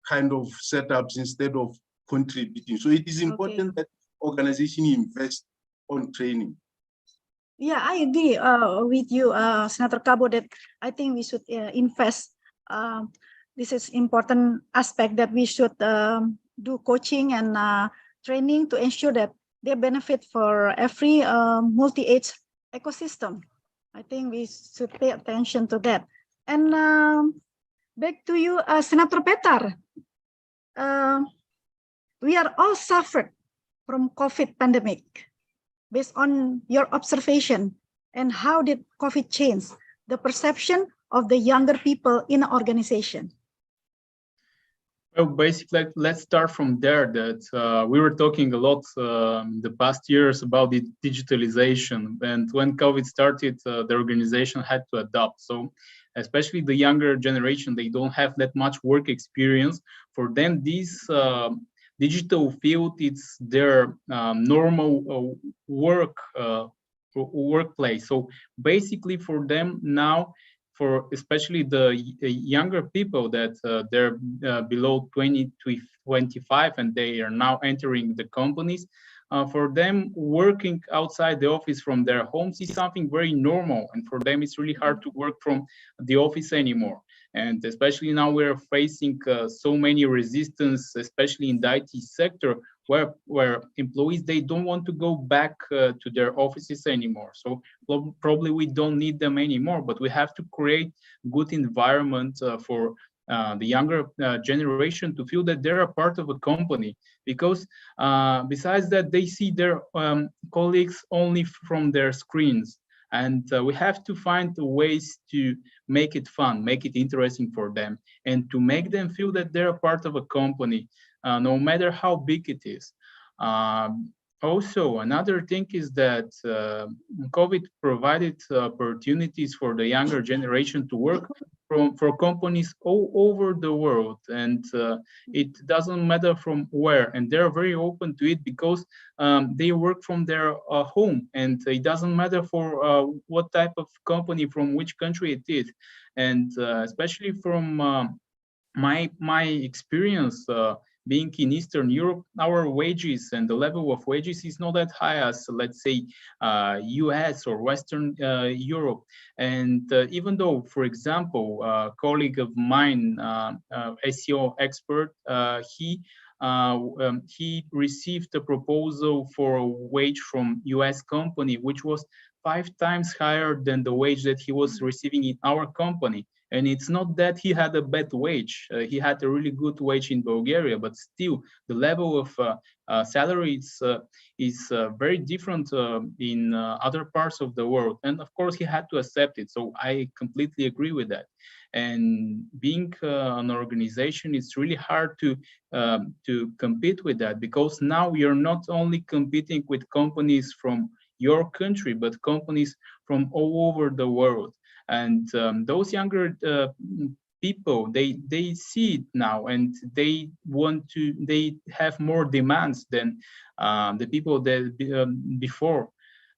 Speaker 11: kind of setups instead of contributing. So it is important that organization invest on training.
Speaker 9: Yeah, I agree with you, Senator Kabo, that I think we should invest. This is important aspect that we should do coaching and training to ensure that they benefit for every multi-age ecosystem. I think we should pay attention to that. And back to you, Senator Petar. We are all suffered from COVID pandemic. Based on your observation, and how did COVID change the perception of the younger people in an organization?
Speaker 10: Well, basically, let's start from there. That we were talking a lot the past years about the digitalization, and when COVID started, the organization had to adapt. So, especially the younger generation, they don't have that much work experience. For them, this digital field, it's their normal workplace. So basically, for them now, for especially the younger people that they're below 20 to 25 and they are now entering the companies, for them working outside the office from their homes is something very normal, and for them it's really hard to work from the office anymore. And especially now we're facing so many resistance, especially in the IT sector, where employees, they don't want to go back to their offices anymore. So probably we don't need them anymore, but we have to create good environment for the younger generation to feel that they're a part of a company, because besides that, they see their colleagues only from their screens. And we have to find ways to make it fun, make it interesting for them, and to make them feel that they're a part of a company, no matter how big it is. Also, another thing is that COVID provided opportunities for the younger generation to work for companies all over the world, and it doesn't matter from where, and they're very open to it because they work from their home, and it doesn't matter for what type of company, from which country it is. And especially from my experience being in Eastern Europe, our wages and the level of wages is not that high as, let's say, US or Western Europe. And even though, for example, a colleague of mine, SEO expert, he received a proposal for a wage from US company, which was 5 times higher than the wage that he was receiving in our company. And it's not that he had a bad wage. He had a really good wage in Bulgaria, but still the level of salary is very different in other parts of the world. And of course, he had to accept it. So I completely agree with that. And being an organization, it's really hard to compete with that, because now you're not only competing with companies from your country, but companies from all over the world. And those younger people, they see it now, and they have more demands than the people that before.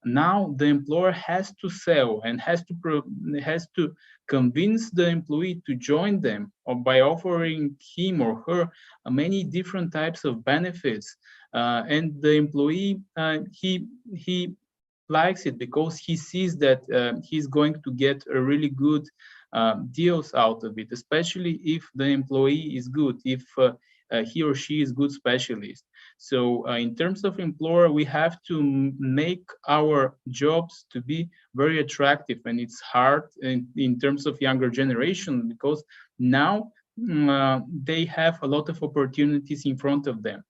Speaker 10: Now the employer has to sell and has to convince the employee to join them, or by offering him or her many different types of benefits. And the employee, he likes it because he sees that he's going to get a really good deals out of it, especially if the employee is good, if he or she is good specialist. So in terms of employer, we have to make our jobs to be very attractive, and it's hard in terms of younger generation, because now they have a lot of opportunities in front of them.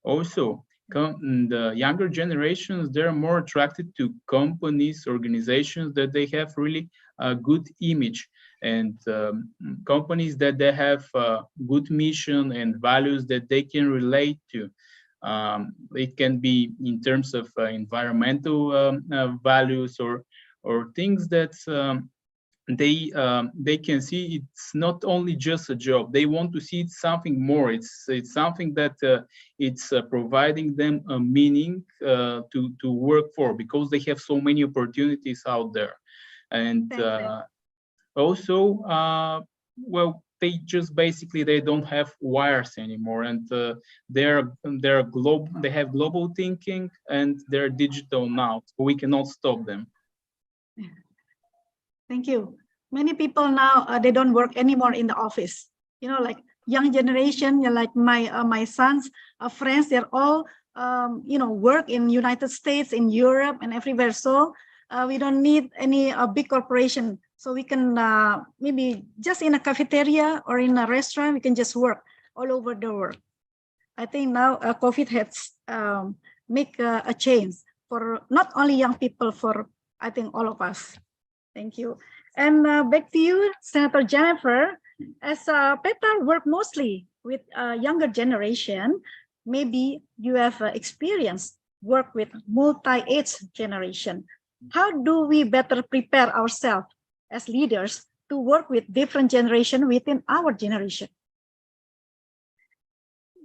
Speaker 10: Also, the younger generations, they're more attracted to companies, organizations that they have really a good image, and companies that they have a good mission and values that they can relate to. It can be in terms of environmental values, or things that they can see it's not only just a job. They want to see it's something more. It's something that it's providing them a meaning to work for, because they have so many opportunities out there. And also, well, they just basically, they don't have wires anymore, and they're global. They have global thinking, and they're digital now. So we cannot stop them.
Speaker 9: Thank you. Many people now, they don't work anymore in the office. You know, like young generation, like my sons' friends, they're all, you know, work in United States, in Europe, and everywhere. So we don't need any big corporation. So we can maybe just in a cafeteria or in a restaurant, we can just work all over the world. I think now COVID has make a change for not only young people, for I think all of us. Thank you. And back to you, Senator Jennifer. As Petar work mostly with younger generation, maybe you have experience work with multi-age generation. How do we better prepare ourselves as leaders to work with different generation within our generation?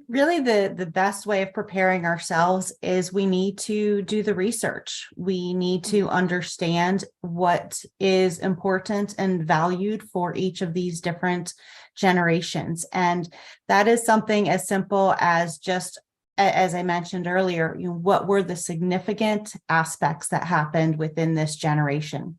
Speaker 2: Really, the best way of preparing ourselves is we need to do the research. We need to understand what is important and valued for each of these different generations. And that is something as simple as just, as I mentioned earlier, you know, what were the significant aspects that happened within this generation?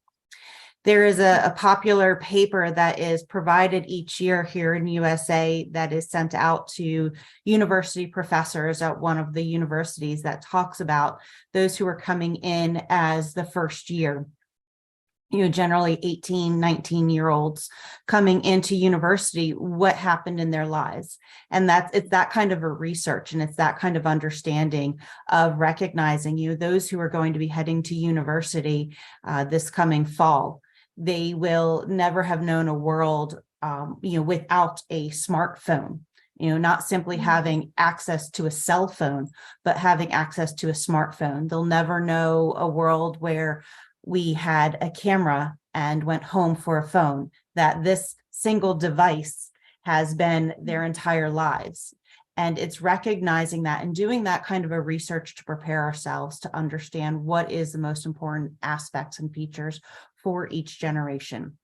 Speaker 2: There is a popular paper that is provided each year here in USA that is sent out to university professors at one of the universities that talks about those who are coming in as the first year. generally 18, 19-year-olds coming into university, what happened in their lives. And it's that kind of a research, and it's that kind of understanding of recognizing those who are going to be heading to university this coming fall. They will never have known a world, without a smartphone. Not simply having access to a cell phone, but having access to a smartphone. They'll never know a world where we had a camera and went home for a phone, that this single device has been their entire lives. And it's recognizing that and doing that kind of a research to prepare ourselves to understand what is the most important aspects and features for each generation.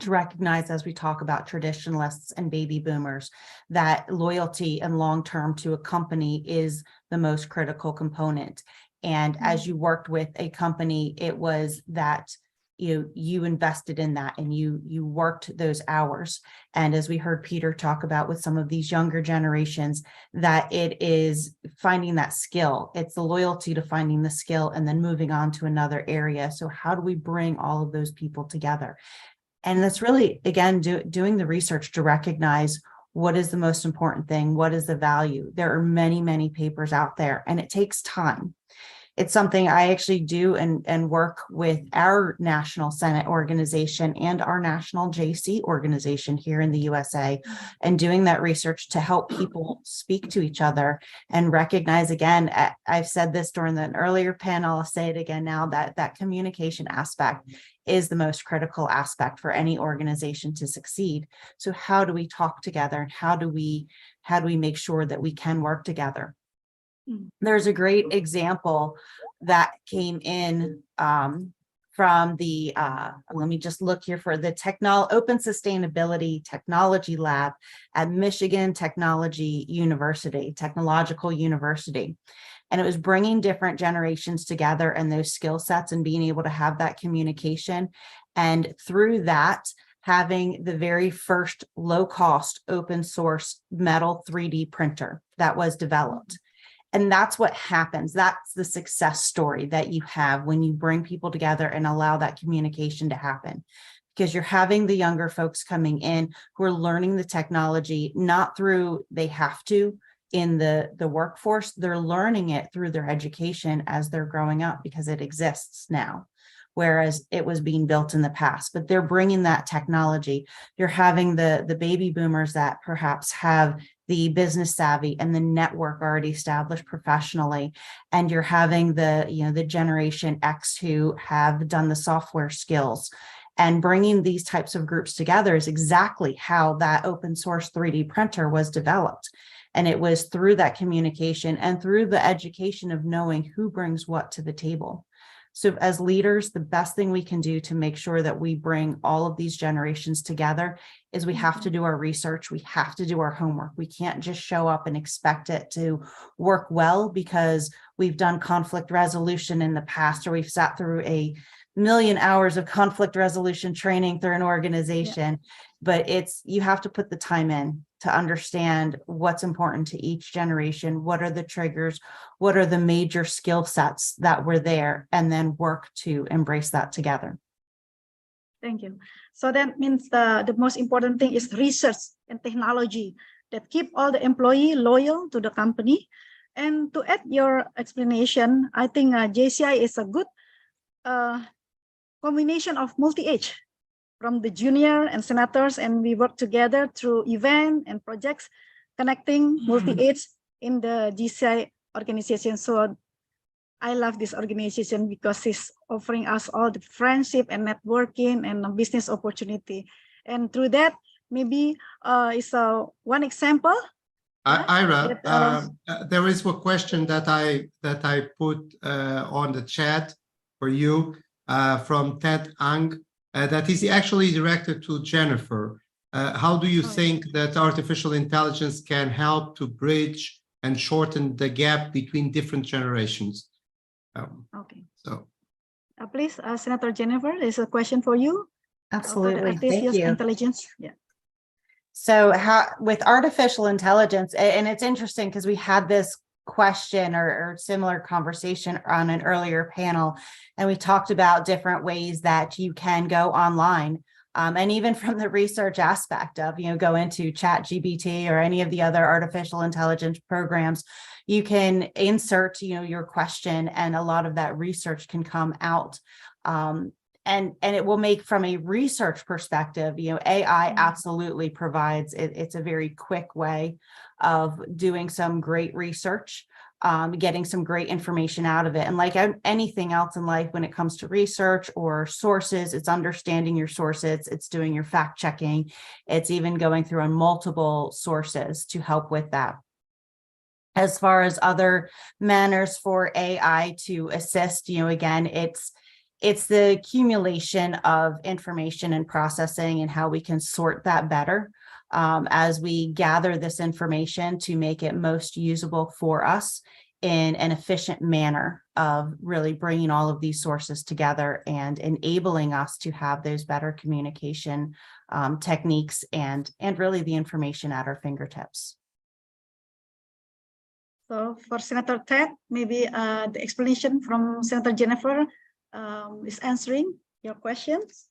Speaker 2: To recognize, as we talk about traditionalists and baby boomers, that loyalty and long-term to a company is the most critical component. And as you worked with a company, it was that you invested in that and you worked those hours. And as we heard Peter talk about with some of these younger generations, that it is finding that skill. It's the loyalty to finding the skill and then moving on to another area. So how do we bring all of those people together? And that's really, again, doing the research to recognize what is the most important thing, what is the value. There are many, many papers out there, and it takes time. It's something I actually do and work with our National Senate organization and our National JC organization here in the USA, and doing that research to help people speak to each other and recognize, again, I've said this during an earlier panel, I'll say it again now, that communication aspect is the most critical aspect for any organization to succeed. So how do we talk together, and how do we make sure that we can work together? There's a great example that came in from the, let me just look here for the Open Sustainability Technology Lab at Michigan Technological University. And it was bringing different generations together and those skill sets and being able to have that communication. And through that, having the very first low-cost open source metal 3D printer that was developed. And that's what happens. That's the success story that you have when you bring people together and allow that communication to happen. Because you're having the younger folks coming in who are learning the technology, not through they have to in the workforce. They're learning it through their education as they're growing up, because it exists now, whereas it was being built in the past. But they're bringing that technology. You're having the baby boomers that perhaps have the business savvy and the network already established professionally, and you're having the Generation X who have done the software skills. And bringing these types of groups together is exactly how that open source 3D printer was developed. And it was through that communication and through the education of knowing who brings what to the table. So as leaders, the best thing we can do to make sure that we bring all of these generations together is we have to do our research. We have to do our homework. We can't just show up and expect it to work well because we've done conflict resolution in the past, or we've sat through a million hours of conflict resolution training through an organization. But you have to put the time in to understand what's important to each generation. What are the triggers? What are the major skill sets that were there? And then work to embrace that together.
Speaker 9: Thank you. So that means the most important thing is research and technology that keep all the employee loyal to the company. And to add your explanation, I think JCI is a good combination of multi-age from the junior and senators, and we work together through event and projects connecting multi-age in the JCI organization. So I love this organization because it's offering us all the friendship and networking and business opportunity. And through that, maybe it's one example.
Speaker 1: Ira, there is a question that I put on the chat for you from Ted Ang. That is actually directed to Jennifer. How do you think that artificial intelligence can help to bridge and shorten the gap between different generations?
Speaker 9: Okay.
Speaker 1: So,
Speaker 9: please, Senator Jennifer, there's a question for you.
Speaker 2: Absolutely. Thank you.
Speaker 9: Intelligence. Yeah.
Speaker 2: So with artificial intelligence, and it's interesting because we had this question or similar conversation on an earlier panel, and we talked about different ways that you can go online. And even from the research aspect of, go into ChatGPT or any of the other artificial intelligence programs, you can insert, your question, and a lot of that research can come out. And it will make, from a research perspective, AI absolutely provides, it's a very quick way of doing some great research, getting some great information out of it. And like anything else in life, when it comes to research or sources, it's understanding your sources, it's doing your fact checking, it's even going through on multiple sources to help with that. As far as other manners for AI to assist, again, it's the accumulation of information and processing and how we can sort that better as we gather this information to make it most usable for us in an efficient manner of really bringing all of these sources together and enabling us to have those better communication techniques and really the information at our fingertips.
Speaker 9: So for Senator Ted, maybe the explanation from Senator Jennifer is answering your questions.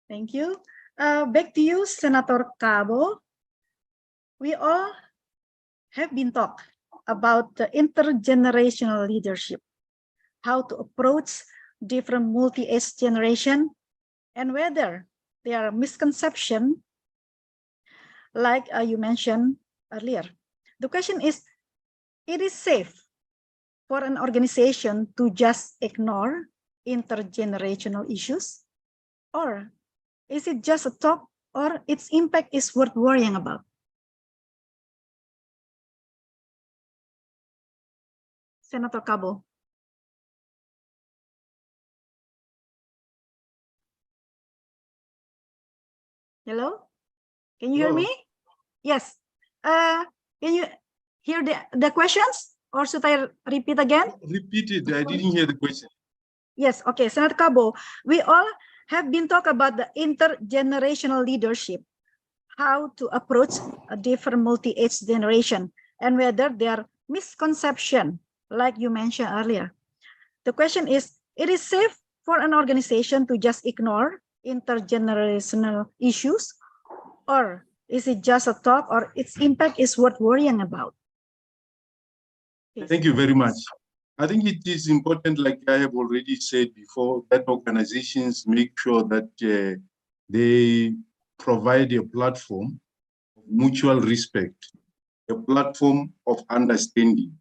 Speaker 9: Thank you. Back to you, Senator Kabo. We all have been talking about the intergenerational leadership, how to approach different multi-age generation, and whether there are misconceptions, like you mentioned earlier. The question is, it is safe for an organization to just ignore intergenerational issues? Or is it just a talk, or its impact is worth worrying about? Senator Kabo. Hello? Can you hear me? Yes. Can you hear the questions, or should I repeat again?
Speaker 11: Repeat it. I didn't hear the question.
Speaker 9: Yes. Okay. Senator Kabo, we all have been talking about the intergenerational leadership, how to approach a different multi-age generation, and whether there are misconceptions, like you mentioned earlier. The question is, it is safe for an organization to just ignore intergenerational issues, or is it just a talk, or its impact is worth worrying about?
Speaker 11: Thank you very much. I think it is important, like I have already said before, that organizations make sure that they provide a platform of mutual respect, a platform of understanding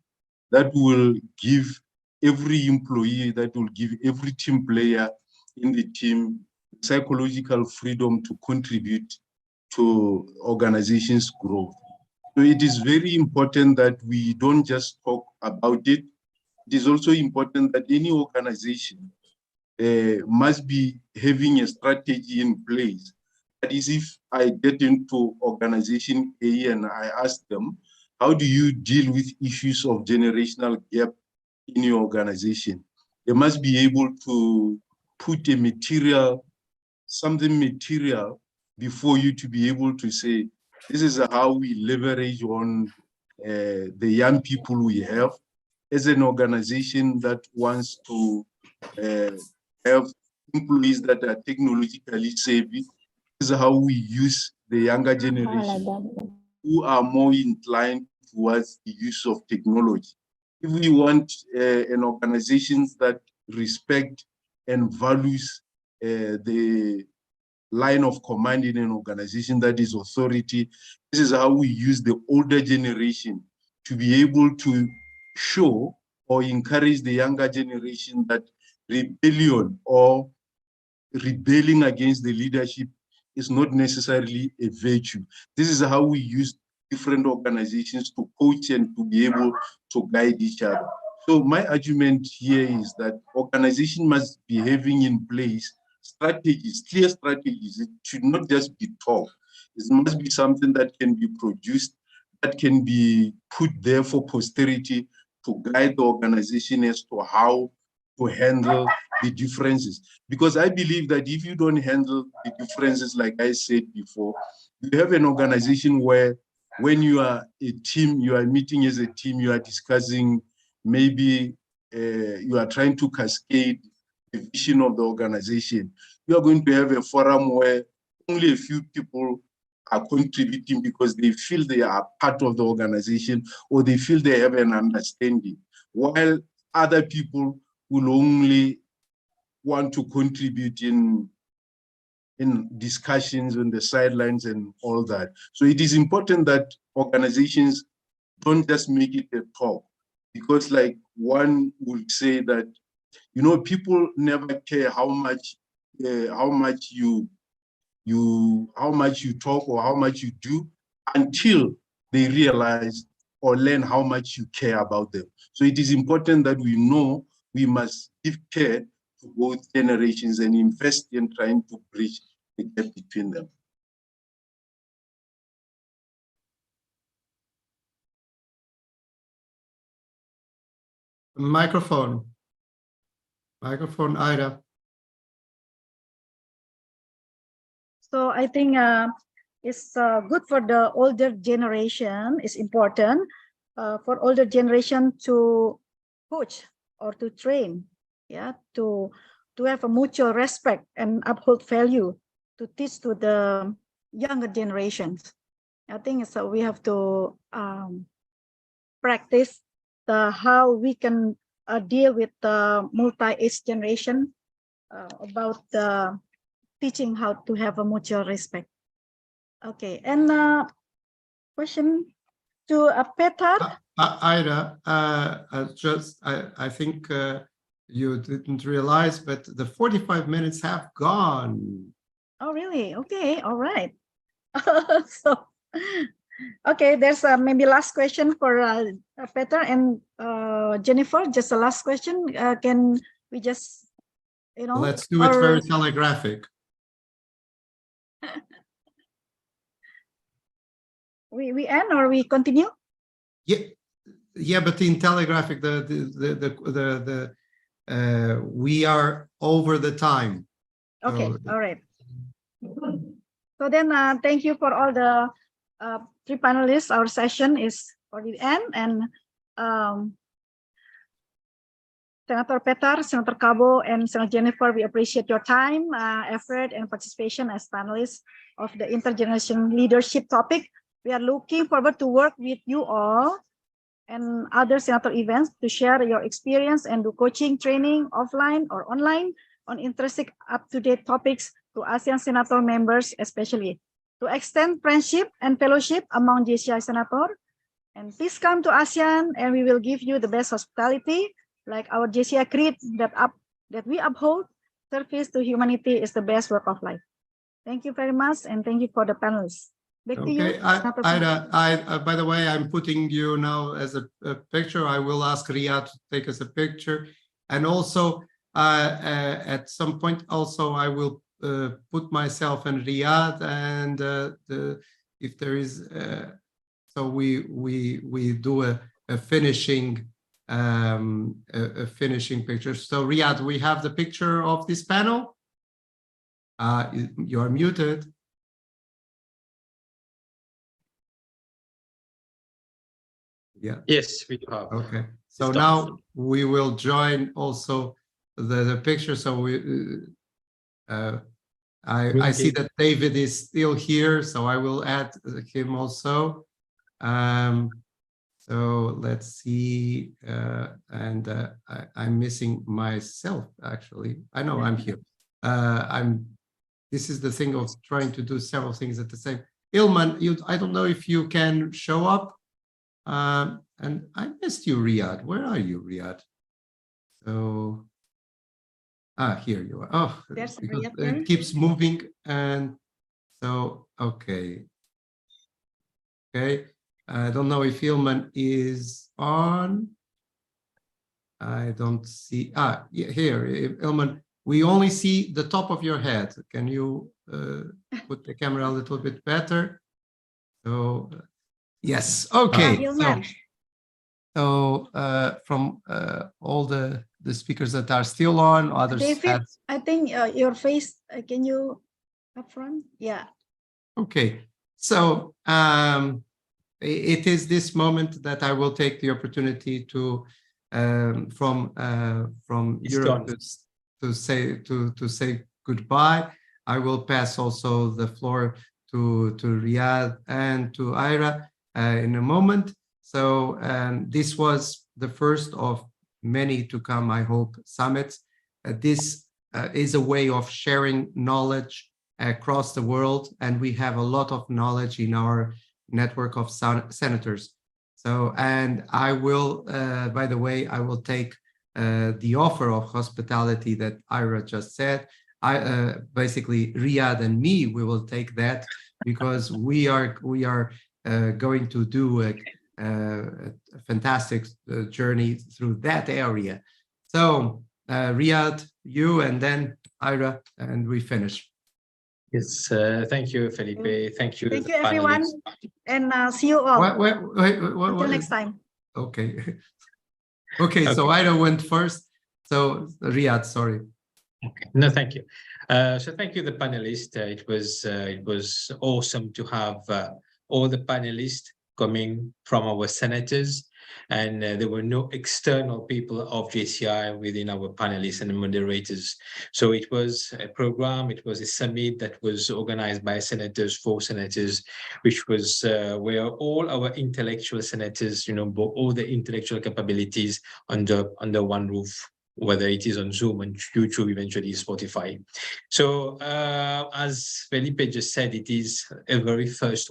Speaker 11: that will give every employee, that will give every team player in the team psychological freedom to contribute to organizations' growth. So it is very important that we don't just talk about it. It is also important that any organization must be having a strategy in place. That is, if I get into organization A and I ask them, how do you deal with issues of generational gap in your organization? They must be able to put a material, something material before you to be able to say, this is how we leverage on the young people we have. As an organization that wants to have employees that are technologically savvy, this is how we use the younger generation who are more inclined towards the use of technology. If we want an organization that respect and values the line of command in an organization, that is authority, this is how we use the older generation to be able to show or encourage the younger generation that rebellion or rebelling against the leadership is not necessarily a virtue. This is how we use different organizations to coach and to be able to guide each other. So my argument here is that organization must be having in place strategies, clear strategies. It should not just be talk. It must be something that can be produced, that can be put there for posterity to guide the organization as to how to handle the differences. Because I believe that if you don't handle the differences, like I said before, you have an organization where when you are a team, you are meeting as a team, you are discussing, maybe you are trying to cascade the vision of the organization. You are going to have a forum where only a few people are contributing because they feel they are part of the organization or they feel they have an understanding, while other people will only want to contribute in discussions on the sidelines and all that. So it is important that organizations don't just make it a talk, because like one would say that, you know, people never care how much you talk or how much you do until they realize or learn how much you care about them. So it is important that we know we must give care to both generations and invest in trying to bridge the gap between them.
Speaker 1: Microphone, Ida.
Speaker 9: So I think it's good for the older generation. It's important for older generation to coach or to train, yeah, to have a mutual respect and uphold value to teach to the younger generations. I think so. We have to practice how we can deal with the multi-age generation about the teaching how to have a mutual respect. Okay, and question to Petar.
Speaker 1: Ida, I think you didn't realize, but the 45 minutes have gone.
Speaker 9: Oh, really? Okay, all right. So, okay, there's maybe last question for Petar and Jennifer. Just a last question. Can we just, you know?
Speaker 1: Let's do it very telegraphic.
Speaker 9: We end or we continue?
Speaker 1: Yeah, but in telegraphic, we are over the time.
Speaker 9: Okay,
Speaker 1: So,
Speaker 9: all right. So then, thank you for all the three panelists. Our session is for the end, and Senator Petar, Senator Kabo, and Senator Jennifer, we appreciate your time, effort, and participation as panelists of the intergenerational leadership topic. We are looking forward to work with you all and other Senator events to share your experience and do coaching training offline or online on interesting up-to-date topics to ASEAN Senator members, especially to extend friendship and fellowship among JCI Senator. And please come to ASEAN and we will give you the best hospitality, like our JCI creed that we uphold. Service to humanity is the best work of life. Thank you very much, and thank you for the panelists. Back to you.
Speaker 1: Ida, by the way, I'm putting you now as a picture. I will ask Ryad to take us a picture, and also at some point, also I will put myself and Ryad, and if there is, so we do a finishing picture. So Ryad, we have the picture of this panel. You are muted. Yeah.
Speaker 5: Yes, we have.
Speaker 1: Okay. So now we will join also the picture. So I see that David is still here, so I will add him also. So let's see, and I'm missing myself actually. I know I'm here. This is the thing of trying to do several things at the same. Ilman, I don't know if you can show up. And I missed you, Ryad. Where are you, Ryad? So, here you are. Oh, it keeps moving, and so okay. Okay, I don't know if Ilman is on. I don't see. Yeah, here, Ilman. We only see the top of your head. Can you put the camera a little bit better? So. Yes. Okay. So from all the speakers that are still on, others.
Speaker 9: David, I think your face. Can you up front? Yeah.
Speaker 1: Okay. So it is this moment that I will take the opportunity to from Europe to say goodbye. I will pass also the floor to Ryad and to Ira in a moment. So this was the first of many to come, I hope, summits. This is a way of sharing knowledge across the world, and we have a lot of knowledge in our network of senators. So, and I will, by the way, I will take the offer of hospitality that Ira just said. Basically, Ryad and me, we will take that because we are going to do a fantastic journey through that area. So, Ryad, you, and then Ira, and we finish.
Speaker 5: Yes, thank you, Filipe. Thank you.
Speaker 9: Thank you, everyone, and see you all. Until next time.
Speaker 1: Okay. Okay, so Ira went first. So Ryad, sorry.
Speaker 5: Okay. No, thank you. So thank you, the panelists. It was awesome to have all the panelists coming from our senators, and there were no external people of JCI within our panelists and moderators. So it was a program, it was a summit that was organized by senators, for senators, which was where all our intellectual senators, all the intellectual capabilities under one roof, whether it is on Zoom and YouTube, eventually Spotify. So as Filipe just said, it is a very first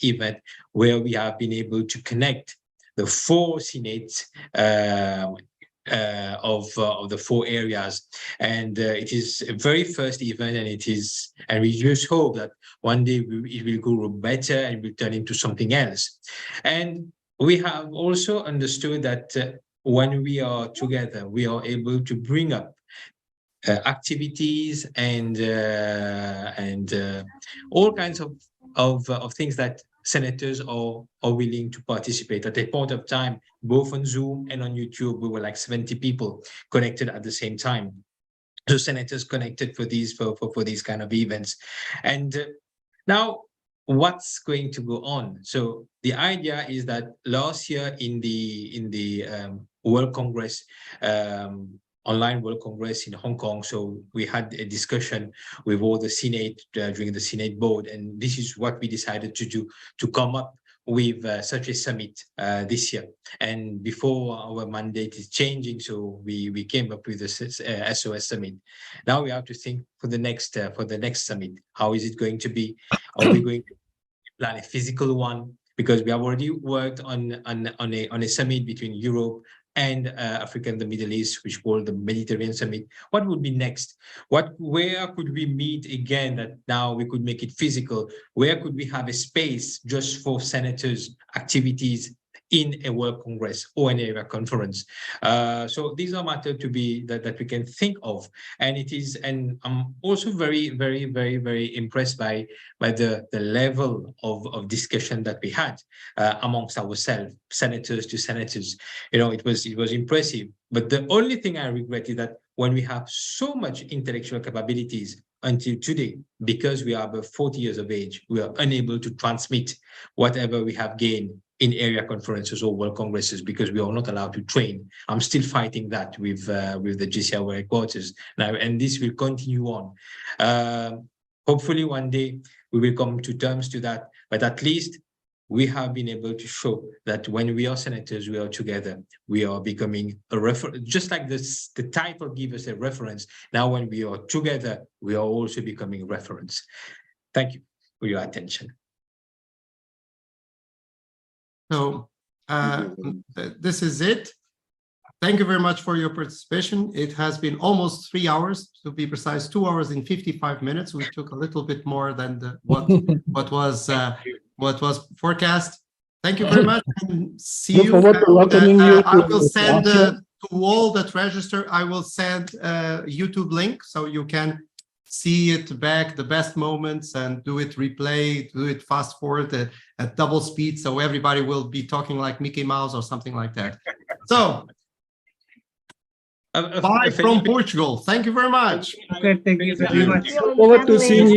Speaker 5: event where we have been able to connect the 4 senates of the 4 areas. And it is a very first event, and we just hope that one day it will go better and will turn into something else. And we have also understood that when we are together, we are able to bring up activities and all kinds of things that senators are willing to participate. At a point of time, both on Zoom and on YouTube, we were like 70 people connected at the same time. So senators connected for these kind of events. And now, what's going to go on? So the idea is that last year in the World Congress, online World Congress in Hong Kong, so we had a discussion with all the Senate during the Senate board, and this is what we decided to do, to come up with such a summit this year. And before our mandate is changing, so we came up with the SOS summit. Now we have to think for the next summit. How is it going to be? Are we going to plan a physical one? Because we have already worked on a summit between Europe and Africa and the Middle East, which called the Mediterranean Summit. What would be next? Where could we meet again that now we could make it physical? Where could we have a space just for senators' activities in a World Congress or an area conference? So these are matters that we can think of, and I'm also very, very, very, very impressed by the level of discussion that we had amongst ourselves, senators to senators. It was impressive. But the only thing I regret is that when we have so much intellectual capabilities until today, because we are above 40 years of age, we are unable to transmit whatever we have gained in area conferences or world congresses, because we are not allowed to train. I'm still fighting that with the JCI headquarters now, and this will continue on. Hopefully one day we will come to terms to that, but at least we have been able to show that when we are senators, we are together, we are becoming a reference, just like this, the title gives us a reference. Now, when we are together, we are also becoming a reference. Thank you for your attention.
Speaker 1: So this is it. Thank you very much for your participation. It has been almost 3 hours, to be precise, 2 hours and 55 minutes. We took a little bit more than what was forecast. Thank you very much, and see you. I will send to all that register. I will send a YouTube link so you can see it back, the best moments, and do it replay, do it fast forward at double speed, so everybody will be talking like Mickey Mouse or something like that. So, bye from Portugal. Thank you very much.
Speaker 12: Okay, thank you very much.
Speaker 9: Look forward to seeing you.